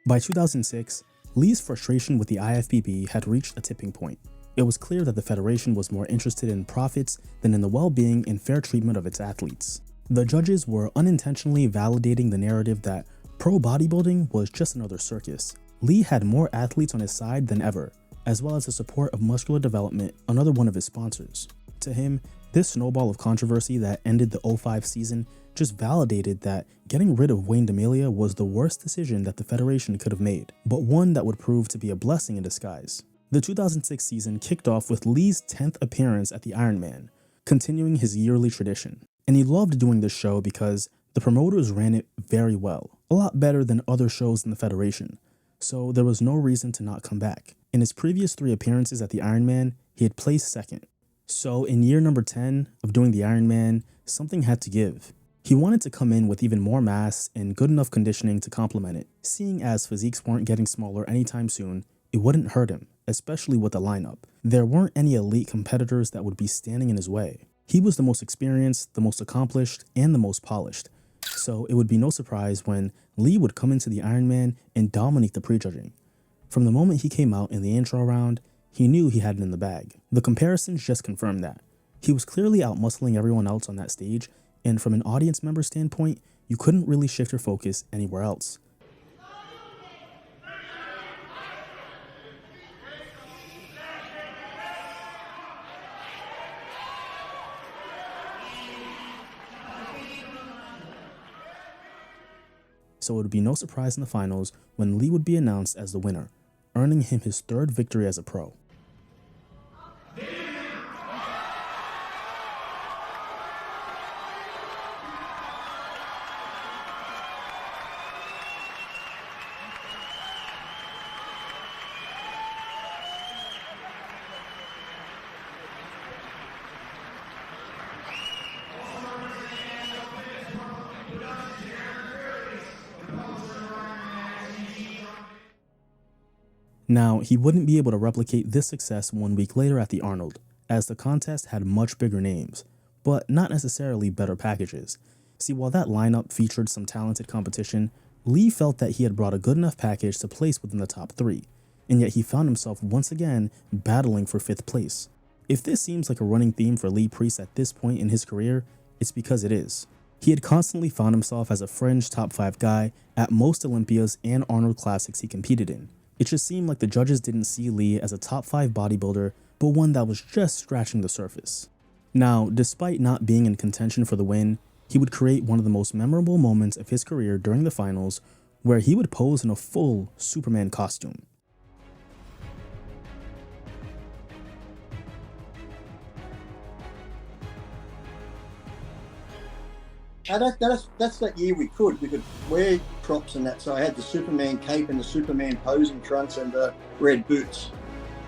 By 2006, Lee's frustration with the IFBB had reached a tipping point. It was clear that the federation was more interested in profits than in the well-being and fair treatment of its athletes. The judges were unintentionally validating the narrative that pro bodybuilding was just another circus. Lee had more athletes on his side than ever, as well as the support of Muscular Development, another one of his sponsors. To him, this snowball of controversy that ended the 05 season just validated that getting rid of Wayne D'Amelia was the worst decision that the federation could have made, but one that would prove to be a blessing in disguise. The 2006 season kicked off with Lee's 10th appearance at the Ironman, continuing his yearly tradition. And he loved doing this show because the promoters ran it very well, a lot better than other shows in the federation, so there was no reason to not come back. In his previous 3 appearances at the Ironman, he had placed 2nd. So in year number 10 of doing the Ironman, something had to give. He wanted to come in with even more mass and good enough conditioning to complement it. Seeing as physiques weren't getting smaller anytime soon, it wouldn't hurt him, especially with the lineup. There weren't any elite competitors that would be standing in his way. He was the most experienced, the most accomplished, and the most polished. So it would be no surprise when Lee would come into the Ironman and dominate the prejudging. From the moment he came out in the intro round, he knew he had it in the bag. The comparisons just confirmed that. He was clearly out-muscling everyone else on that stage, and from an audience member standpoint, you couldn't really shift your focus anywhere else. So it would be no surprise in the finals when Lee would be announced as the winner, earning him his 3rd victory as a pro. Now, he wouldn't be able to replicate this success 1 week later at the Arnold, as the contest had much bigger names, but not necessarily better packages. See, while that lineup featured some talented competition, Lee felt that he had brought a good enough package to place within the top 3, and yet he found himself once again battling for 5th place. If this seems like a running theme for Leepriest at this point in his career, it's because it is. He had constantly found himself as a fringe top 5 guy at most Olympias and Arnold Classics he competed in. It just seemed like the judges didn't see Lee as a top 5 bodybuilder, but one that was just scratching the surface. Now, despite not being in contention for the win, he would create one of the most memorable moments of his career during the finals, where he would pose in a full Superman costume. That's that year we could wear props and that. So I had the Superman cape and the Superman posing trunks and the red boots.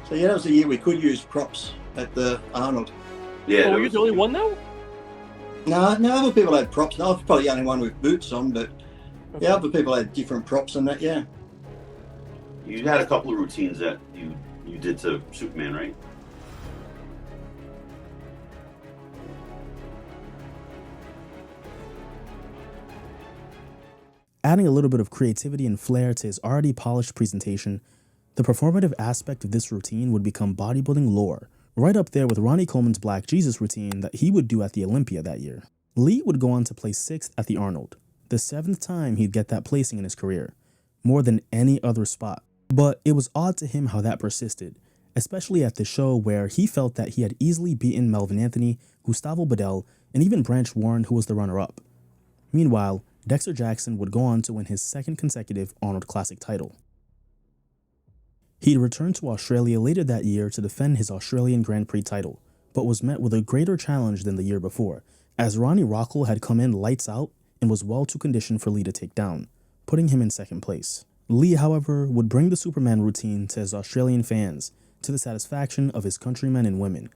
So yeah, that was the year we could use props at the Arnold. Yeah. Oh, were you the only one though? No, other people had props. No, I was probably the only one with boots on, but okay. Yeah, other people had different props and that. Yeah. You had a couple of routines that you did to Superman, right? Adding a little bit of creativity and flair to his already polished presentation, the performative aspect of this routine would become bodybuilding lore, right up there with Ronnie Coleman's Black Jesus routine that he would do at the Olympia that year. Lee would go on to place 6th at the Arnold, the 7th time he'd get that placing in his career, more than any other spot. But it was odd to him how that persisted, especially at the show where he felt that he had easily beaten Melvin Anthony, Gustavo Bedell, and even Branch Warren, who was the runner-up. Meanwhile, Dexter Jackson would go on to win his 2nd consecutive Arnold Classic title. He'd returned to Australia later that year to defend his Australian Grand Prix title, but was met with a greater challenge than the year before, as Ronnie Rockwell had come in lights out and was well too conditioned for Lee to take down, putting him in 2nd place. Lee, however, would bring the Superman routine to his Australian fans, to the satisfaction of his countrymen and women.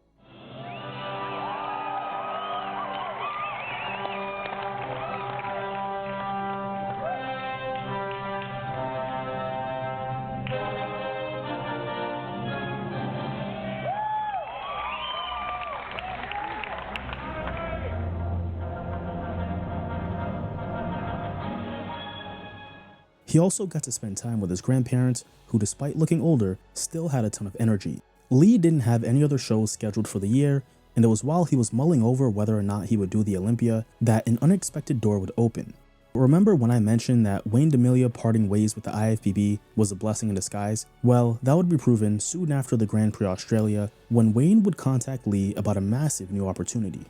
He also got to spend time with his grandparents, who despite looking older, still had a ton of energy. Lee didn't have any other shows scheduled for the year, and it was while he was mulling over whether or not he would do the Olympia that an unexpected door would open. Remember when I mentioned that Wayne D'Amelio parting ways with the IFBB was a blessing in disguise? Well, that would be proven soon after the Grand Prix Australia, when Wayne would contact Lee about a massive new opportunity.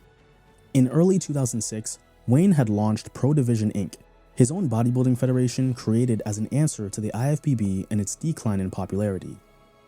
In early 2006, Wayne had launched Pro Division Inc., his own bodybuilding federation created as an answer to the IFBB and its decline in popularity.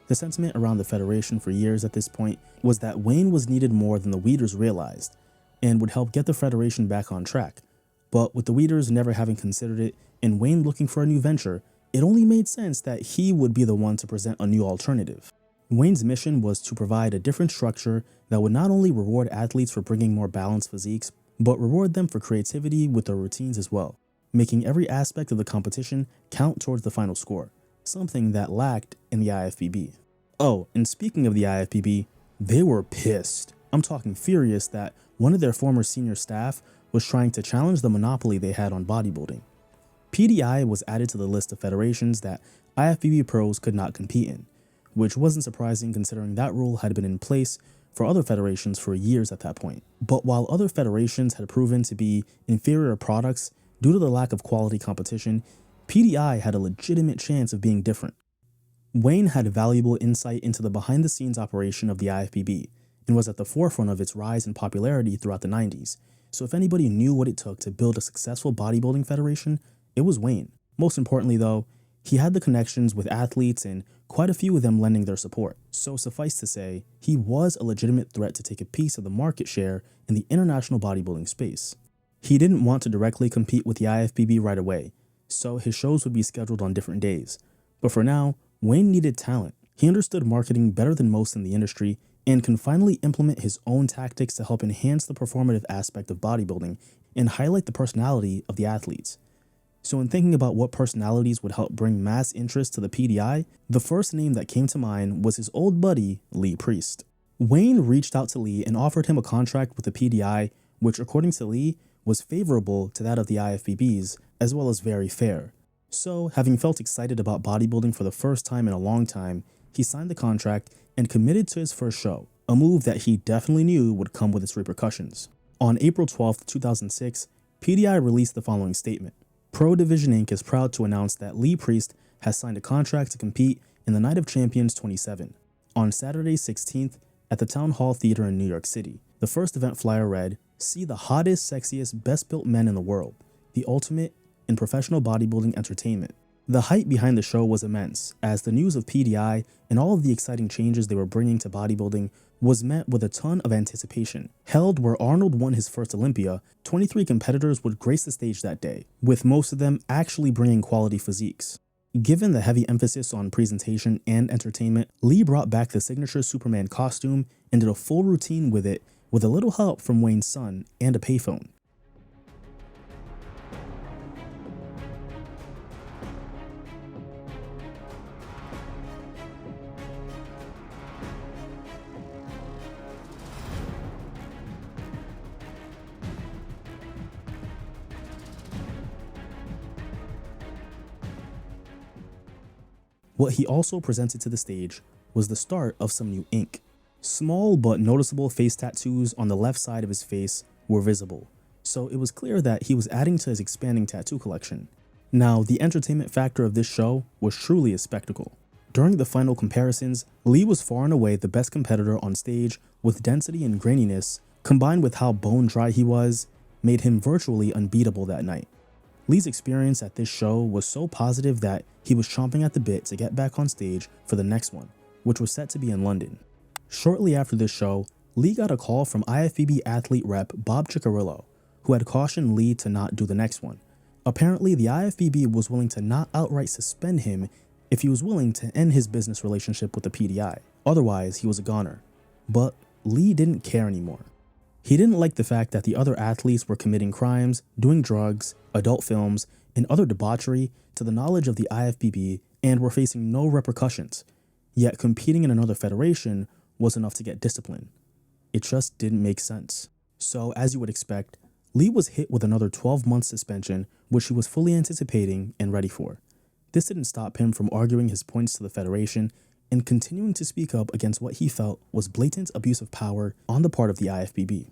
The sentiment around the federation for years at this point was that Wayne was needed more than the Weeders realized, and would help get the federation back on track. But with the Weeders never having considered it, and Wayne looking for a new venture, it only made sense that he would be the one to present a new alternative. Wayne's mission was to provide a different structure that would not only reward athletes for bringing more balanced physiques, but reward them for creativity with their routines as well, making every aspect of the competition count towards the final score, something that lacked in the IFBB. Oh, and speaking of the IFBB, they were pissed. I'm talking furious that one of their former senior staff was trying to challenge the monopoly they had on bodybuilding. PDI was added to the list of federations that IFBB pros could not compete in, which wasn't surprising considering that rule had been in place for other federations for years at that point. But while other federations had proven to be inferior products due to the lack of quality competition, PDI had a legitimate chance of being different. Wayne had valuable insight into the behind-the-scenes operation of the IFBB and was at the forefront of its rise in popularity throughout the 90s, so if anybody knew what it took to build a successful bodybuilding federation, it was Wayne. Most importantly though, he had the connections with athletes and quite a few of them lending their support, so suffice to say, he was a legitimate threat to take a piece of the market share in the international bodybuilding space. He didn't want to directly compete with the IFBB right away, so his shows would be scheduled on different days. But for now, Wayne needed talent. He understood marketing better than most in the industry and can finally implement his own tactics to help enhance the performative aspect of bodybuilding and highlight the personality of the athletes. So in thinking about what personalities would help bring mass interest to the PDI, the first name that came to mind was his old buddy, Leepriest. Wayne reached out to Lee and offered him a contract with the PDI, which according to Lee, was favorable to that of the IFBBs, as well as very fair. So, having felt excited about bodybuilding for the first time in a long time, he signed the contract and committed to his first show, a move that he definitely knew would come with its repercussions. On April 12, 2006, PDI released the following statement. Pro Division Inc. is proud to announce that Leepriest has signed a contract to compete in the Night of Champions 27 on Saturday 16th at the Town Hall Theater in New York City. The first event flyer read, "See the hottest, sexiest, best-built men in the world, the ultimate in professional bodybuilding entertainment." The hype behind the show was immense, as the news of PDI and all of the exciting changes they were bringing to bodybuilding was met with a ton of anticipation. Held where Arnold won his first Olympia, 23 competitors would grace the stage that day, with most of them actually bringing quality physiques. Given the heavy emphasis on presentation and entertainment, Lee brought back the signature Superman costume and did a full routine with it with a little help from Wayne's son and a payphone. What he also presented to the stage was the start of some new ink. Small but noticeable face tattoos on the left side of his face were visible, so it was clear that he was adding to his expanding tattoo collection. Now, the entertainment factor of this show was truly a spectacle. During the final comparisons, Lee was far and away the best competitor on stage, with density and graininess, combined with how bone dry he was, made him virtually unbeatable that night. Lee's experience at this show was so positive that he was chomping at the bit to get back on stage for the next one, which was set to be in London. Shortly after this show, Lee got a call from IFBB athlete rep Bob Ciccarillo, who had cautioned Lee to not do the next one. Apparently, the IFBB was willing to not outright suspend him if he was willing to end his business relationship with the PDI. Otherwise, he was a goner. But Lee didn't care anymore. He didn't like the fact that the other athletes were committing crimes, doing drugs, adult films, and other debauchery to the knowledge of the IFBB and were facing no repercussions. Yet competing in another federation was enough to get discipline. It just didn't make sense. So, as you would expect, Lee was hit with another 12-month suspension, which he was fully anticipating and ready for. This didn't stop him from arguing his points to the federation and continuing to speak up against what he felt was blatant abuse of power on the part of the IFBB.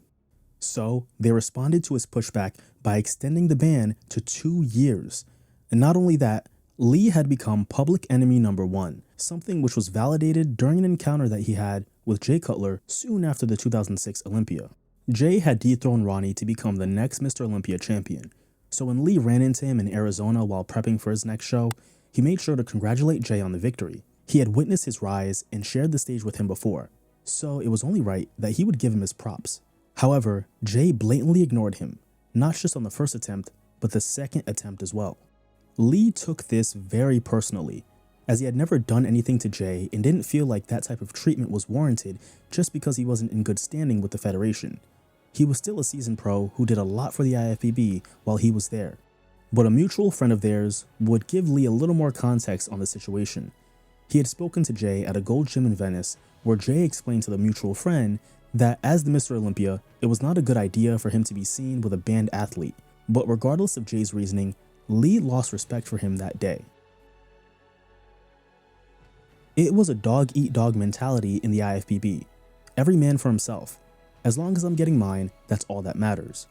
So, they responded to his pushback by extending the ban to 2 years. And not only that, Lee had become public enemy number 1, something which was validated during an encounter that he had with Jay Cutler soon after the 2006 Olympia. Jay had dethroned Ronnie to become the next Mr. Olympia champion, so when Lee ran into him in Arizona while prepping for his next show, he made sure to congratulate Jay on the victory. He had witnessed his rise and shared the stage with him before, so it was only right that he would give him his props. However, Jay blatantly ignored him, not just on the first attempt, but the second attempt as well. Lee took this very personally, as he had never done anything to Jay and didn't feel like that type of treatment was warranted just because he wasn't in good standing with the federation. He was still a seasoned pro who did a lot for the IFBB while he was there. But a mutual friend of theirs would give Lee a little more context on the situation. He had spoken to Jay at a gold gym in Venice, where Jay explained to the mutual friend that as the Mr. Olympia, it was not a good idea for him to be seen with a banned athlete. But regardless of Jay's reasoning, Lee lost respect for him that day. It was a dog-eat-dog mentality in the IFBB. Every man for himself. As long as I'm getting mine, that's all that matters.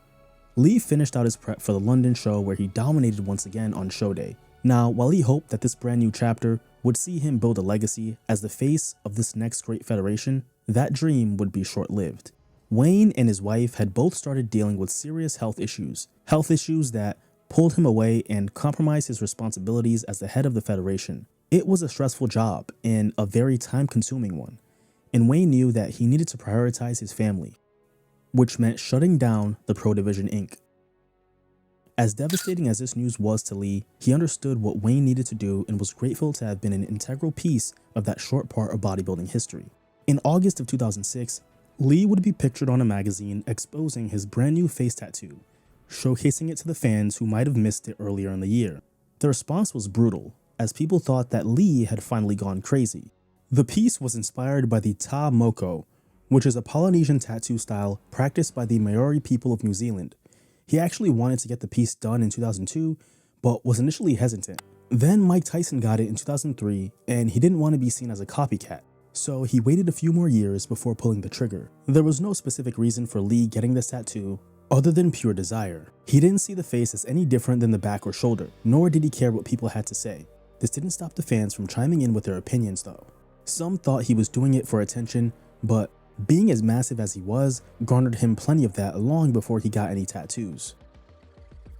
Lee finished out his prep for the London show where he dominated once again on show day. Now, while he hoped that this brand new chapter would see him build a legacy as the face of this next great federation, that dream would be short-lived. Wayne and his wife had both started dealing with serious health issues that pulled him away and compromised his responsibilities as the head of the federation. It was a stressful job and a very time-consuming one, and Wayne knew that he needed to prioritize his family, which meant shutting down the Pro Division Inc. As devastating as this news was to Lee, he understood what Wayne needed to do and was grateful to have been an integral piece of that short part of bodybuilding history. In August of 2006, Lee would be pictured on a magazine exposing his brand new face tattoo, showcasing it to the fans who might have missed it earlier in the year. The response was brutal, as people thought that Lee had finally gone crazy. The piece was inspired by the Ta Moko, which is a Polynesian tattoo style practiced by the Maori people of New Zealand. He actually wanted to get the piece done in 2002, but was initially hesitant. Then Mike Tyson got it in 2003, and he didn't want to be seen as a copycat, so he waited a few more years before pulling the trigger. There was no specific reason for Lee getting this tattoo, other than pure desire. He didn't see the face as any different than the back or shoulder, nor did he care what people had to say. This didn't stop the fans from chiming in with their opinions though. Some thought he was doing it for attention, but being as massive as he was garnered him plenty of that long before he got any tattoos.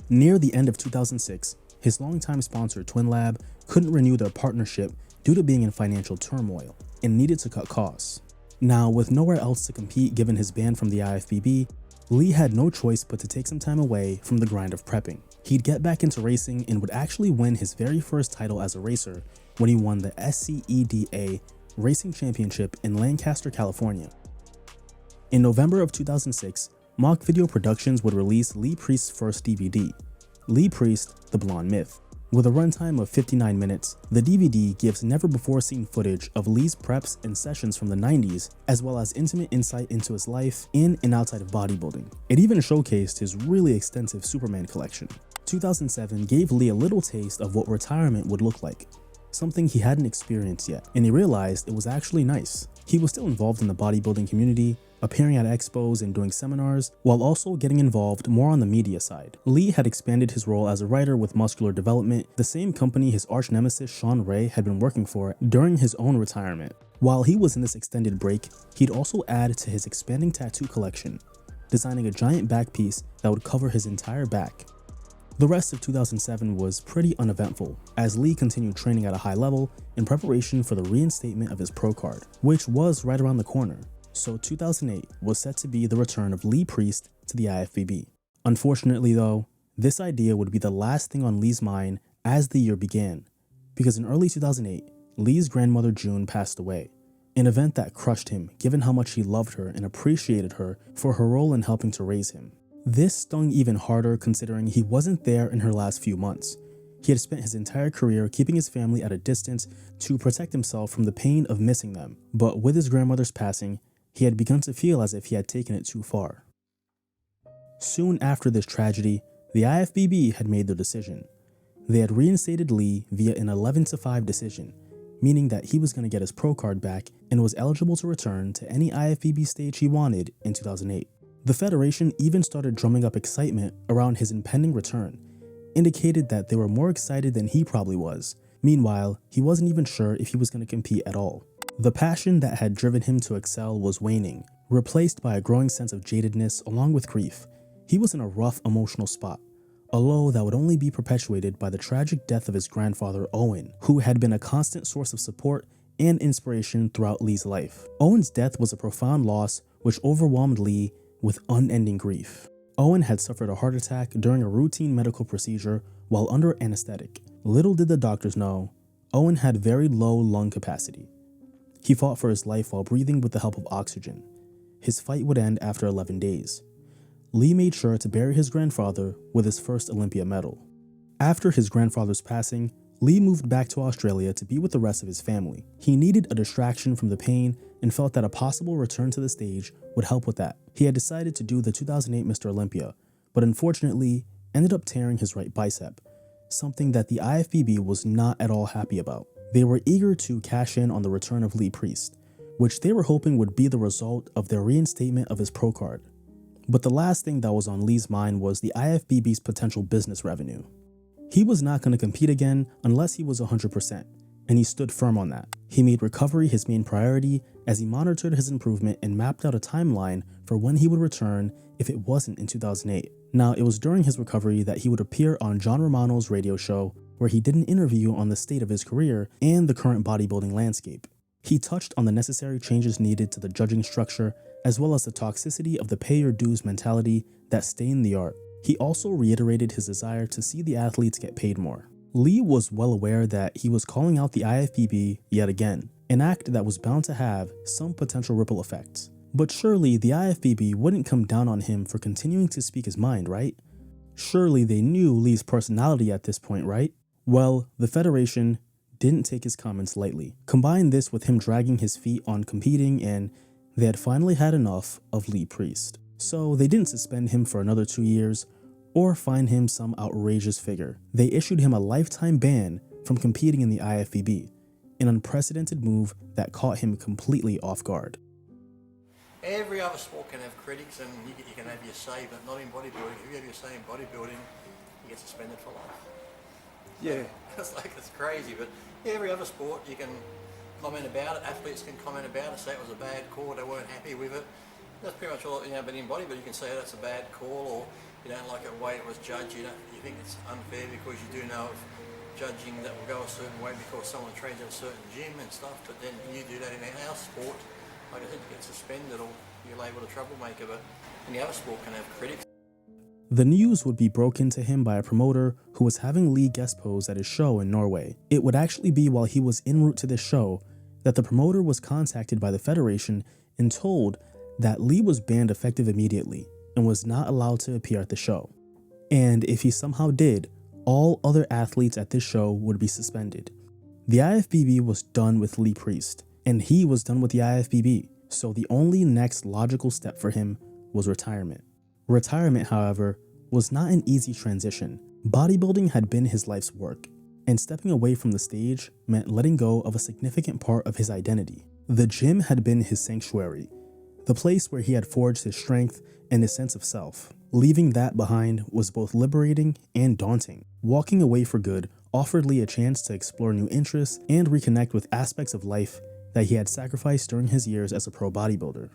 Near the end of 2006, his longtime sponsor Twinlab couldn't renew their partnership due to being in financial turmoil and needed to cut costs. Now, with nowhere else to compete given his ban from the IFBB, Lee had no choice but to take some time away from the grind of prepping. He'd get back into racing and would actually win his very first title as a racer when he won the SCEDA Racing Championship in Lancaster, California. In November of 2006, Mock Video Productions would release Leepriest's first DVD, Leepriest: The Blonde Myth. With a runtime of 59 minutes, the DVD gives never-before-seen footage of Lee's preps and sessions from the 90s, as well as intimate insight into his life in and outside of bodybuilding. It even showcased his really extensive Superman collection. 2007 gave Lee a little taste of what retirement would look like, something he hadn't experienced yet, and he realized it was actually nice. He was still involved in the bodybuilding community, appearing at expos and doing seminars, while also getting involved more on the media side. Lee had expanded his role as a writer with Muscular Development, the same company his arch nemesis Sean Ray had been working for during his own retirement. While he was in this extended break, he'd also add to his expanding tattoo collection, designing a giant back piece that would cover his entire back. The rest of 2007 was pretty uneventful, as Lee continued training at a high level in preparation for the reinstatement of his pro card, which was right around the corner. So 2008 was set to be the return of Leepriest to the IFBB. Unfortunately though, this idea would be the last thing on Lee's mind as the year began, because in early 2008, Lee's grandmother June passed away, an event that crushed him given how much he loved her and appreciated her for her role in helping to raise him. This stung even harder considering he wasn't there in her last few months. He had spent his entire career keeping his family at a distance to protect himself from the pain of missing them, but with his grandmother's passing, he had begun to feel as if he had taken it too far. Soon after this tragedy, the IFBB had made their decision. They had reinstated Lee via an 11-5 decision, meaning that he was going to get his pro card back and was eligible to return to any IFBB stage he wanted in 2008. The Federation even started drumming up excitement around his impending return, indicated that they were more excited than he probably was. Meanwhile, he wasn't even sure if he was going to compete at all. The passion that had driven him to excel was waning, replaced by a growing sense of jadedness along with grief. He was in a rough emotional spot, a low that would only be perpetuated by the tragic death of his grandfather Owen, who had been a constant source of support and inspiration throughout Lee's life. Owen's death was a profound loss which overwhelmed Lee with unending grief. Owen had suffered a heart attack during a routine medical procedure while under anesthetic. Little did the doctors know, Owen had very low lung capacity. He fought for his life while breathing with the help of oxygen. His fight would end after 11 days. Lee made sure to bury his grandfather with his first Olympia medal. After his grandfather's passing, Lee moved back to Australia to be with the rest of his family. He needed a distraction from the pain and felt that a possible return to the stage would help with that. He had decided to do the 2008 Mr. Olympia, but unfortunately ended up tearing his right bicep, something that the IFBB was not at all happy about. They were eager to cash in on the return of Leepriest, which they were hoping would be the result of their reinstatement of his pro card. But the last thing that was on Lee's mind was the IFBB's potential business revenue. He was not going to compete again unless he was 100%, and he stood firm on that. He made recovery his main priority as he monitored his improvement and mapped out a timeline for when he would return if it wasn't in 2008. Now, it was during his recovery that he would appear on John Romano's radio show, where he did an interview on the state of his career and the current bodybuilding landscape. He touched on the necessary changes needed to the judging structure, as well as the toxicity of the pay your dues mentality that stained the art. He also reiterated his desire to see the athletes get paid more. Lee was well aware that he was calling out the IFBB yet again, an act that was bound to have some potential ripple effects. But surely the IFBB wouldn't come down on him for continuing to speak his mind, right? Surely they knew Lee's personality at this point, right? Well, the Federation didn't take his comments lightly. Combine this with him dragging his feet on competing, and they had finally had enough of Leepriest. So they didn't suspend him for another 2 years or fine him some outrageous figure. They issued him a lifetime ban from competing in the IFBB, an unprecedented move that caught him completely off guard. Every other sport can have critics and you can have your say, but not in bodybuilding. If you have your say in bodybuilding, you get suspended for life. Yeah. It's crazy, but every other sport you can comment about it. Athletes can comment about it, say it was a bad call, they weren't happy with it. That's pretty much all, but in bodybuilding you can say that's a bad call, or you don't like the way it was judged, you think it's unfair because you do know of judging that will go a certain way because someone trains at a certain gym and stuff, but then you do that in our sport, like I said, you get suspended or you're labelled a troublemaker, but any other sport can have critics. The news would be broken to him by a promoter who was having Lee guest pose at his show in Norway. It would actually be while he was en route to this show that the promoter was contacted by the Federation and told that Lee was banned effective immediately and was not allowed to appear at the show. And if he somehow did, all other athletes at this show would be suspended. The IFBB was done with Leepriest, and he was done with the IFBB, so the only next logical step for him was retirement. Retirement, however, was not an easy transition. Bodybuilding had been his life's work, and stepping away from the stage meant letting go of a significant part of his identity. The gym had been his sanctuary, the place where he had forged his strength and his sense of self. Leaving that behind was both liberating and daunting. Walking away for good offered Lee a chance to explore new interests and reconnect with aspects of life that he had sacrificed during his years as a pro bodybuilder.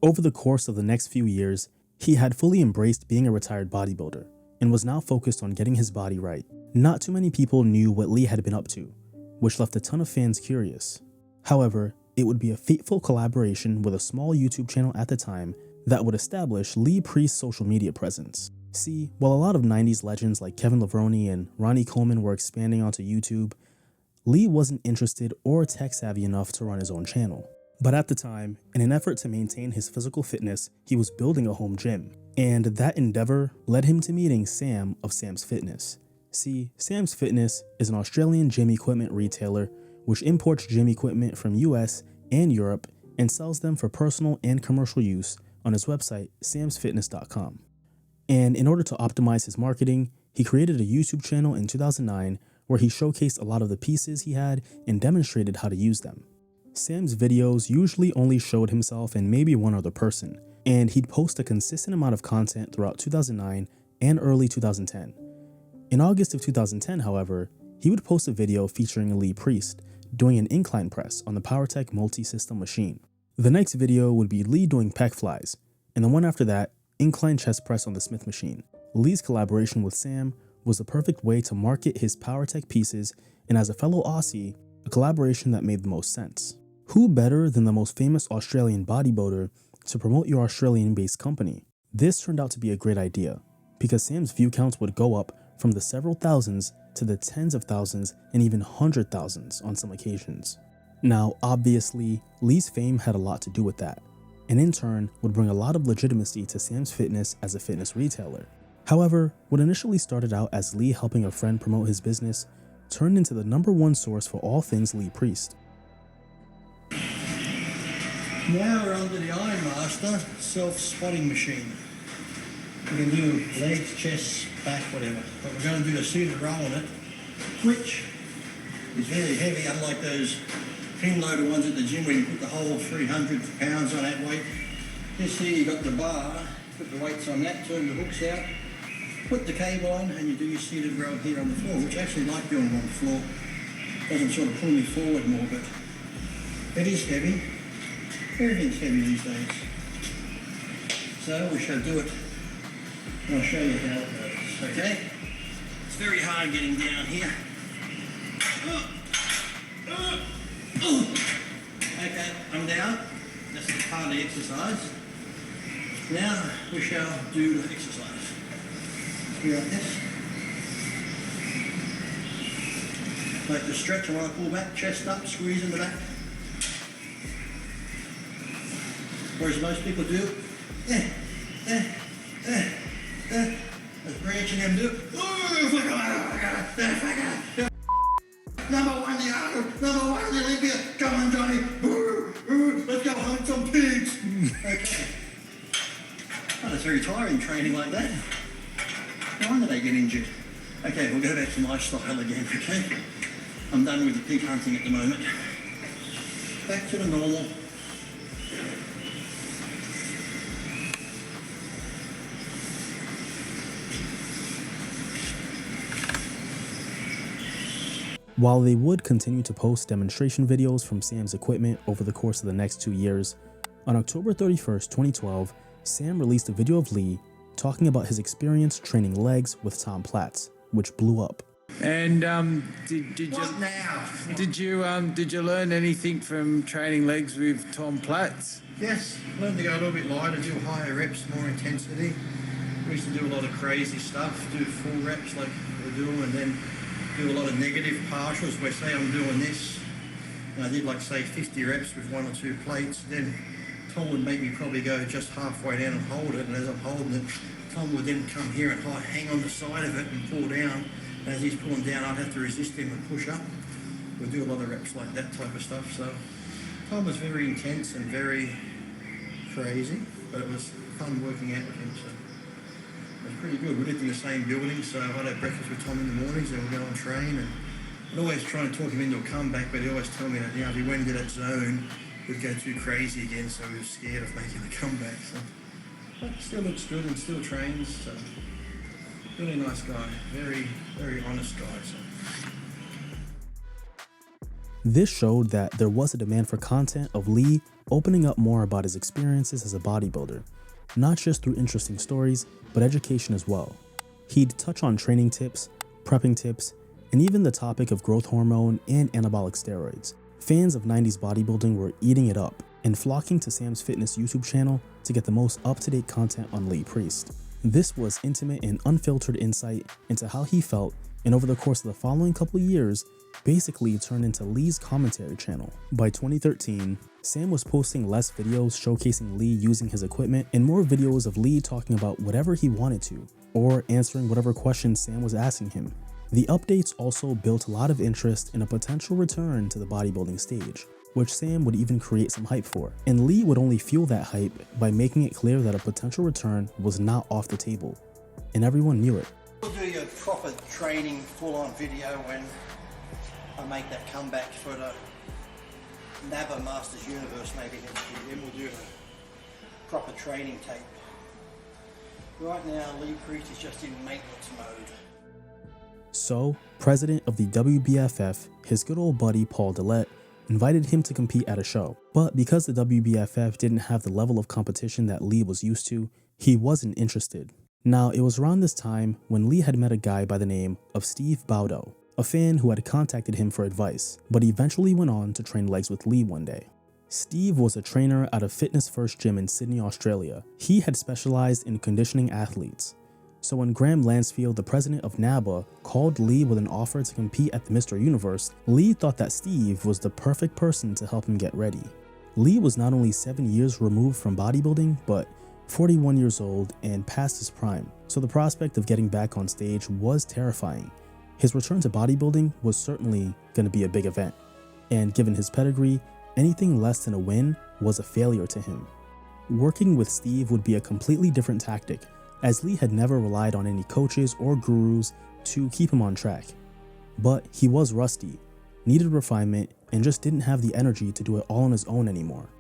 Over the course of the next few years, he had fully embraced being a retired bodybuilder and was now focused on getting his body right. Not too many people knew what Lee had been up to, which left a ton of fans curious. However, it would be a fateful collaboration with a small YouTube channel at the time that would establish Leepriest's social media presence. See, while a lot of 90s legends like Kevin Levrone and Ronnie Coleman were expanding onto YouTube, Lee wasn't interested or tech-savvy enough to run his own channel. But at the time, in an effort to maintain his physical fitness, he was building a home gym, and that endeavor led him to meeting Sam of Sam's Fitness. See, Sam's Fitness is an Australian gym equipment retailer which imports gym equipment from US and Europe and sells them for personal and commercial use on his website, samsfitness.com. And in order to optimize his marketing, he created a YouTube channel in 2009 where he showcased a lot of the pieces he had and demonstrated how to use them. Sam's videos usually only showed himself and maybe one other person, and he'd post a consistent amount of content throughout 2009 and early 2010. In August of 2010, however, he would post a video featuring Leepriest doing an incline press on the PowerTech multi-system machine. The next video would be Lee doing pec flies, and the one after that, incline chest press on the Smith machine. Lee's collaboration with Sam was the perfect way to market his PowerTech pieces, and as a fellow Aussie, a collaboration that made the most sense. Who better than the most famous Australian bodybuilder to promote your Australian-based company? This turned out to be a great idea, because Sam's view counts would go up from the several thousands to the tens of thousands and even 100,000s on some occasions. Now, obviously, Lee's fame had a lot to do with that, and in turn would bring a lot of legitimacy to Sam's Fitness as a fitness retailer. However, what initially started out as Lee helping a friend promote his business turned into the #1 source for all things Leepriest. Now we're onto the Ironmaster self-spotting machine. We can do legs, chest, back, whatever. But we're going to do a seated row on it, which is very heavy, unlike those pin-loaded ones at the gym where you put the whole 300 pounds on that weight. This here, you got the bar, put the weights on that, turn the hooks out, put the cable on, and you do your seated row here on the floor, which I actually like doing on the floor. Doesn't sort of pull me forward more, but it is heavy. Everything's heavy these days. So we shall do it. And I'll show you how it goes, okay? It's very hard getting down here. Okay, I'm down. That's part of the exercise. Now we shall do the exercise. Here like this. Like the stretch, and when I pull back, chest up, squeeze in the back. Whereas most people do, as Branch and them do. Number one, the Arnold. Number one, the Olympia. Come on, Johnny. Let's go hunt some pigs. Okay. Oh, it's very tiring training like that. No wonder they get injured. Okay, we'll go back to my style again, okay? I'm done with the pig hunting at the moment. Back to the normal. While they would continue to post demonstration videos from Sam's equipment over the course of the next 2 years, on October 31st, 2012, Sam released a video of Lee talking about his experience training legs with Tom Platz, which blew up. And did you learn anything from training legs with Tom Platz? Yes, learned to go a little bit lighter, do higher reps, more intensity. We used to do a lot of crazy stuff, do full reps like we're doing, and then do a lot of negative partials where say I'm doing this, and I did like say 50 reps with 1 or 2 plates, then Tom would make me probably go just halfway down and hold it, and as I'm holding it, Tom would then come here and hang on the side of it and pull down. And as he's pulling down, I'd have to resist him and push up. We'd do a lot of reps like that type of stuff. So Tom was very intense and very crazy, but it was fun working out with him. So it was pretty good. We lived in the same building, so I'd have breakfast with Tom in the mornings, and we'd go and train. And I'd always try and talk him into a comeback, but he'd always tell me that, you know, if he went into that zone, we'd go too crazy again, so we were scared of making the comeback. So, but still looks good and still trains. So really nice guy, very, very honest guy. So. This showed that there was a demand for content of Lee opening up more about his experiences as a bodybuilder, not just through interesting stories, but education as well. He'd touch on training tips, prepping tips, and even the topic of growth hormone and anabolic steroids. Fans of 90s bodybuilding were eating it up and flocking to Sam's Fitness YouTube channel to get the most up-to-date content on Leepriest. This was intimate and unfiltered insight into how he felt, and over the course of the following couple of years, basically turned into Lee's commentary channel. By 2013, Sam was posting less videos showcasing Lee using his equipment and more videos of Lee talking about whatever he wanted to, or answering whatever questions Sam was asking him. The updates also built a lot of interest in a potential return to the bodybuilding stage, which Sam would even create some hype for. And Lee would only fuel that hype by making it clear that a potential return was not off the table, and everyone knew it. We'll do your proper training, full-on video when I make that comeback for the NABA Masters Universe maybe next year. Then we'll do the proper training tape. Right now, Leepriest is just in maintenance mode. So, president of the WBFF, his good old buddy Paul Dillette, invited him to compete at a show. But because the WBFF didn't have the level of competition that Lee was used to, he wasn't interested. Now, it was around this time when Lee had met a guy by the name of Steve Baudo, a fan who had contacted him for advice, but eventually went on to train legs with Lee one day. Steve was a trainer at a Fitness First gym in Sydney, Australia. He had specialized in conditioning athletes. So when Graham Lansfield, the president of NABA, called Lee with an offer to compete at the Mr. Universe, Lee thought that Steve was the perfect person to help him get ready. Lee was not only 7 years removed from bodybuilding, but 41 years old and past his prime, so the prospect of getting back on stage was terrifying. His return to bodybuilding was certainly going to be a big event, and given his pedigree, anything less than a win was a failure to him. Working with Steve would be a completely different tactic, as Lee had never relied on any coaches or gurus to keep him on track. But he was rusty, needed refinement, and just didn't have the energy to do it all on his own anymore.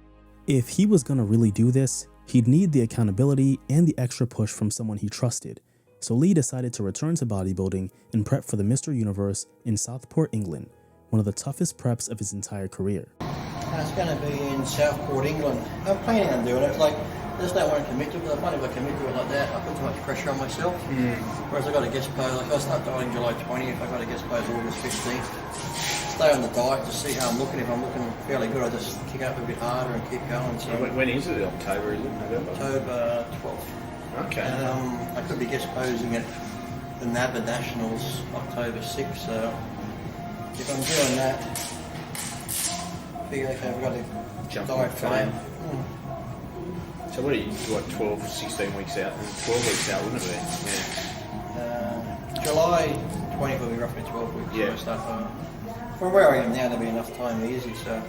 If he was going to really do this, he'd need the accountability and the extra push from someone he trusted, so Lee decided to return to bodybuilding and prep for the Mr. Universe in Southport, England, one of the toughest preps of his entire career. It's going to be in Southport, England. I'm planning on doing it. Like, there's no one to commit to it, because I find if I commit to it like that, I put too much pressure on myself. Whereas I got a guest pose, like I start dieting July 20th, I got a guest pose August 15th. Stay on the diet to see how I'm looking. If I'm looking fairly good, I just kick up a bit harder and keep going. So when is it? October, is it? November? October 12th. Okay. And I could be guest posing at the NABA Nationals October 6th. So if I'm doing that, I figure okay, I've got to diet frame. So what are you, 12, 16 weeks out? 12 weeks out, wouldn't it be? Yeah. July 20th will be roughly 12 weeks. Yeah. From where I am now, there'll be enough time easy, so.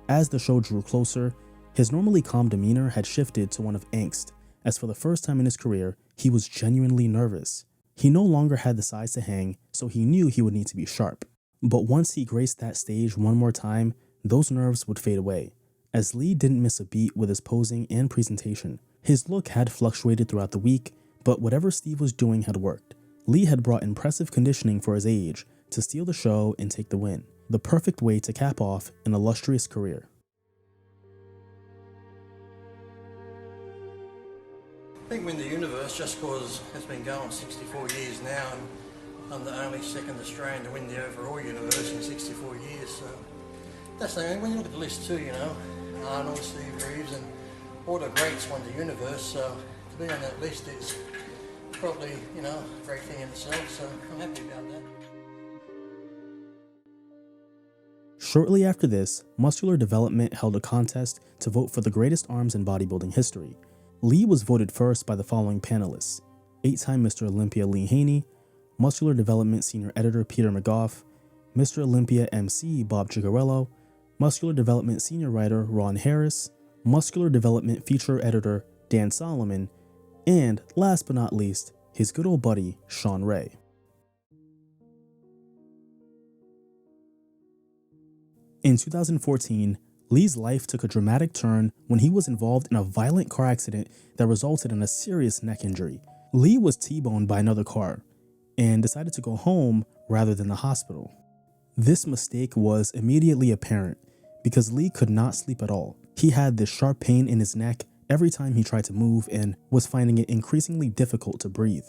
As the show drew closer, his normally calm demeanor had shifted to one of angst, as for the first time in his career, he was genuinely nervous. He no longer had the size to hang, so he knew he would need to be sharp. But once he graced that stage one more time, those nerves would fade away, as Lee didn't miss a beat with his posing and presentation. His look had fluctuated throughout the week, but whatever Steve was doing had worked. Lee had brought impressive conditioning for his age to steal the show and take the win, the perfect way to cap off an illustrious career. I think win the universe just because it's been going 64 years now, and I'm the only second Australian to win the overall universe in 64 years, so that's the thing. When you look at the list too, you know, Arnold, Steve Reeves, and all the greats won the universe, so to be on that list is probably, you know, a great thing in itself, so I'm happy about that. Shortly after this, Muscular Development held a contest to vote for the greatest arms in bodybuilding history. Lee was voted first by the following panelists: 8-time Mr. Olympia Lee Haney, Muscular Development Senior Editor Peter McGough, Mr. Olympia MC Bob Gigarello, Muscular Development Senior Writer Ron Harris, Muscular Development Feature Editor Dan Solomon, and last but not least, his good old buddy Sean Ray. In 2014, Lee's life took a dramatic turn when he was involved in a violent car accident that resulted in a serious neck injury. Lee was T-boned by another car and decided to go home rather than the hospital. This mistake was immediately apparent because Lee could not sleep at all. He had this sharp pain in his neck every time he tried to move and was finding it increasingly difficult to breathe.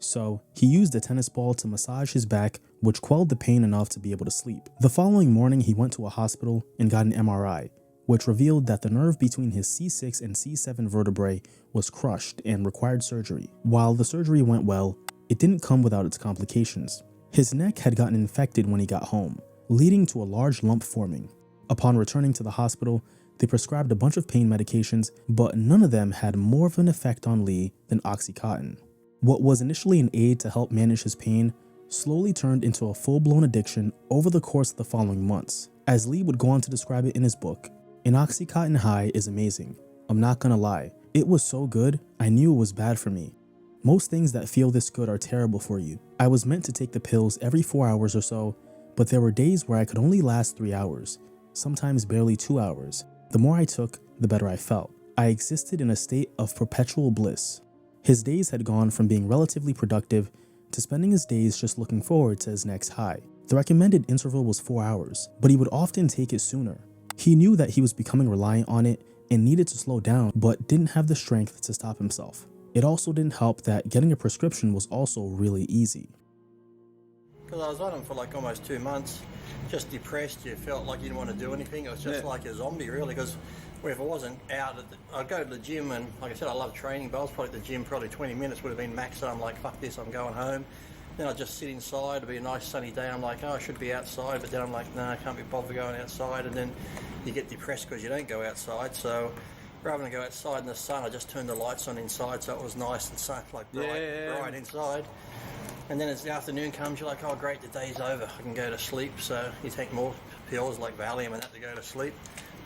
So he used a tennis ball to massage his back, which quelled the pain enough to be able to sleep. The following morning, he went to a hospital and got an MRI, which revealed that the nerve between his C6 and C7 vertebrae was crushed and required surgery. While the surgery went well, it didn't come without its complications. His neck had gotten infected when he got home, leading to a large lump forming. Upon returning to the hospital, they prescribed a bunch of pain medications, but none of them had more of an effect on Lee than Oxycontin. What was initially an aid to help manage his pain slowly turned into a full-blown addiction over the course of the following months. As Lee would go on to describe it in his book, "An Oxycontin high is amazing. I'm not gonna lie. It was so good, I knew it was bad for me. Most things that feel this good are terrible for you. I was meant to take the pills every 4 hours or so, but there were days where I could only last 3 hours, sometimes barely 2 hours. The more I took, the better I felt. I existed in a state of perpetual bliss." His days had gone from being relatively productive to spending his days just looking forward to his next high. The recommended interval was 4 hours, but he would often take it sooner. He knew that he was becoming reliant on it and needed to slow down, but didn't have the strength to stop himself. It also didn't help that getting a prescription was also really easy. Because I was on them for like almost 2 months, just depressed. You felt like you didn't want to do anything. It was just like a zombie, really, because where if I wasn't out, I'd go to the gym, and like I said, I love training, but I was probably at the gym probably 20 minutes would have been max, so I'm like, fuck this, I'm going home. Then I'd just sit inside, it'd be a nice sunny day, I'm like, oh, I should be outside, but then I'm like, no, I can't be bothered going outside, and then you get depressed because you don't go outside, so rather than go outside in the sun, I just turned the lights on inside so it was nice and sun, like bright inside. And then as the afternoon comes, you're like, oh great, the day's over, I can go to sleep. So you take more pills like Valium and that to go to sleep,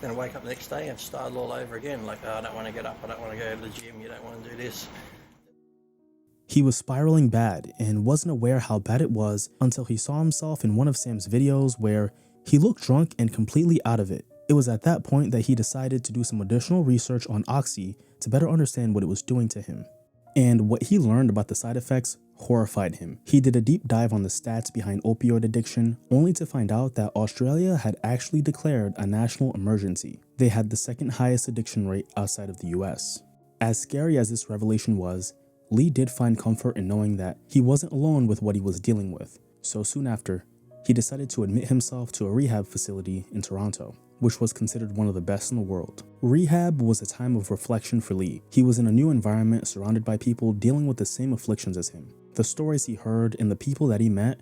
then wake up the next day and start all over again. Like, oh, I don't want to get up, I don't want to go to the gym, you don't want to do this. He was spiraling bad and wasn't aware how bad it was until he saw himself in one of Sam's videos where he looked drunk and completely out of it. It was at that point that he decided to do some additional research on Oxy to better understand what it was doing to him. And what he learned about the side effects horrified him. He did a deep dive on the stats behind opioid addiction, only to find out that Australia had actually declared a national emergency. They had the second highest addiction rate outside of the US. As scary as this revelation was, Lee did find comfort in knowing that he wasn't alone with what he was dealing with. So soon after, he decided to admit himself to a rehab facility in Toronto, which was considered one of the best in the world. Rehab was a time of reflection for Lee. He was in a new environment surrounded by people dealing with the same afflictions as him. The stories he heard and the people that he met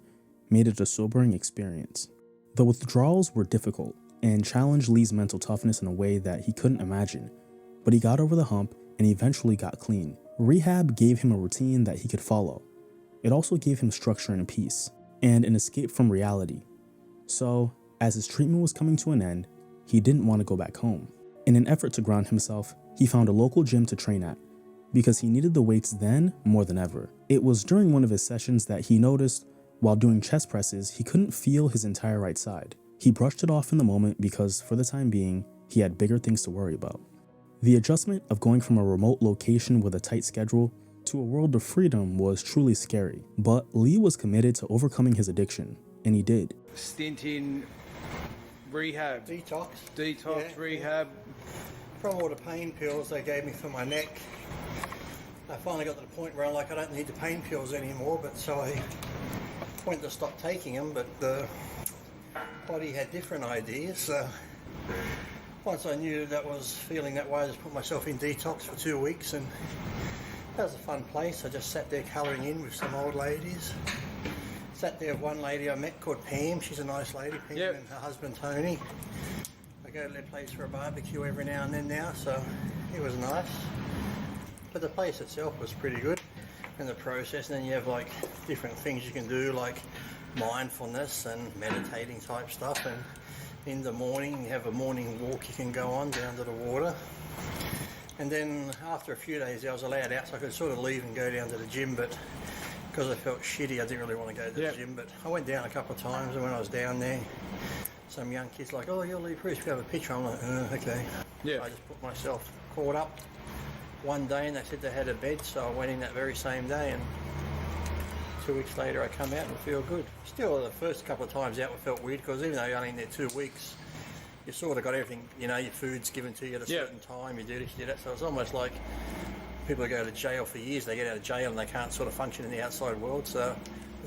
made it a sobering experience. The withdrawals were difficult and challenged Lee's mental toughness in a way that he couldn't imagine, but he got over the hump and eventually got clean. Rehab gave him a routine that he could follow. It also gave him structure and peace, and an escape from reality. So, as his treatment was coming to an end, he didn't want to go back home. In an effort to ground himself, he found a local gym to train at, because he needed the weights then more than ever. It was during one of his sessions that he noticed, while doing chest presses, he couldn't feel his entire right side. He brushed it off in the moment because, for the time being, he had bigger things to worry about. The adjustment of going from a remote location with a tight schedule to a world of freedom was truly scary, but Lee was committed to overcoming his addiction, and he did. Stint in rehab. Detox. Rehab. From all the pain pills they gave me for my neck, I finally got to the point where I'm like, I don't need the pain pills anymore, but so I went to stop taking them, but the body had different ideas. So once I knew that was feeling that way, I just put myself in detox for 2 weeks, and that was a fun place. I just sat there colouring in with some old ladies. Sat there with one lady I met called Pam. She's a nice lady, Pam, and her husband Tony. I go to their place for a barbecue every now and then now, so it was nice. But the place itself was pretty good in the process. And then you have like different things you can do, like mindfulness and meditating type stuff. And in the morning, you have a morning walk you can go on down to the water. And then after a few days, I was allowed out, so I could sort of leave and go down to the gym, but because I felt shitty, I didn't really want to go to the gym. But I went down a couple of times, and when I was down there, some young kids like, oh, you're Leepriest, we have a picture. I'm like, okay. Yeah. I just put myself caught up one day, and they said they had a bed, so I went in that very same day, and 2 weeks later I come out and feel good. Still, the first couple of times out I felt weird, because even though you're only in there 2 weeks, you sort of got everything, you know, your food's given to you at a certain time, you do this, you do that, so it's almost like people who go to jail for years, they get out of jail and they can't sort of function in the outside world. So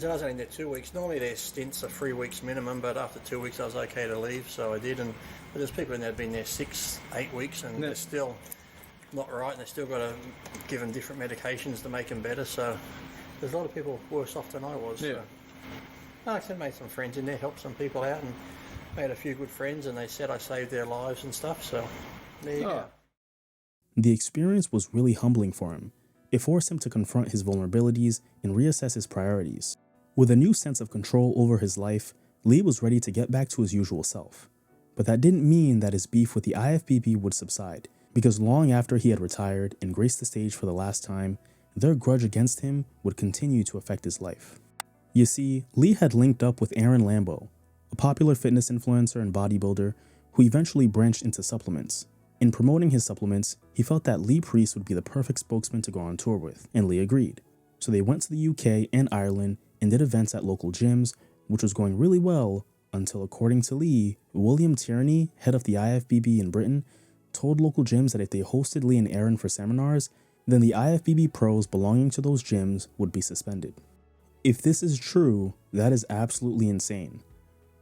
I was only in there 2 weeks. Normally their stints are 3 weeks minimum, but after 2 weeks I was okay to leave, so I did. But there's people in there that have been there 6, 8 weeks, and they're still not right, and they've still got to give them different medications to make them better. So there's a lot of people worse off than I was. So. I made some friends in there, helped some people out, and made a few good friends, and they said I saved their lives and stuff. So there you go. The experience was really humbling for him. It forced him to confront his vulnerabilities and reassess his priorities. With a new sense of control over his life, Lee was ready to get back to his usual self. But that didn't mean that his beef with the IFBB would subside, because long after he had retired and graced the stage for the last time, their grudge against him would continue to affect his life. You see, Lee had linked up with Aaron Lambo, a popular fitness influencer and bodybuilder who eventually branched into supplements. In promoting his supplements, he felt that Leepriest would be the perfect spokesman to go on tour with, and Lee agreed. So they went to the UK and Ireland and did events at local gyms, which was going really well until, according to Lee, William Tierney, head of the IFBB in Britain, told local gyms that if they hosted Lee and Aaron for seminars, then the IFBB pros belonging to those gyms would be suspended. If this is true, that is absolutely insane.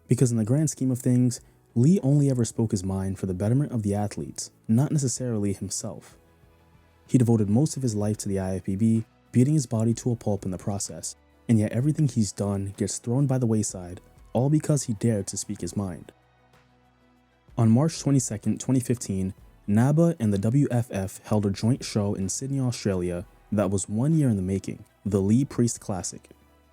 Because in the grand scheme of things, Lee only ever spoke his mind for the betterment of the athletes, not necessarily himself. He devoted most of his life to the IFBB, beating his body to a pulp in the process, and yet everything he's done gets thrown by the wayside, all because he dared to speak his mind. On March 22, 2015, NABA and the WFF held a joint show in Sydney, Australia that was 1 year in the making, the Leepriest Classic.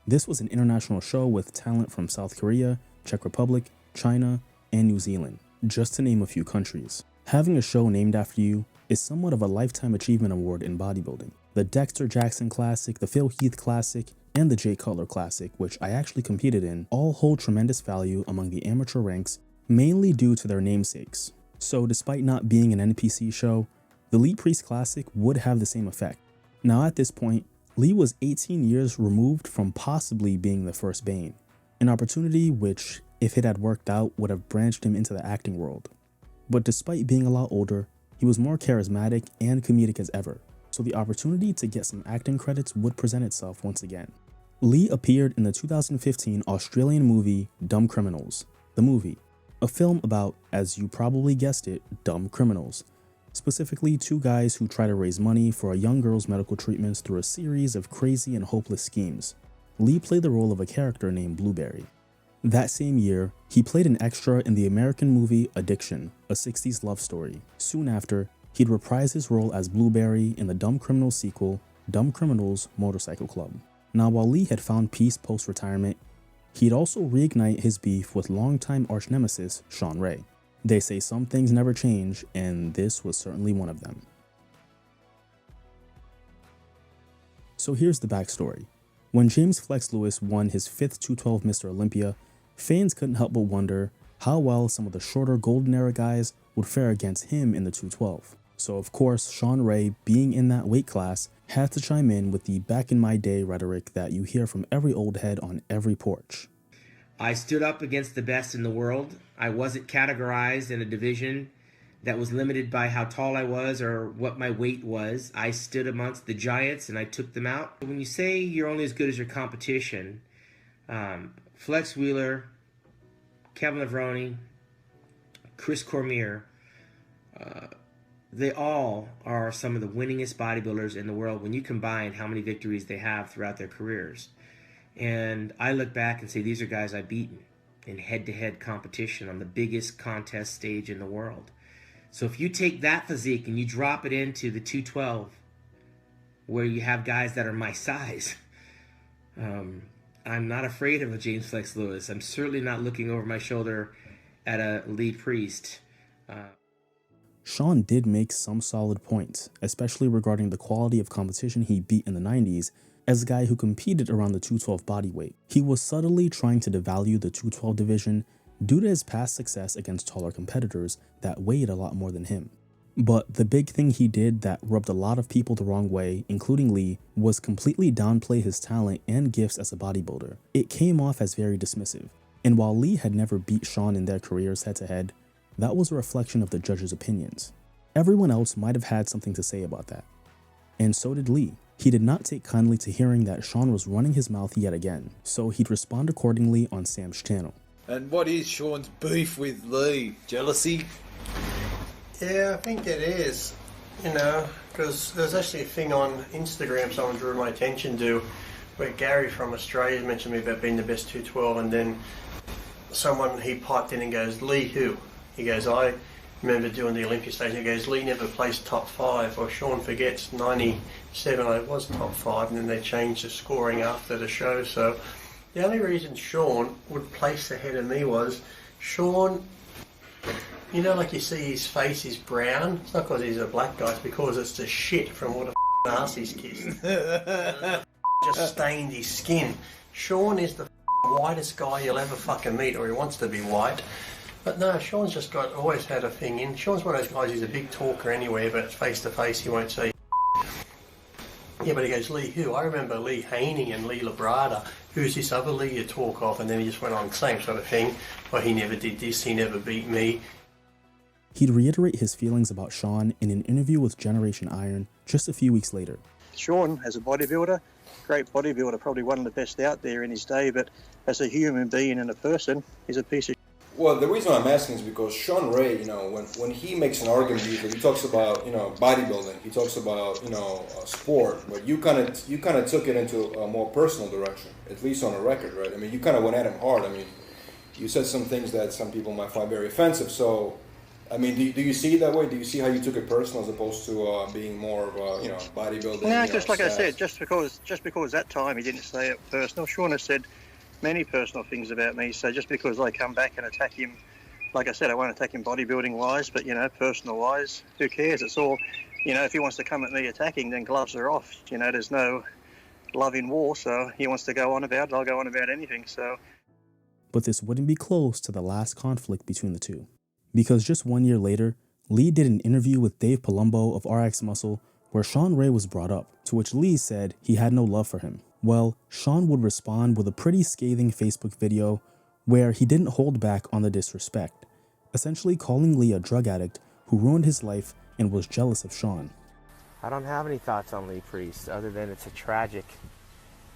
This was an international show with talent from South Korea, Czech Republic, China, and New Zealand, just to name a few countries. Having a show named after you is somewhat of a lifetime achievement award in bodybuilding. The Dexter Jackson Classic, the Phil Heath Classic, and the Jay Cutler Classic, which I actually competed in, all hold tremendous value among the amateur ranks, mainly due to their namesakes. So despite not being an NPC show, the Leepriest Classic would have the same effect. Now at this point, Lee was 18 years removed from possibly being the first Bane, an opportunity which, if it had worked out, would have branched him into the acting world. But despite being a lot older, he was more charismatic and comedic as ever, so the opportunity to get some acting credits would present itself once again. Lee appeared in the 2015 Australian movie Dumb Criminals, the movie, a film about, as you probably guessed it, dumb criminals. Specifically, two guys who try to raise money for a young girl's medical treatments through a series of crazy and hopeless schemes. Lee played the role of a character named Blueberry. That same year, he played an extra in the American movie Addiction, a 60s love story. Soon after, he'd reprise his role as Blueberry in the Dumb Criminals sequel, Dumb Criminals Motorcycle Club. Now, while Lee had found peace post-retirement, he'd also reignite his beef with longtime arch-nemesis Shawn Ray. They say some things never change, and this was certainly one of them. So here's the backstory. When James Flex Lewis won his 5th 212 Mr. Olympia, fans couldn't help but wonder how well some of the shorter golden era guys would fare against him in the 212. So of course, Shawn Ray, being in that weight class, had to chime in with the back in my day rhetoric that you hear from every old head on every porch. I stood up against the best in the world. I wasn't categorized in a division that was limited by how tall I was or what my weight was. I stood amongst the giants and I took them out. When you say you're only as good as your competition, Flex Wheeler, Kevin Levrone, Chris Cormier, they all are some of the winningest bodybuilders in the world when you combine how many victories they have throughout their careers. And I look back and say, these are guys I've beaten in head-to-head competition on the biggest contest stage in the world. So if you take that physique and you drop it into the 212, where you have guys that are my size, I'm not afraid of a James Flex Lewis. I'm certainly not looking over my shoulder at a Leepriest. Shawn did make some solid points, especially regarding the quality of competition he beat in the 90s as a guy who competed around the 212 bodyweight. He was subtly trying to devalue the 212 division due to his past success against taller competitors that weighed a lot more than him. But the big thing he did that rubbed a lot of people the wrong way, including Lee, was completely downplay his talent and gifts as a bodybuilder. It came off as very dismissive. And while Lee had never beat Shawn in their careers head-to-head, that was a reflection of the judges' opinions. Everyone else might have had something to say about that. And so did Lee. He did not take kindly to hearing that Shawn was running his mouth yet again, so he'd respond accordingly on Sam's channel. And what is Shawn's beef with Lee? Jealousy? Yeah, I think it is. You know, because there's actually a thing on Instagram someone drew my attention to where Gary from Australia mentioned me about being the best 212, and then someone, he piped in and goes, Lee who? He goes, I remember doing the Olympia stage, he goes, Lee never placed top 5, or Shawn forgets 97 I was top 5, and then they changed the scoring after the show. So the only reason Shawn would place ahead of me was Shawn, you know, like you see his face is brown. It's not because he's a black guy, it's because it's the shit from what a ass he's kissed. Just stained his skin. Shawn is the whitest guy you'll ever fucking meet, or he wants to be white. But no, Shawn's just always had a thing in. Shawn's one of those guys, he's a big talker anyway, but face to face he won't say. Yeah, but he goes, Lee who? I remember Lee Haney and Lee Labrada. Who's this other Lee you talk of? And then he just went on the same sort of thing. Well, he never did this, he never beat me. He'd reiterate his feelings about Shawn in an interview with Generation Iron just a few weeks later. Shawn, as a bodybuilder, great bodybuilder, probably one of the best out there in his day, but as a human being and a person, he's a piece of shit. Well, the reason I'm asking is because Sean Ray, you know, when he makes an argument, he talks about, you know, bodybuilding, he talks about, you know, sport, but you kind of took it into a more personal direction, at least on a record, right? I mean, you kind of went at him hard. I mean, you said some things that some people might find very offensive. So, I mean, do you see it that way? Do you see how you took it personal as opposed to being more of a, you know, bodybuilding? No, just like I said, just because that time he didn't say it personal. Sean has said many personal things about me, so just because I come back and attack him, like I said, I won't attack him bodybuilding wise, but, you know, personal wise, who cares? It's all, you know, if he wants to come at me attacking, then gloves are off. You know, there's no love in war, so he wants to go on about it, I'll go on about anything. So, But this wouldn't be close to the last conflict between the two, because just 1 year later, Lee did an interview with Dave Palumbo of RX Muscle where Sean Ray was brought up, to which Lee said he had no love for him. Well, Sean would respond with a pretty scathing Facebook video where he didn't hold back on the disrespect, essentially calling Lee a drug addict who ruined his life and was jealous of Sean. I don't have any thoughts on Leepriest other than it's a tragic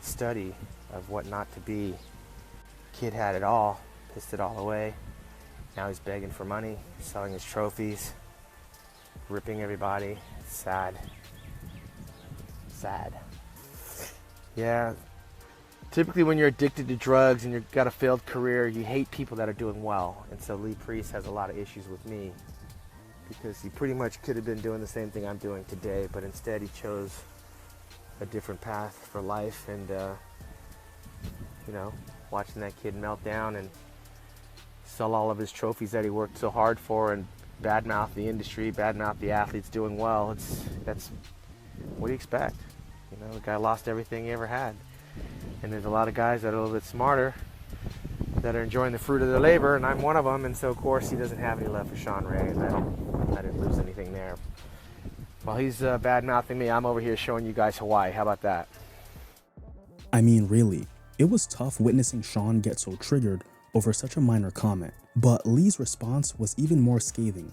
study of what not to be. Kid had it all, pissed it all away. Now he's begging for money, selling his trophies, ripping everybody. It's sad. Sad. Yeah, typically when you're addicted to drugs and you've got a failed career, you hate people that are doing well. And so Leepriest has a lot of issues with me because he pretty much could have been doing the same thing I'm doing today, but instead he chose a different path for life. And, you know, watching that kid melt down and sell all of his trophies that he worked so hard for and badmouth the industry, badmouth the athletes doing well, that's what do you expect? You know, the guy lost everything he ever had. And there's a lot of guys that are a little bit smarter that are enjoying the fruit of their labor, and I'm one of them. And so, of course, he doesn't have any love for Sean Ray, and I didn't lose anything there. While he's bad-mouthing me, I'm over here showing you guys Hawaii. How about that? I mean, really, it was tough witnessing Sean get so triggered over such a minor comment, but Lee's response was even more scathing.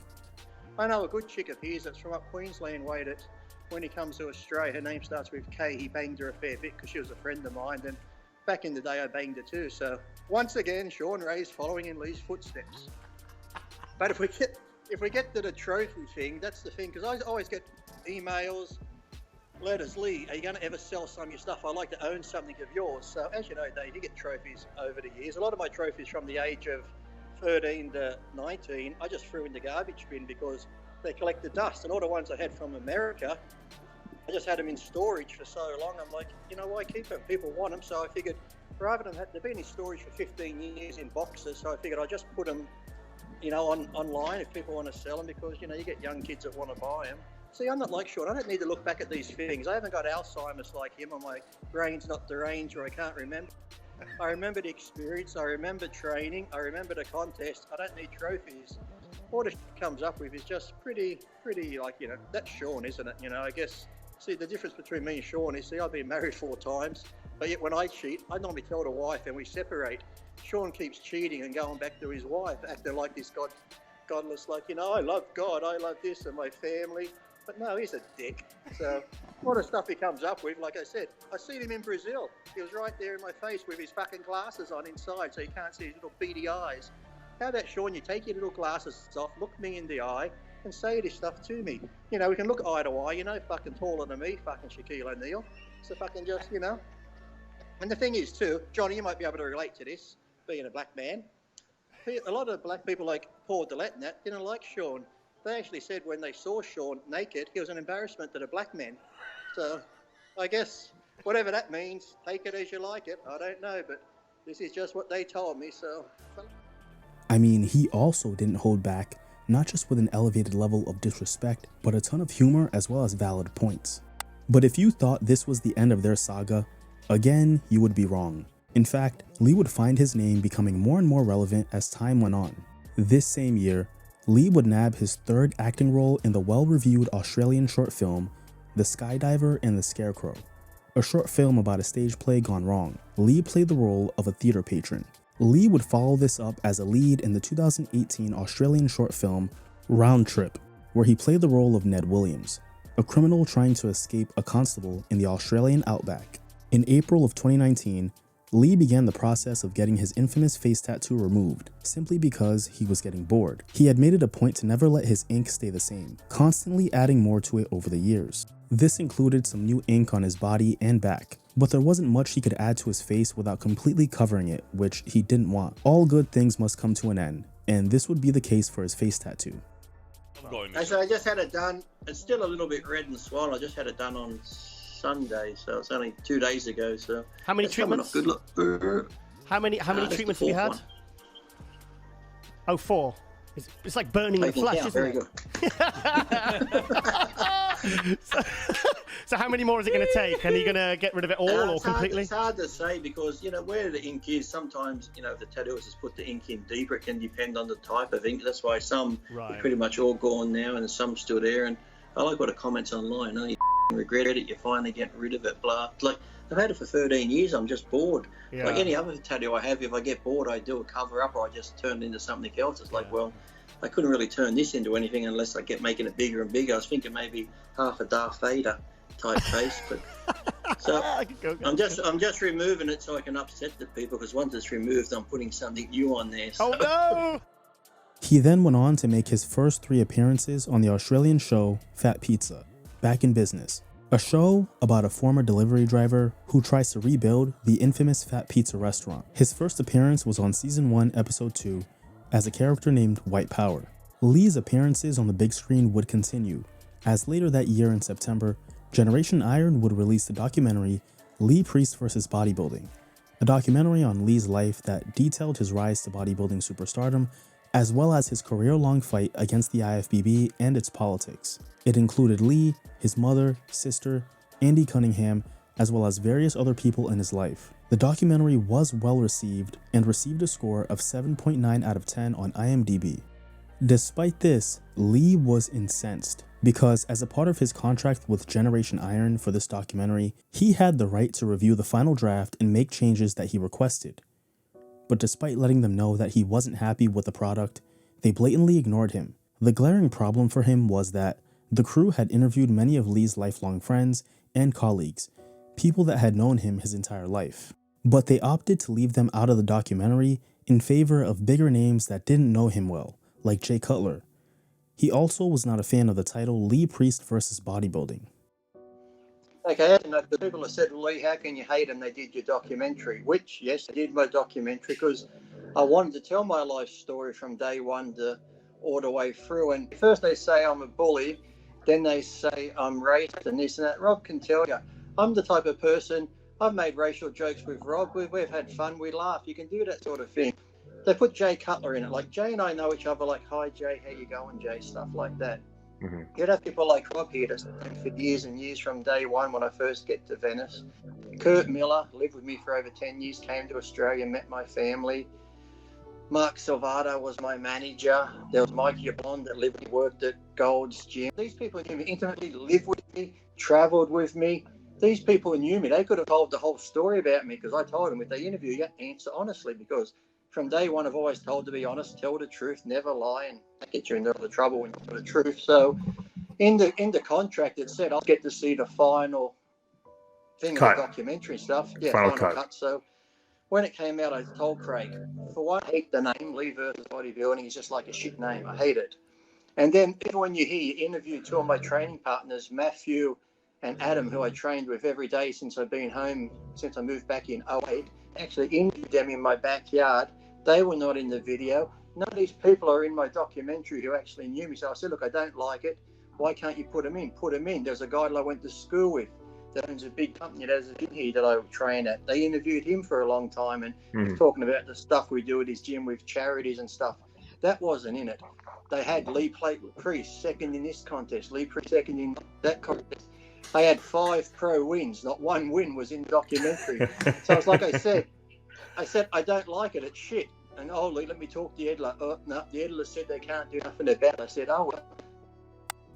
I know a good chick of his that's from up Queensland way that when he comes to Australia, her name starts with K, he banged her a fair bit because she was a friend of mine, and back in the day I banged her too. So once again, Sean Ray's following in Lee's footsteps. But if we get to the trophy thing, that's the thing, because I always get emails, letters, Lee, are you going to ever sell some of your stuff? I like to own something of yours. So as you know, Dave, you get trophies over the years. A lot of my trophies from the age of 13 to 19, I just threw in the garbage bin because they collected dust. And all the ones I had from America, I just had them in storage for so long. I'm like, you know, why keep them? People want them. So I figured rather than they've been in storage for 15 years in boxes, so I figured I'd just put them, you know, online if people want to sell them, because, you know, you get young kids that want to buy them. See, I'm not like Sean. I don't need to look back at these things. I haven't got Alzheimer's like him, or my brain's not deranged, or I can't remember. I remember the experience. I remember training. I remember the contest. I don't need trophies. All the comes up with is just pretty like, you know, that's Sean, isn't it? You know, I guess, see, the difference between me and Sean is, see, I've been married 4 times, but yet when I cheat, I normally tell the wife and we separate. Sean keeps cheating and going back to his wife, acting like this godless, like, you know, I love God, I love this and my family. But no, he's a dick. So all the stuff he comes up with, like I said, I seen him in Brazil. He was right there in my face with his fucking glasses on inside, so you can't see his little beady eyes. How about, Sean, you take your little glasses off, look me in the eye, and say this stuff to me. You know, we can look eye to eye, you know, fucking taller than me, fucking Shaquille O'Neal. So fucking just, you know. And the thing is, too, Johnny, you might be able to relate to this, being a black man. A lot of black people like Paul Dillette and that didn't like Sean. They actually said when they saw Sean naked, he was an embarrassment to the black men. So I guess whatever that means, take it as you like it. I don't know, but this is just what they told me, so. I mean, he also didn't hold back, not just with an elevated level of disrespect, but a ton of humor as well as valid points. But if you thought this was the end of their saga, again, you would be wrong. In fact, Lee would find his name becoming more and more relevant as time went on. This same year, Lee would nab his 3rd acting role in the well-reviewed Australian short film, The Skydiver and the Scarecrow, a short film about a stage play gone wrong. Lee played the role of a theater patron. Lee would follow this up as a lead in the 2018 Australian short film, Round Trip, where he played the role of Ned Williams, a criminal trying to escape a constable in the Australian outback. In April of 2019, Lee began the process of getting his infamous face tattoo removed, simply because he was getting bored. He had made it a point to never let his ink stay the same, constantly adding more to it over the years. This included some new ink on his body and back, but there wasn't much he could add to his face without completely covering it, which he didn't want. All good things must come to an end, and this would be the case for his face tattoo. Actually, I just had it done. It's still a little bit red and swollen. I just had it done on Sunday, so it's only 2 days ago. So how many it's coming treatments? off good look. How many treatments have you had? One. Oh, 4. It's like burning the flesh, isn't very it? Good. So how many more is it going to take? And are you going to get rid of it all or completely? It's hard to say because, you know, where the ink is, sometimes, you know, if the tattooist has put the ink in deeper, it can depend on the type of ink. That's why some are pretty much all gone now and some still there. And I like what the comments online, oh, you regret it, you're finally getting rid of it, blah. Like, I've had it for 13 years, I'm just bored. Yeah. Like any other tattoo I have, if I get bored, I do a cover up or I just turn it into something else. It's like, well, I couldn't really turn this into anything unless I kept making it bigger and bigger. I was thinking maybe half a Darth Vader type face, but so I'm just removing it so I can upset the people, because once it's removed, I'm putting something new on there. So. Oh no! He then went on to make his first 3 appearances on the Australian show Fat Pizza, Back in Business, a show about a former delivery driver who tries to rebuild the infamous Fat Pizza restaurant. His first appearance was on season 1, episode 2, as a character named White Power. Lee's appearances on the big screen would continue, as later that year in September, Generation Iron would release the documentary Leepriest vs. Bodybuilding, a documentary on Lee's life that detailed his rise to bodybuilding superstardom, as well as his career-long fight against the IFBB and its politics. It included Lee, his mother, sister, Andy Cunningham, as well as various other people in his life. The documentary was well received and received a score of 7.9 out of 10 on IMDb. Despite this, Lee was incensed because as a part of his contract with Generation Iron for this documentary, he had the right to review the final draft and make changes that he requested. But despite letting them know that he wasn't happy with the product, they blatantly ignored him. The glaring problem for him was that the crew had interviewed many of Lee's lifelong friends and colleagues, people that had known him his entire life. But they opted to leave them out of the documentary in favor of bigger names that didn't know him well, like Jay Cutler. He also was not a fan of the title Leepriest vs. Bodybuilding. Okay, and the people have said, Lee, how can you hate him? They did your documentary, which, yes, I did my documentary because I wanted to tell my life story from day one all the way through. And first they say I'm a bully, then they say I'm racist and this and that. Rob can tell you, I'm the type of person, I've made racial jokes with Rob, we've had fun, we laugh, you can do that sort of thing. They put Jay Cutler in it, like Jay and I know each other, like, hi Jay, how you going, Jay, stuff like that. Mm-hmm. You'd have people like Rob here that's been for years and years from day one when I first get to Venice. Kurt Miller lived with me for over 10 years, came to Australia, met my family. Mark Salvato was my manager. There was Mikey Bond that lived and worked at Gold's Gym. These people knew me intimately, lived with me, travelled with me. These people knew me. They could have told the whole story about me because I told them if they interview you, answer honestly, because from day one I've always told to be honest, tell the truth, never lie, and that gets you into the trouble when you tell the truth. So in the contract it said I'll get to see the final thing of the documentary stuff. Yeah, final cut. So when it came out, I told Craig, for one, I hate the name Lee versus Bodybuilding. It's just like a shit name. I hate it. And then even when you interview 2 of my training partners, Matthew and Adam, who I trained with every day since I've been home, since I moved back in 2008, actually interviewed them in my backyard. They were not in the video. None of these people are in my documentary who actually knew me. So I said, look, I don't like it. Why can't you put them in? Put them in. There's a guy that I went to school with that owns a big company that has a gym here that I train at. They interviewed him for a long time and he's talking about the stuff we do at his gym with charities and stuff. That wasn't in it. They had Leepriest second in this contest, Leepriest second in that contest. They had 5 pro wins. Not one win was in the documentary. So it's like I said, I don't like it. It's shit. And Lee, let me talk to the editor. Oh, no, the editor said they can't do nothing about it. I said, oh, well.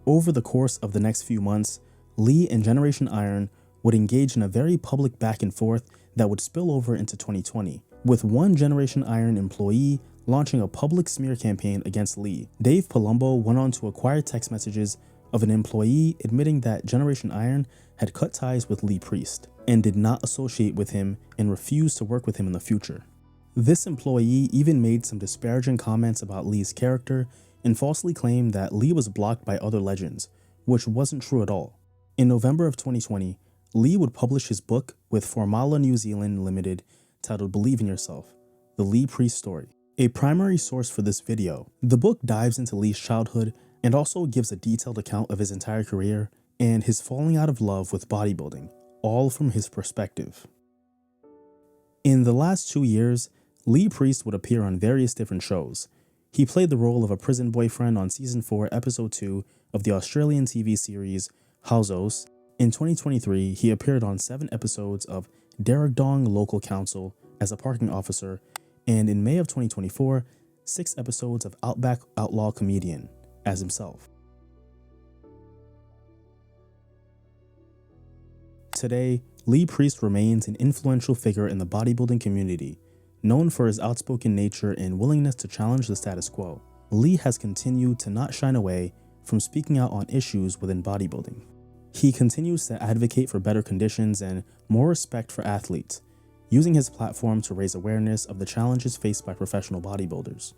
Over the course of the next few months, Lee and Generation Iron would engage in a very public back and forth that would spill over into 2020, with one Generation Iron employee launching a public smear campaign against Lee. Dave Palumbo went on to acquire text messages of an employee admitting that Generation Iron had cut ties with Leepriest. and did not associate with him and refused to work with him in the future. This employee even made some disparaging comments about Lee's character and falsely claimed that Lee was blocked by other legends, which wasn't true at all. In November of 2020, Lee would publish his book with Formala New Zealand Limited titled Believe in Yourself, the Leepriest story. A primary source for this video, the book dives into Lee's childhood and also gives a detailed account of his entire career and his falling out of love with bodybuilding, all from his perspective. In the last 2 years, Leepriest would appear on various different shows. He played the role of a prison boyfriend on Season 4, Episode 2 of the Australian TV series Houseos. In 2023, he appeared on 7 episodes of Darragdong Local Council as a parking officer, and in May of 2024, 6 episodes of Outback Outlaw Comedian as himself. Today, Leepriest remains an influential figure in the bodybuilding community, known for his outspoken nature and willingness to challenge the status quo. Lee has continued to not shine away from speaking out on issues within bodybuilding. He continues to advocate for better conditions and more respect for athletes, using his platform to raise awareness of the challenges faced by professional bodybuilders.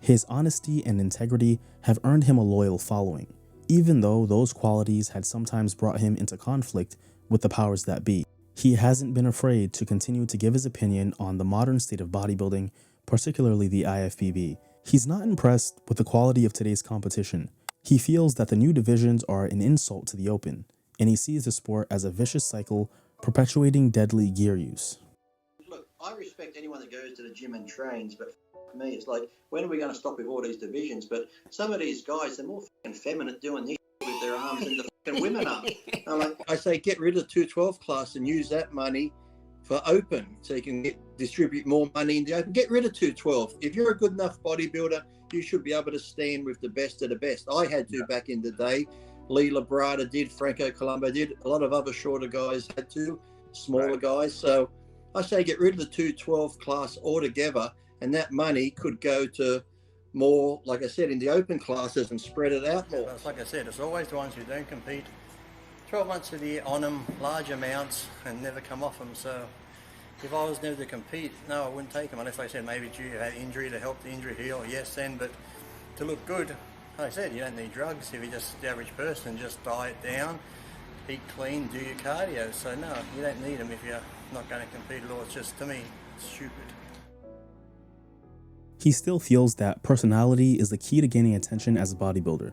His honesty and integrity have earned him a loyal following, even though those qualities had sometimes brought him into conflict with the powers that be. He hasn't been afraid to continue to give his opinion on the modern state of bodybuilding, particularly the IFBB. He's not impressed with the quality of today's competition. He feels that the new divisions are an insult to the open, and he sees the sport as a vicious cycle perpetuating deadly gear use. Look, I respect anyone that goes to the gym and trains, but for me, it's like, when are we going to stop with all these divisions? But some of these guys, they're more feminine doing this with their arms than the women are. I say, get rid of the 212 class and use that money for open, so you can distribute more money in the open. Get rid of 212. If you're a good enough bodybuilder, you should be able to stand with the best of the best. I had to back in the day. Lee Labrada did, Franco Colombo did, a lot of other shorter guys had to, smaller guys. So I say get rid of the 212 class altogether, and that money could go to more, like I said, in the open classes and spread it out more. It's like I said, it's always the ones who don't compete. 12 months of the year on them, large amounts, and never come off them. So if I was never to compete, no, I wouldn't take them unless I said maybe you had injury to help the injury heal. Yes, then, but to look good, like I said, you don't need drugs. If you're just the average person, just diet down, eat clean, do your cardio. So no, you don't need them if you're not going to compete at all. It's just, to me, stupid. He still feels that personality is the key to gaining attention as a bodybuilder,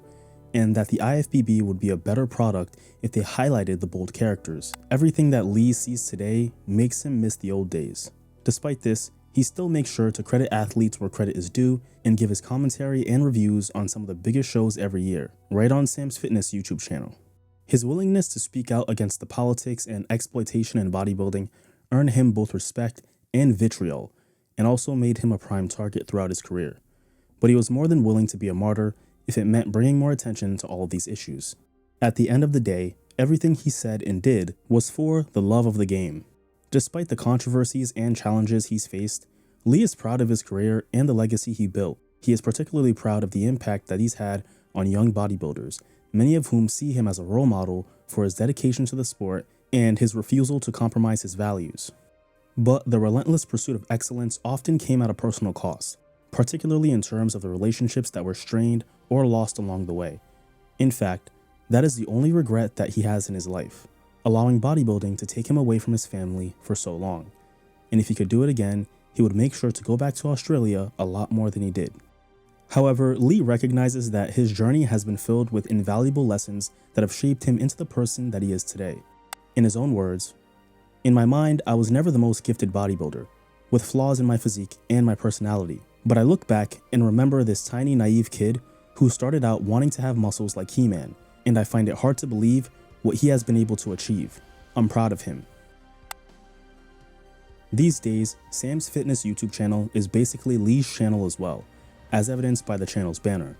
and that the IFBB would be a better product if they highlighted the bold characters. Everything that Lee sees today makes him miss the old days. Despite this, he still makes sure to credit athletes where credit is due and give his commentary and reviews on some of the biggest shows every year, right on Sam's Fitness YouTube channel. His willingness to speak out against the politics and exploitation in bodybuilding earned him both respect and vitriol, and also made him a prime target throughout his career. But he was more than willing to be a martyr if it meant bringing more attention to all of these issues. At the end of the day, everything he said and did was for the love of the game. Despite the controversies and challenges he's faced, Lee is proud of his career and the legacy he built. He is particularly proud of the impact that he's had on young bodybuilders, many of whom see him as a role model for his dedication to the sport and his refusal to compromise his values. But the relentless pursuit of excellence often came at a personal cost, particularly in terms of the relationships that were strained or lost along the way. In fact, that is the only regret that he has in his life, allowing bodybuilding to take him away from his family for so long. And if he could do it again, he would make sure to go back to Australia a lot more than he did. However, Lee recognizes that his journey has been filled with invaluable lessons that have shaped him into the person that he is today. In his own words, "In my mind, I was never the most gifted bodybuilder, with flaws in my physique and my personality. But I look back and remember this tiny, naive kid who started out wanting to have muscles like He-Man, and I find it hard to believe what he has been able to achieve. I'm proud of him." These days, Sam's Fitness YouTube channel is basically Lee's channel as well, as evidenced by the channel's banner.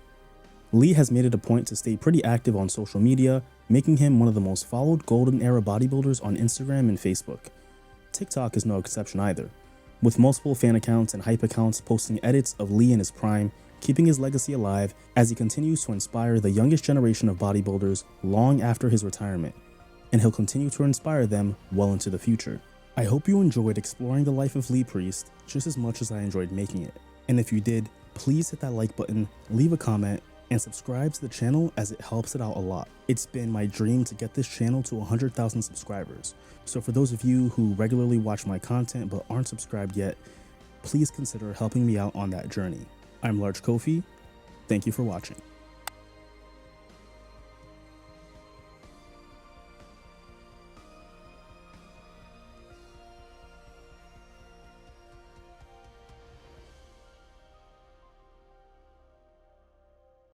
Lee has made it a point to stay pretty active on social media, making him one of the most followed golden era bodybuilders on Instagram and Facebook. TikTok is no exception either, with multiple fan accounts and hype accounts posting edits of Lee in his prime, keeping his legacy alive as he continues to inspire the youngest generation of bodybuilders long after his retirement. and he'll continue to inspire them well into the future. I hope you enjoyed exploring the life of Leepriest just as much as I enjoyed making it. And if you did, please hit that like button, leave a comment, and subscribe to the channel as it helps it out a lot. It's been my dream to get this channel to 100,000 subscribers. So for those of you who regularly watch my content but aren't subscribed yet, please consider helping me out on that journey. I'm Large Kofi. Thank you for watching.